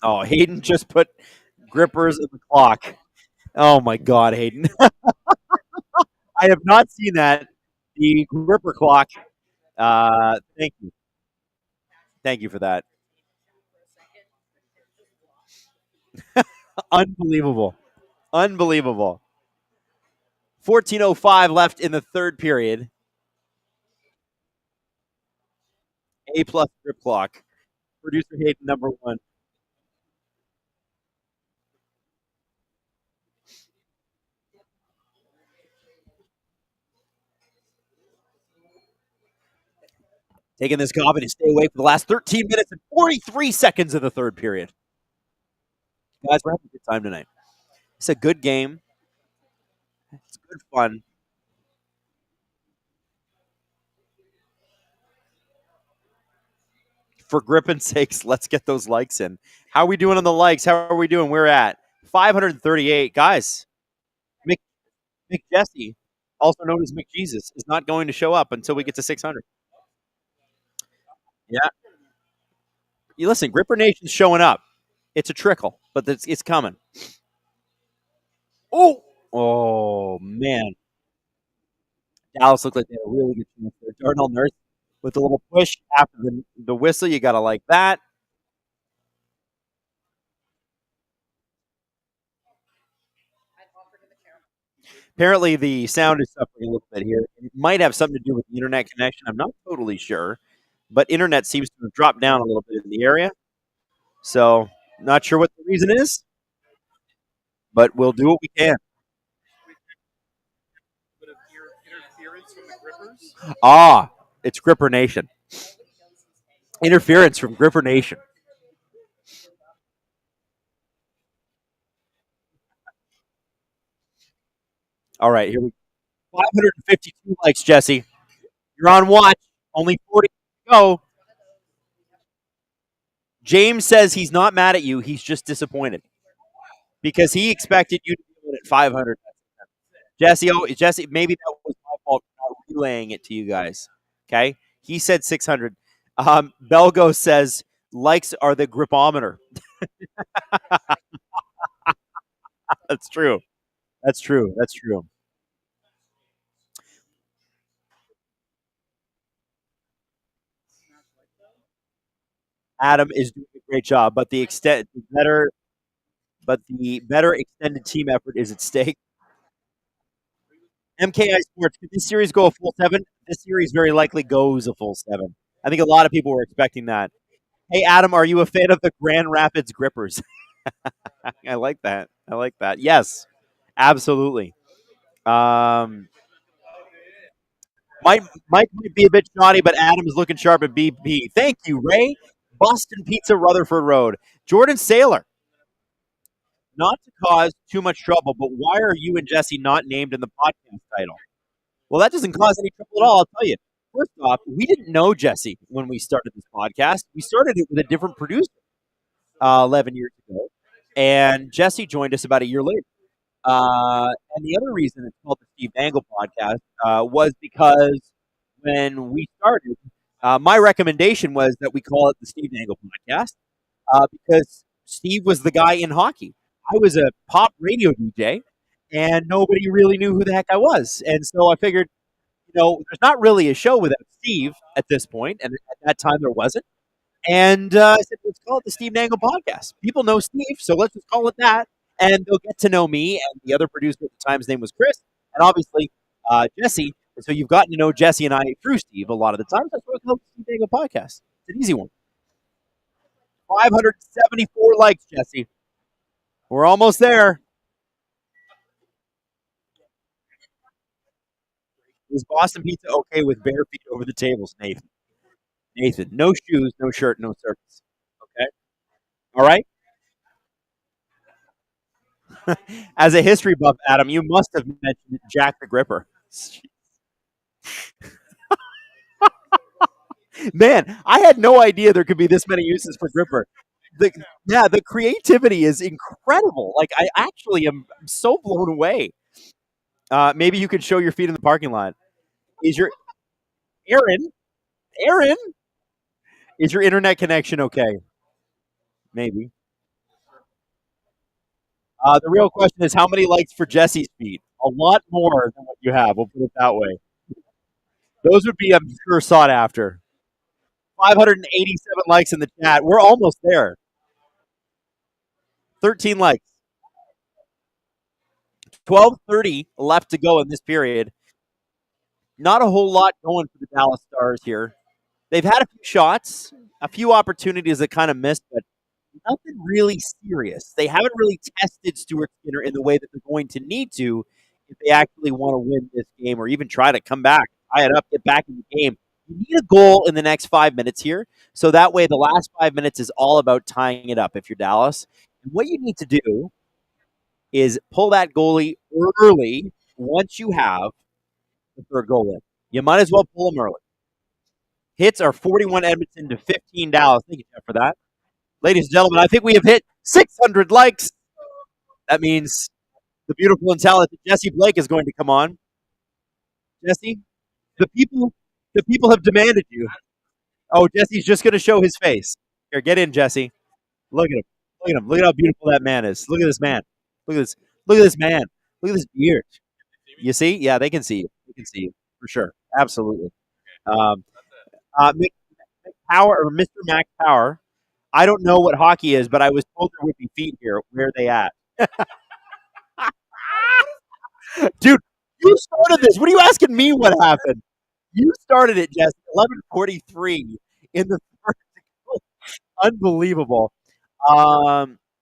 Oh, Hayden just put grippers in the clock. Oh, my God, Hayden. I have not seen that. The gripper clock. Thank you. Thank you for that. Unbelievable. 14:05 left in the third period. A+ grip clock. Producer Hayden, number one. Taking this coffee to stay awake for the last 13 minutes and 43 seconds of the third period. Guys, we're having a good time tonight. It's a good game. It's good fun. For gripping sakes, let's get those likes in. How are we doing on the likes? How are we doing? We're at 538. Guys, McJesse, also known as McJesus, is not going to show up until we get to 600. Yeah. You listen, Gripper Nation's showing up. It's a trickle, but it's coming. Oh man. Dallas looked like they had a really good chance there. Darnell Nurse with a little push after the whistle. You got to like that. Apparently, the sound is suffering a little bit here. It might have something to do with the internet connection. I'm not totally sure, but internet seems to have dropped down a little bit in the area. So, not sure what the reason is, but we'll do what we can. Bit of interference from the grippers. Ah, it's Gripper Nation. Interference from Gripper Nation. All right, here we go. 552 likes, Jesse. You're on watch. Only 40 to go. James says he's not mad at you. He's just disappointed because he expected you to be at 500. Jesse, maybe that was my fault for not relaying it to you guys. Okay, he said 600. Belgo says likes are the gripometer. That's true. That's true. That's true. Adam is doing a great job, but the better extended team effort is at stake. MKI Sports, could this series go a full 7? This series very likely goes a full 7. I think a lot of people were expecting that. Hey, Adam, are you a fan of the Grand Rapids Grippers? I like that. I like that. Yes, absolutely. Um, Mike might be a bit shoddy, but Adam is looking sharp at BP. Thank you, Ray. Boston Pizza, Rutherford Road. Jordan Saylor. Not to cause too much trouble, but why are you and Jesse not named in the podcast title? Well, that doesn't cause any trouble at all, I'll tell you. First off, we didn't know Jesse when we started this podcast. We started it with a different producer 11 years ago, and Jesse joined us about a year later. And the other reason it's called the Steve Dangle podcast was because when we started, my recommendation was that we call it the Steve Dangle podcast because Steve was the guy in hockey. I was a pop radio DJ, and nobody really knew who the heck I was. And so I figured, there's not really a show without Steve at this point, and at that time there wasn't. And I said, let's call it the Steve Dangle podcast. People know Steve, so let's just call it that. And they'll get to know me. And the other producer at the time's name was Chris. And obviously, Jesse. And so you've gotten to know Jesse and I through Steve a lot of the times. That's why we call it the Steve Dangle podcast. It's an easy one. 574 likes, Jesse. We're almost there. Is Boston Pizza okay with bare feet over the tables, Nathan? Nathan, no shoes, no shirt, no circus. Okay? All right? As a history buff, Adam, you must have mentioned Jack the Gripper. Man, I had no idea there could be this many uses for Gripper. The creativity is incredible. Like, I actually am so blown away. Maybe you could show your feet in the parking lot. Is your Aaron? Is your internet connection okay? Maybe. The real question is how many likes for Jesse's feet? A lot more than what you have. We'll put it that way. Those would be, I'm sure, sought after. 587 likes in the chat. We're almost there. 13 likes. 12:30 left to go in this period. Not a whole lot going for the Dallas Stars here. They've had a few shots, a few opportunities that kind of missed, but nothing really serious. They haven't really tested Stuart Skinner in the way that they're going to need to if they actually want to win this game or even try to come back, tie it up, get back in the game. You need a goal in the next 5 minutes here, so that way the last 5 minutes is all about tying it up if you're Dallas. And what you need to do is pull that goalie early once you have the third goal in. You might as well pull him early. Hits are 41 Edmonton to 15 Dallas. Thank you, Jeff, for that. Ladies and gentlemen, I think we have hit 600 likes. That means the beautiful and talented Jesse Blake is going to come on. Jesse, the people have demanded you. Oh, Jesse's just going to show his face. Here, get in, Jesse. Look at him. Look at him. Look at how beautiful that man is. Look at this man. Look at this. Look at this man. Look at this beard. You see? Yeah, they can see you. They can see you for sure. Absolutely. Um, Mick Power or Mr. Mac Power. I don't know what hockey is, but I was told there would be feet here. Where are they at? Dude, you started this. What are you asking me what happened? You started it, Jesse. 11:43 in the first. Unbelievable.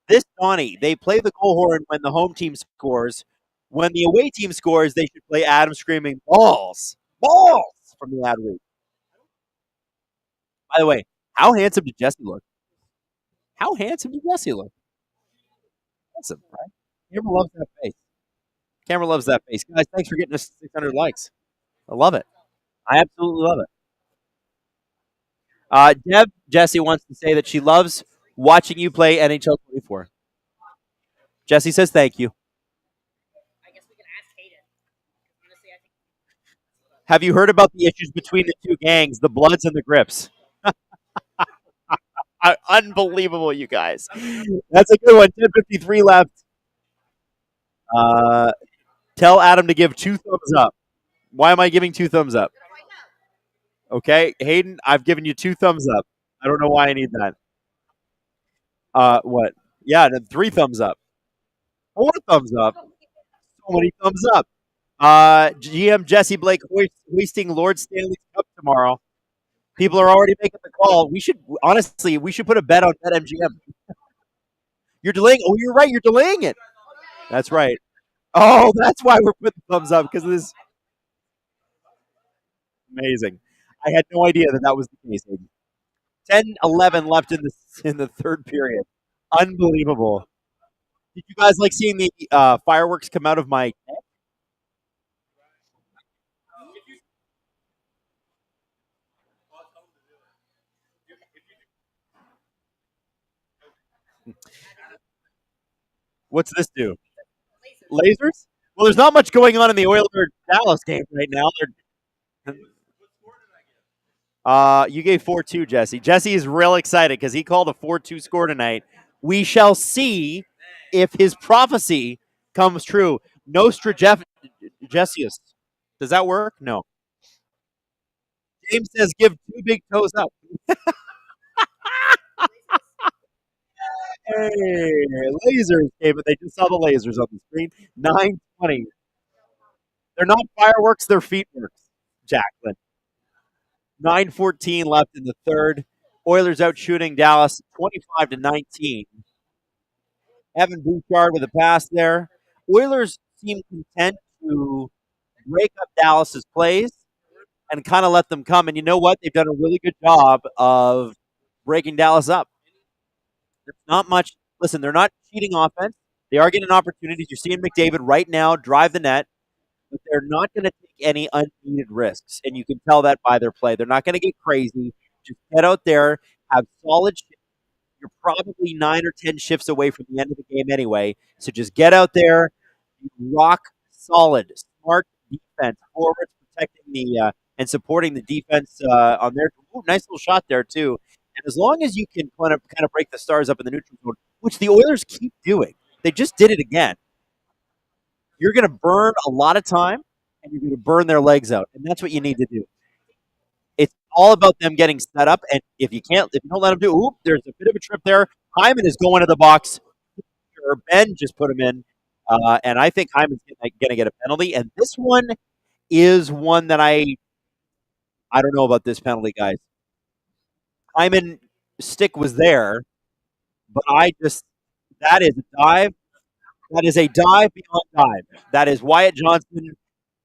This Donnie, they play the goal horn when the home team scores. When the away team scores, they should play Adam screaming balls, balls from the ad read. By the way, how handsome did Jesse look? How handsome did Jesse look? Handsome, right? Camera loves that face. Camera loves that face. Guys, thanks for getting us 600 likes. I love it. I absolutely love it. Deb, Jesse wants to say that she loves watching you play NHL 24. Jesse says thank you. Have you heard about the issues between the two gangs, the Bloods and the Grips? Unbelievable, you guys. That's a good one. 10:53 left. Tell Adam to give 2 thumbs up. Why am I giving 2 thumbs up? Okay, Hayden, I've given you 2 thumbs up. I don't know why I need that. What? Yeah, then 3 thumbs up. 4 thumbs up. So many thumbs up. GM Jesse Blake hoisting Lord Stanley Cup tomorrow. People are already making the call. We should put a bet on BetMGM. You're delaying. Oh, you're right. You're delaying it. That's right. Oh, that's why we're putting thumbs up because of this. Amazing. I had no idea that was the case. 10-11 left in the third period. Unbelievable. Did you guys like seeing the fireworks come out of my neck? What's this do? Lasers? Well, there's not much going on in the Oilers Dallas game right now. You gave 4-2, Jesse. Jesse is real excited because he called a 4-2 score tonight. We shall see if his prophecy comes true. Nostradamus. Does that work? No. James says give 2 big toes up. Hey, lasers, David. They just saw the lasers on the screen. 9:20. They're not fireworks, they're feetworks, Jacqueline. 9:14 left in the third. Oilers out shooting Dallas 25-19. Evan Bouchard with a pass there. Oilers seem content to break up Dallas's plays and kind of let them come. And you know what? They've done a really good job of breaking Dallas up. There's not much. Listen, they're not cheating offense. They are getting opportunities. You're seeing McDavid right now drive the net, but they're not going to take any unneeded risks. And you can tell that by their play. They're not going to get crazy. Just get out there, have solid shifts. You're probably 9 or 10 shifts away from the end of the game anyway. So just get out there, rock solid, smart defense, forwards protecting the and supporting the defense on their nice little shot there too. And as long as you can kind of break the Stars up in the neutral zone, which the Oilers keep doing, they just did it again. You're going to burn a lot of time, and you're going to burn their legs out, and that's what you need to do. It's all about them getting set up, and if you don't let them do, there's a bit of a trip there. Hyman is going to the box. Ben just put him in, and I think Hyman's going to get a penalty. And this one is one that I don't know about this penalty, guys. Hyman stick was there, but that is a dive. That is a dive beyond dive. That is Wyatt Johnson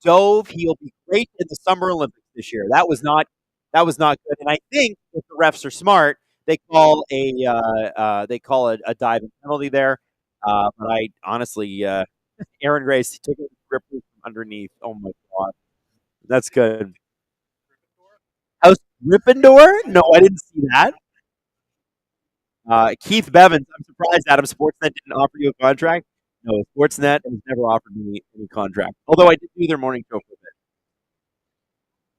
dove. He'll be great in the Summer Olympics this year. That was not good. And I think if the refs are smart, they call a diving penalty there. But I honestly, Aaron Grace took it grip from underneath. Oh my God, that's good. House Gryffindor? No, I didn't see that. Keith Bevins, I'm surprised Adam Sportsnet didn't offer you a contract. No, Sportsnet has never offered me any contract. Although I did do their morning show for a bit.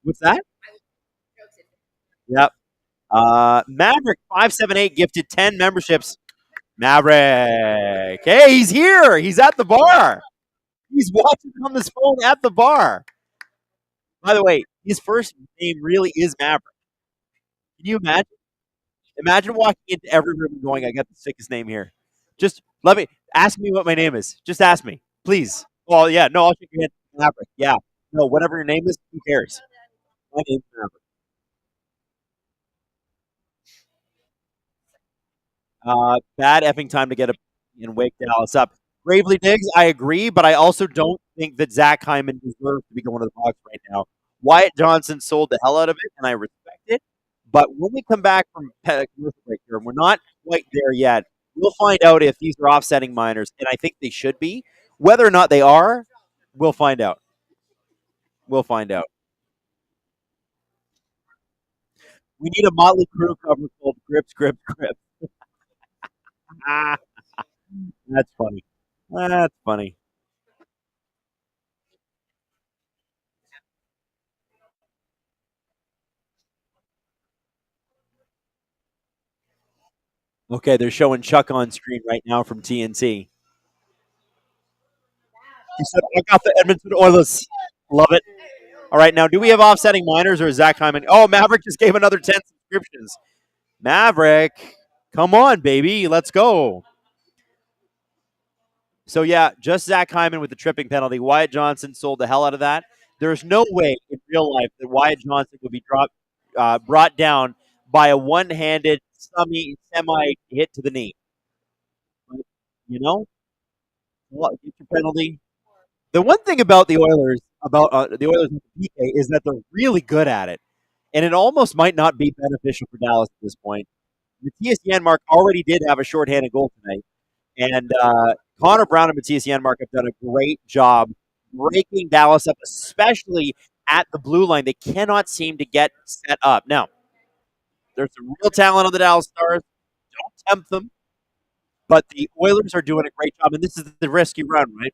What's that? Yep. Maverick 578 gifted 10 memberships. Maverick. Hey, he's here. He's at the bar. He's watching on this phone at the bar. By the way, his first name really is Maverick. Can you imagine? Imagine walking into every room and going, I got the sickest name here. Just ask me what my name is. Just ask me, please. Well, yeah, no, I'll shake your hand. Maverick. Yeah. No, whatever your name is, who cares? My name's Maverick. Bad effing time to get up and wake Dallas up. Gravely Diggs, I agree, but I also don't think that Zach Hyman deserves to be going to the box right now. Wyatt Johnson sold the hell out of it, and I respect it. But when we come back from commercial break here, and we're not quite there yet, we'll find out if these are offsetting minors, and I think they should be. Whether or not they are, we'll find out. We'll find out. We need a Motley Crue cover called Grips, Grips, Grips. Ah, that's funny. That's funny. Okay, they're showing Chuck on screen right now from TNT. He said, I got the Edmonton Oilers. Love it. All right, now, do we have offsetting minors or is Zach Hyman? Oh, Maverick just gave another 10 subscriptions. Maverick, come on, baby. Let's go. So, yeah, just Zach Hyman with the tripping penalty. Wyatt Johnson sold the hell out of that. There's no way in real life that Wyatt Johnson would be brought down by a one-handed semi hit to the knee. You know, get your penalty. The one thing about the Oilers, with the PK, is that they're really good at it, and it almost might not be beneficial for Dallas at this point. Matthias Janmark already did have a shorthanded goal tonight, and Connor Brown and Matthias Janmark have done a great job breaking Dallas up, especially at the blue line. They cannot seem to get set up. Now, there's some real talent on the Dallas Stars. Don't tempt them, but the Oilers are doing a great job, and this is the risk you run, right?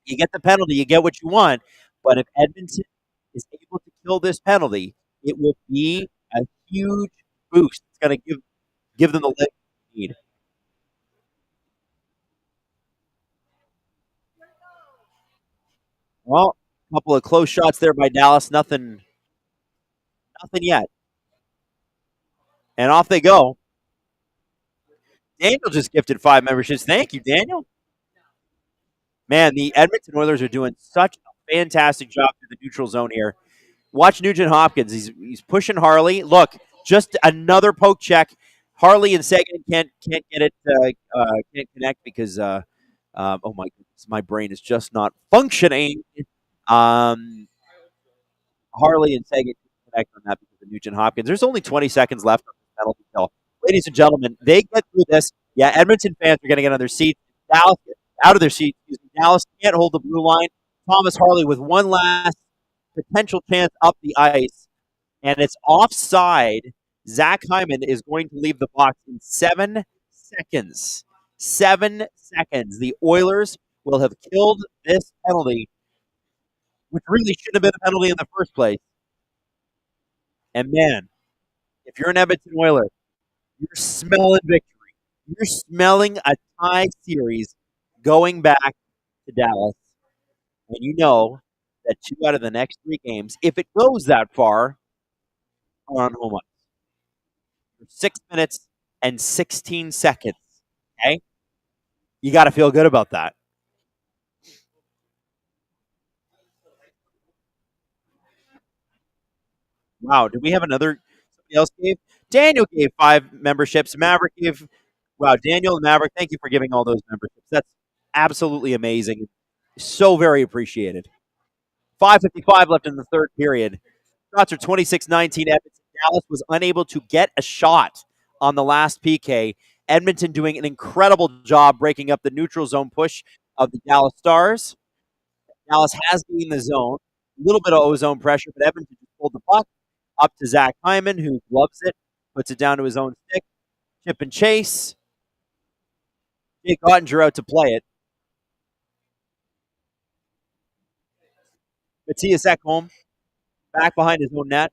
You get the penalty, you get what you want. But if Edmonton is able to kill this penalty, it will be a huge boost. It's going to give them the lift they need. Well, a couple of close shots there by Dallas. Nothing yet. And off they go. Daniel just gifted 5 memberships. Thank you, Daniel. Man, the Edmonton Oilers are doing such a fantastic job through the neutral zone here. Watch Nugent Hopkins. He's pushing Harley. Look, just another poke check. Harley and Seguin can't get it. Can't connect because oh my goodness, my brain is just not functioning. Harley and Seguin can connect on that because of Nugent Hopkins. There's only 20 seconds left on this penalty kill. Ladies and gentlemen, they get through this. Yeah, Edmonton fans are going to get on their seats. Dallas out of their seats. Dallas can't hold the blue line. Thomas Harley with one last potential chance up the ice, and it's offside. Zach Hyman is going to leave the box in 7 seconds. 7 seconds. The Oilers will have killed this penalty, which really shouldn't have been a penalty in the first place. And man, if you're an Edmonton Oiler, you're smelling victory. You're smelling a tie series going back to Dallas. And you know that 2 out of the next 3 games, if it goes that far, are on home ice. 6 minutes and 16 seconds. Okay? You got to feel good about that. Wow. Did we have another? Somebody else gave? Daniel gave 5 memberships. Maverick gave. Wow. Daniel and Maverick, thank you for giving all those memberships. That's absolutely amazing. So very appreciated. 5:55 left in the third period. Shots are 26-19. Edmonton. Dallas was unable to get a shot on the last PK. Edmonton doing an incredible job breaking up the neutral zone push of the Dallas Stars. Dallas has gained the zone. A little bit of ozone pressure, but Edmonton just pulled the puck up to Zach Hyman, who loves it, puts it down to his own stick. Chip and chase. Jake Ottinger out to play it. Matthias Ekholm back behind his own net.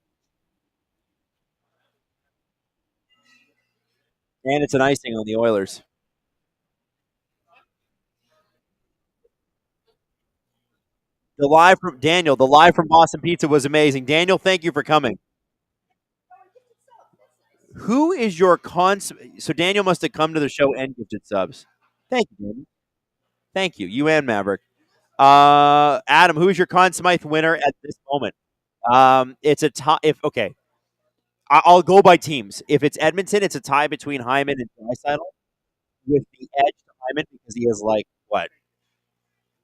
And it's an icing on the Oilers. The live from Boston Pizza was amazing. Daniel, thank you for coming. Who is your So Daniel must have come to the show and gifted subs. Thank you, Daniel. Thank you. You and Maverick. Adam, who is your Conn Smythe winner at this moment? It's a tie. I'll go by teams. If it's Edmonton, it's a tie between Hyman and Draisaitl, with the edge to Hyman because he has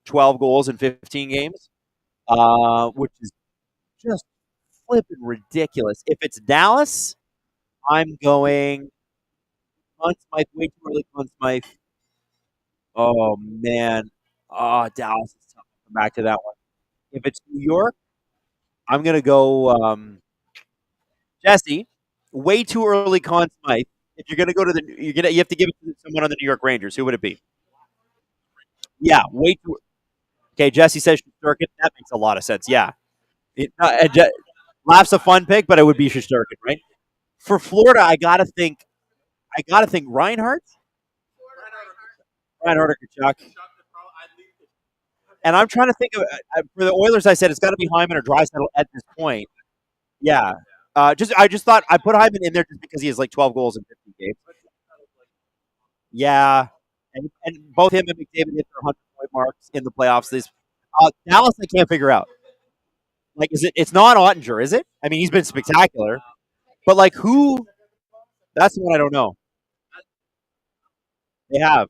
12 goals in 15 games, which is just flipping ridiculous. If it's Dallas, I'm going Conn Smythe, way too early Conn Smythe. Oh, man. Oh, Dallas is tough. Come back to that one. If it's New York, I'm going to go Jesse, way too early Conn Smythe. If you're going to go to you have to give it to someone on the New York Rangers. Who would it be? Yeah, way too. Okay, Jesse says Shesterkin. That makes a lot of sense. Yeah. Laugh's a fun pick, but it would be Shesterkin, right? For Florida, I gotta think Reinhardt or Kachuk. And I'm trying to think of for the Oilers. I said it's got to be Hyman or Draisaitl at this point. Yeah. I just thought I put Hyman in there just because he has 12 goals in 50 games. Yeah. And both him and McDavid hit their 100-point marks in the playoffs. Dallas, I can't figure out. It's not Ottinger, is it? I mean, he's been spectacular. But who? That's the one I don't know. They have.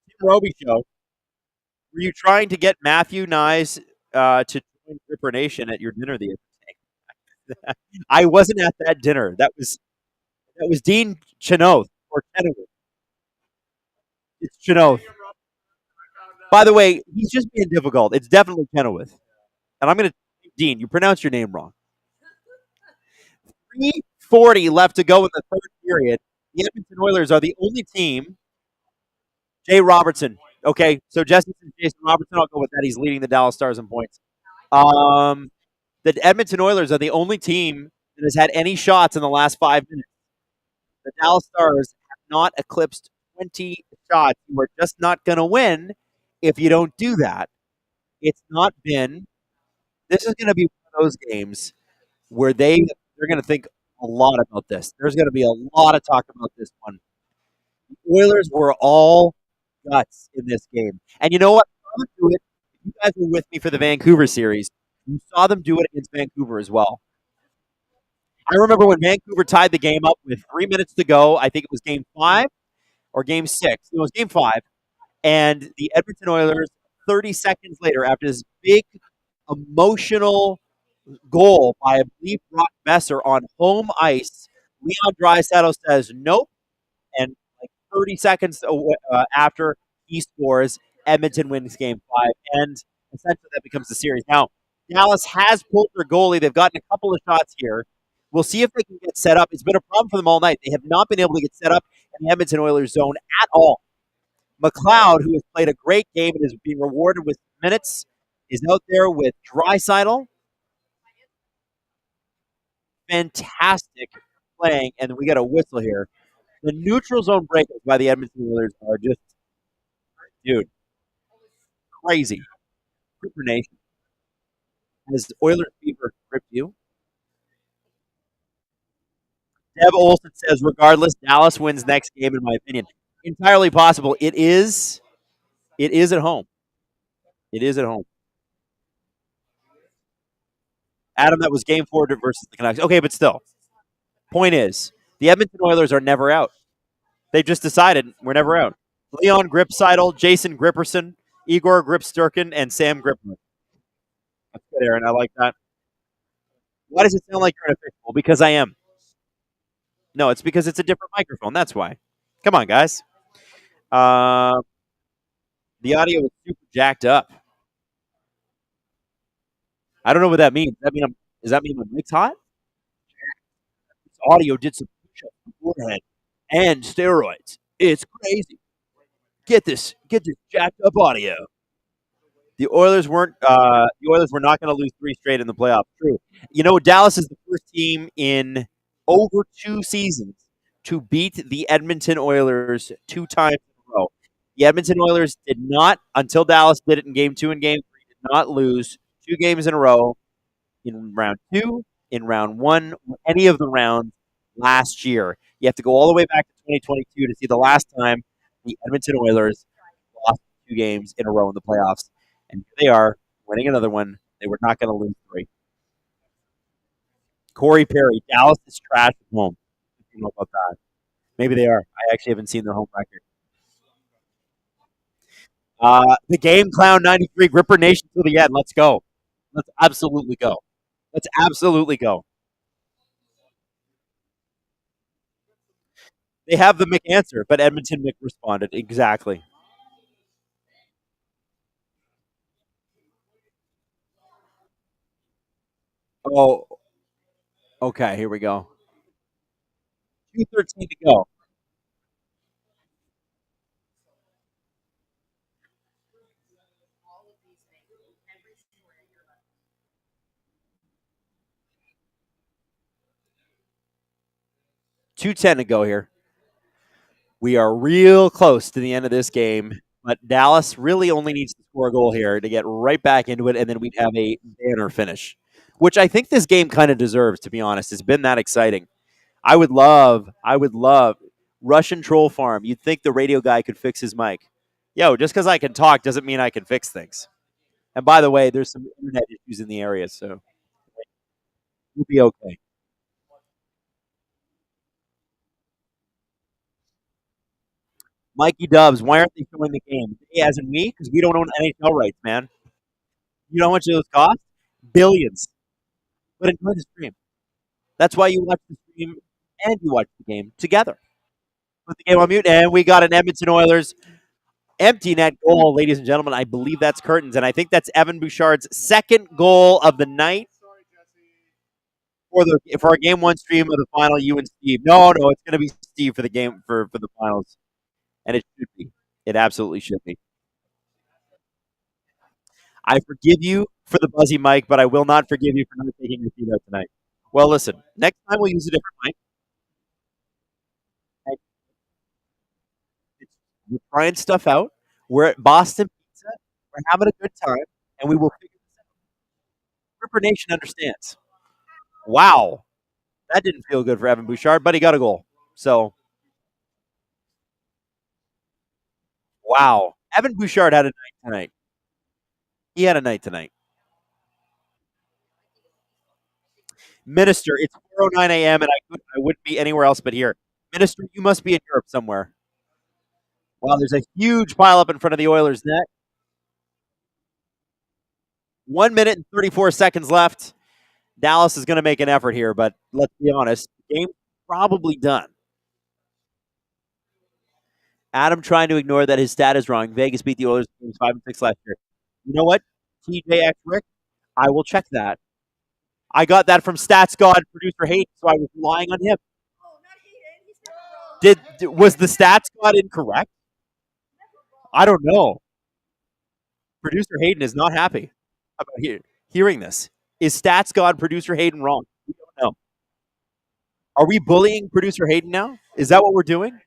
Tim Roby show. Were you trying to get Matthew Nyes to join Ripper Nation at your dinner the other day? I wasn't at that dinner. That was Dean Chenoweth or Chenoweth. It's Chenoweth. By the way, he's just being difficult. It's definitely Chenoweth. And I'm going to Dean, you pronounced your name wrong. 3:40 left to go in the third period. The Edmonton Oilers are the only team. Jay Robertson. Okay, so Jason Robertson, I'll go with that. He's leading the Dallas Stars in points. The Edmonton Oilers are the only team that has had any shots in the last 5 minutes. The Dallas Stars have not eclipsed 20 shots. You are just not going to win if you don't do that. It's not been. This is going to be one of those games where they're going to think a lot about this. There's going to be a lot of talk about this one. The Oilers were all guts in this game. And you know what? If you guys were with me for the Vancouver series, you saw them do it against Vancouver as well. I remember when Vancouver tied the game up with 3 minutes to go. I think it was game 5 or game 6. It was game 5. And the Edmonton Oilers, 30 seconds later, after this big emotional goal by, I believe, Brock Besser on home ice, Leon Draisaitl says nope. And 30 seconds after he scores, Edmonton wins game 5. And essentially that becomes the series. Now, Dallas has pulled their goalie. They've gotten a couple of shots here. We'll see if they can get set up. It's been a problem for them all night. They have not been able to get set up in the Edmonton Oilers zone at all. McLeod, who has played a great game and is being rewarded with minutes, is out there with Draisaitl. Fantastic playing, and we got a whistle here. The neutral zone breakers by the Edmonton Oilers are just, dude, crazy. Ripper Nation. Has Oilers fever gripped you? Deb Olson says, regardless, Dallas wins next game, in my opinion. Entirely possible. It is at home. It is at home. Adam, that was game 4 versus the Canucks. Okay, but still. Point is, the Edmonton Oilers are never out. They've just decided we're never out. Leon Gripseidel, Jason Gripperson, Igor Gripsturkin, and Sam Gripper. That's good, Aaron. I like that. Why does it sound like you're in a fishbowl? Because I am. No, it's because it's a different microphone. That's why. Come on, guys. The audio is super jacked up. I don't know what that means. Does that mean my mic's hot? This audio did some push-ups beforehand and steroids. It's crazy. Get this jacked up audio. The Oilers were not going to lose 3 straight in the playoffs. True. You know, Dallas is the first team in over 2 seasons to beat the Edmonton Oilers 2 times in a row. The Edmonton Oilers did not, until Dallas did it in Game 2 and Game 3, did not lose 2 games in a row in round 2, in round 1, or any of the rounds last year. You have to go all the way back to 2022 to see the last time the Edmonton Oilers lost 2 games in a row in the playoffs. And here they are, winning another one. They were not going to lose 3. Corey Perry, Dallas is trash at home. I don't know about that. Maybe they are. I actually haven't seen their home record. The Game Clown 93, Gripper Nation to the end. Let's go. Let's absolutely go. Let's absolutely go. They have the Mick answer, but Edmonton Mick responded. Exactly. Oh, okay. Here we go. 2:13 to go. $2:10 to go here. We are real close to the end of this game, but Dallas really only needs to score a goal here to get right back into it, and then we'd have a banner finish, which I think this game kind of deserves, to be honest. It's been that exciting. I would love Russian Troll Farm. You'd think the radio guy could fix his mic. Yo, just because I can talk doesn't mean I can fix things. And by the way, there's some internet issues in the area, so we'll be okay. Mikey Dubs, why aren't they showing the game? They as in we? Because we don't own NHL rights, man. You know how much those cost? Billions. But enjoy the stream. That's why you watch the stream and you watch the game together. Put the game on mute, and we got an Edmonton Oilers empty net goal, ladies and gentlemen. I believe that's curtains, and I think that's Evan Bouchard's second goal of the night for our game 1 stream of the final. You and Steve. No, it's going to be Steve for the game for the finals, and it should be. It absolutely should be. I forgive you for the buzzy mic, but I will not forgive you for not taking your feet out tonight. Well, listen, next time we'll use a different mic. We're trying stuff out. We're at Boston Pizza. We're having a good time, and we will figure this out. Ripper Nation understands. Wow. That didn't feel good for Evan Bouchard, but he got a goal. So, wow. Evan Bouchard had a night tonight. He had a night tonight. Minister, it's 4:09 a.m., and I wouldn't be anywhere else but here. Minister, you must be in Europe somewhere. Wow, there's a huge pileup in front of the Oilers net. 1 minute and 34 seconds left. Dallas is going to make an effort here, but let's be honest, the game's probably done. Adam trying to ignore that his stat is wrong. Vegas beat the Oilers games 5 and 6 last year. You know what? TJX Rick, I will check that. I got that from Stats God producer Hayden, so I was relying on him. Was the Stats God incorrect? I don't know. Producer Hayden is not happy about hearing this. Is Stats God producer Hayden wrong? We don't know. Are we bullying producer Hayden now? Is that what we're doing?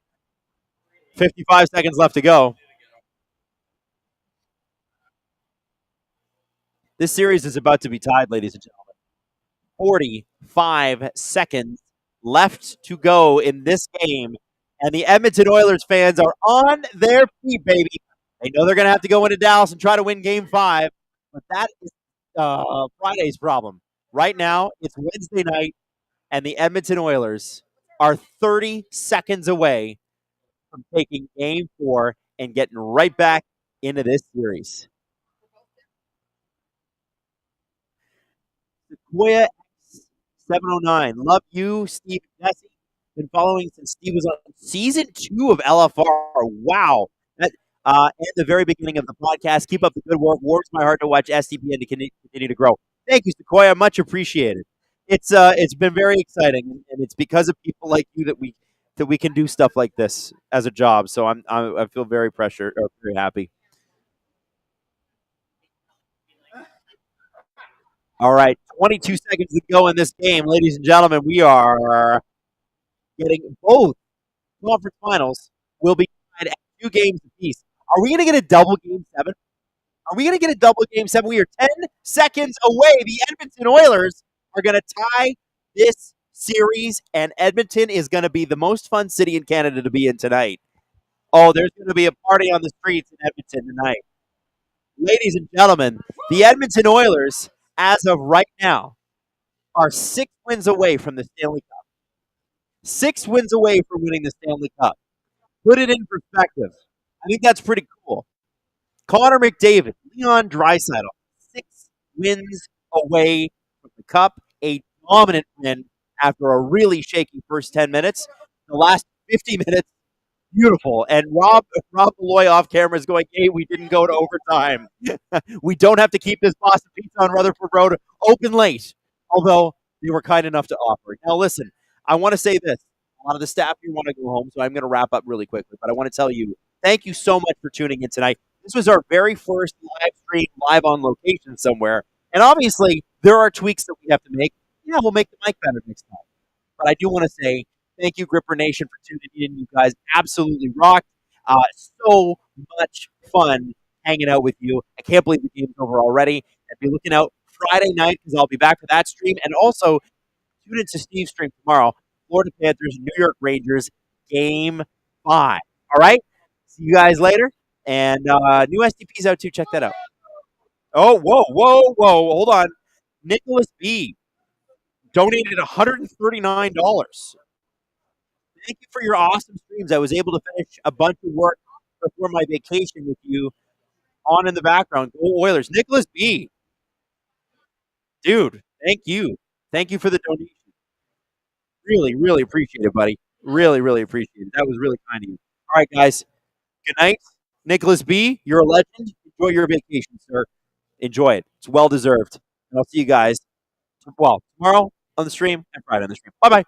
55 seconds left to go. This series is about to be tied, ladies and gentlemen. 45 seconds left to go in this game. And the Edmonton Oilers fans are on their feet, baby. They know they're going to have to go into Dallas and try to win Game 5. But that is Friday's problem. Right now, it's Wednesday night, and the Edmonton Oilers are 30 seconds away from taking Game 4 and getting right back into this series. Sequoia 709. Love you, Steve and Jesse. Been following since Steve was on season 2 of LFR. Wow. And the very beginning of the podcast. Keep up the good work. Warms my heart to watch SDPN to continue to grow. Thank you, Sequoia. Much appreciated. It's been very exciting, and it's because of people like you that we can do stuff like this as a job. So I feel very very happy. All right, 22 seconds to go in this game, ladies and gentlemen. We are getting both conference finals will be tied at 2 games apiece. Are we going to get a double game 7? Are we going to get a double game 7? We are 10 seconds away. The Edmonton Oilers are going to tie this series, and Edmonton is going to be the most fun city in Canada to be in tonight. Oh, there's going to be a party on the streets in Edmonton tonight. Ladies and gentlemen, the Edmonton Oilers, as of right now, are 6 wins away from the Stanley Cup. 6 wins away from winning the Stanley Cup. Put it in perspective. I think that's pretty cool. Connor McDavid, Leon Draisaitl, 6 wins away from the Cup. A dominant win after a really shaky first 10 minutes. The last 50 minutes, beautiful. And Rob Malloy off camera is going, hey, we didn't go to overtime. We don't have to keep this Boston Pizza on Rutherford Road open late, although they were kind enough to offer. Now, listen, I want to say this. A lot of the staff here want to go home, so I'm going to wrap up really quickly. But I want to tell you, thank you so much for tuning in tonight. This was our very first live stream, live on location somewhere. And obviously, there are tweaks that we have to make. Yeah, we'll make the mic better next time. But I do want to say thank you, Gripper Nation, for tuning in. You guys absolutely rocked. So much fun hanging out with you. I can't believe the game's over already. And be looking out Friday night because I'll be back for that stream. And also, tune into Steve's stream tomorrow. Florida Panthers, New York Rangers, Game 5. All right? See you guys later. And new STP's out too. Check that out. Oh, whoa. Hold on. Nicholas B. donated $139. Thank you for your awesome streams. I was able to finish a bunch of work before my vacation with you on in the background. Go Oilers. Nicholas B. Dude, thank you. Thank you for the donation. Really, really appreciate it, buddy. Really, really appreciate it. That was really kind of you. All right, guys. Good night. Nicholas B., you're a legend. Enjoy your vacation, sir. Enjoy it. It's well deserved. And I'll see you guys, tomorrow on the stream and Friday on the stream. Bye-bye.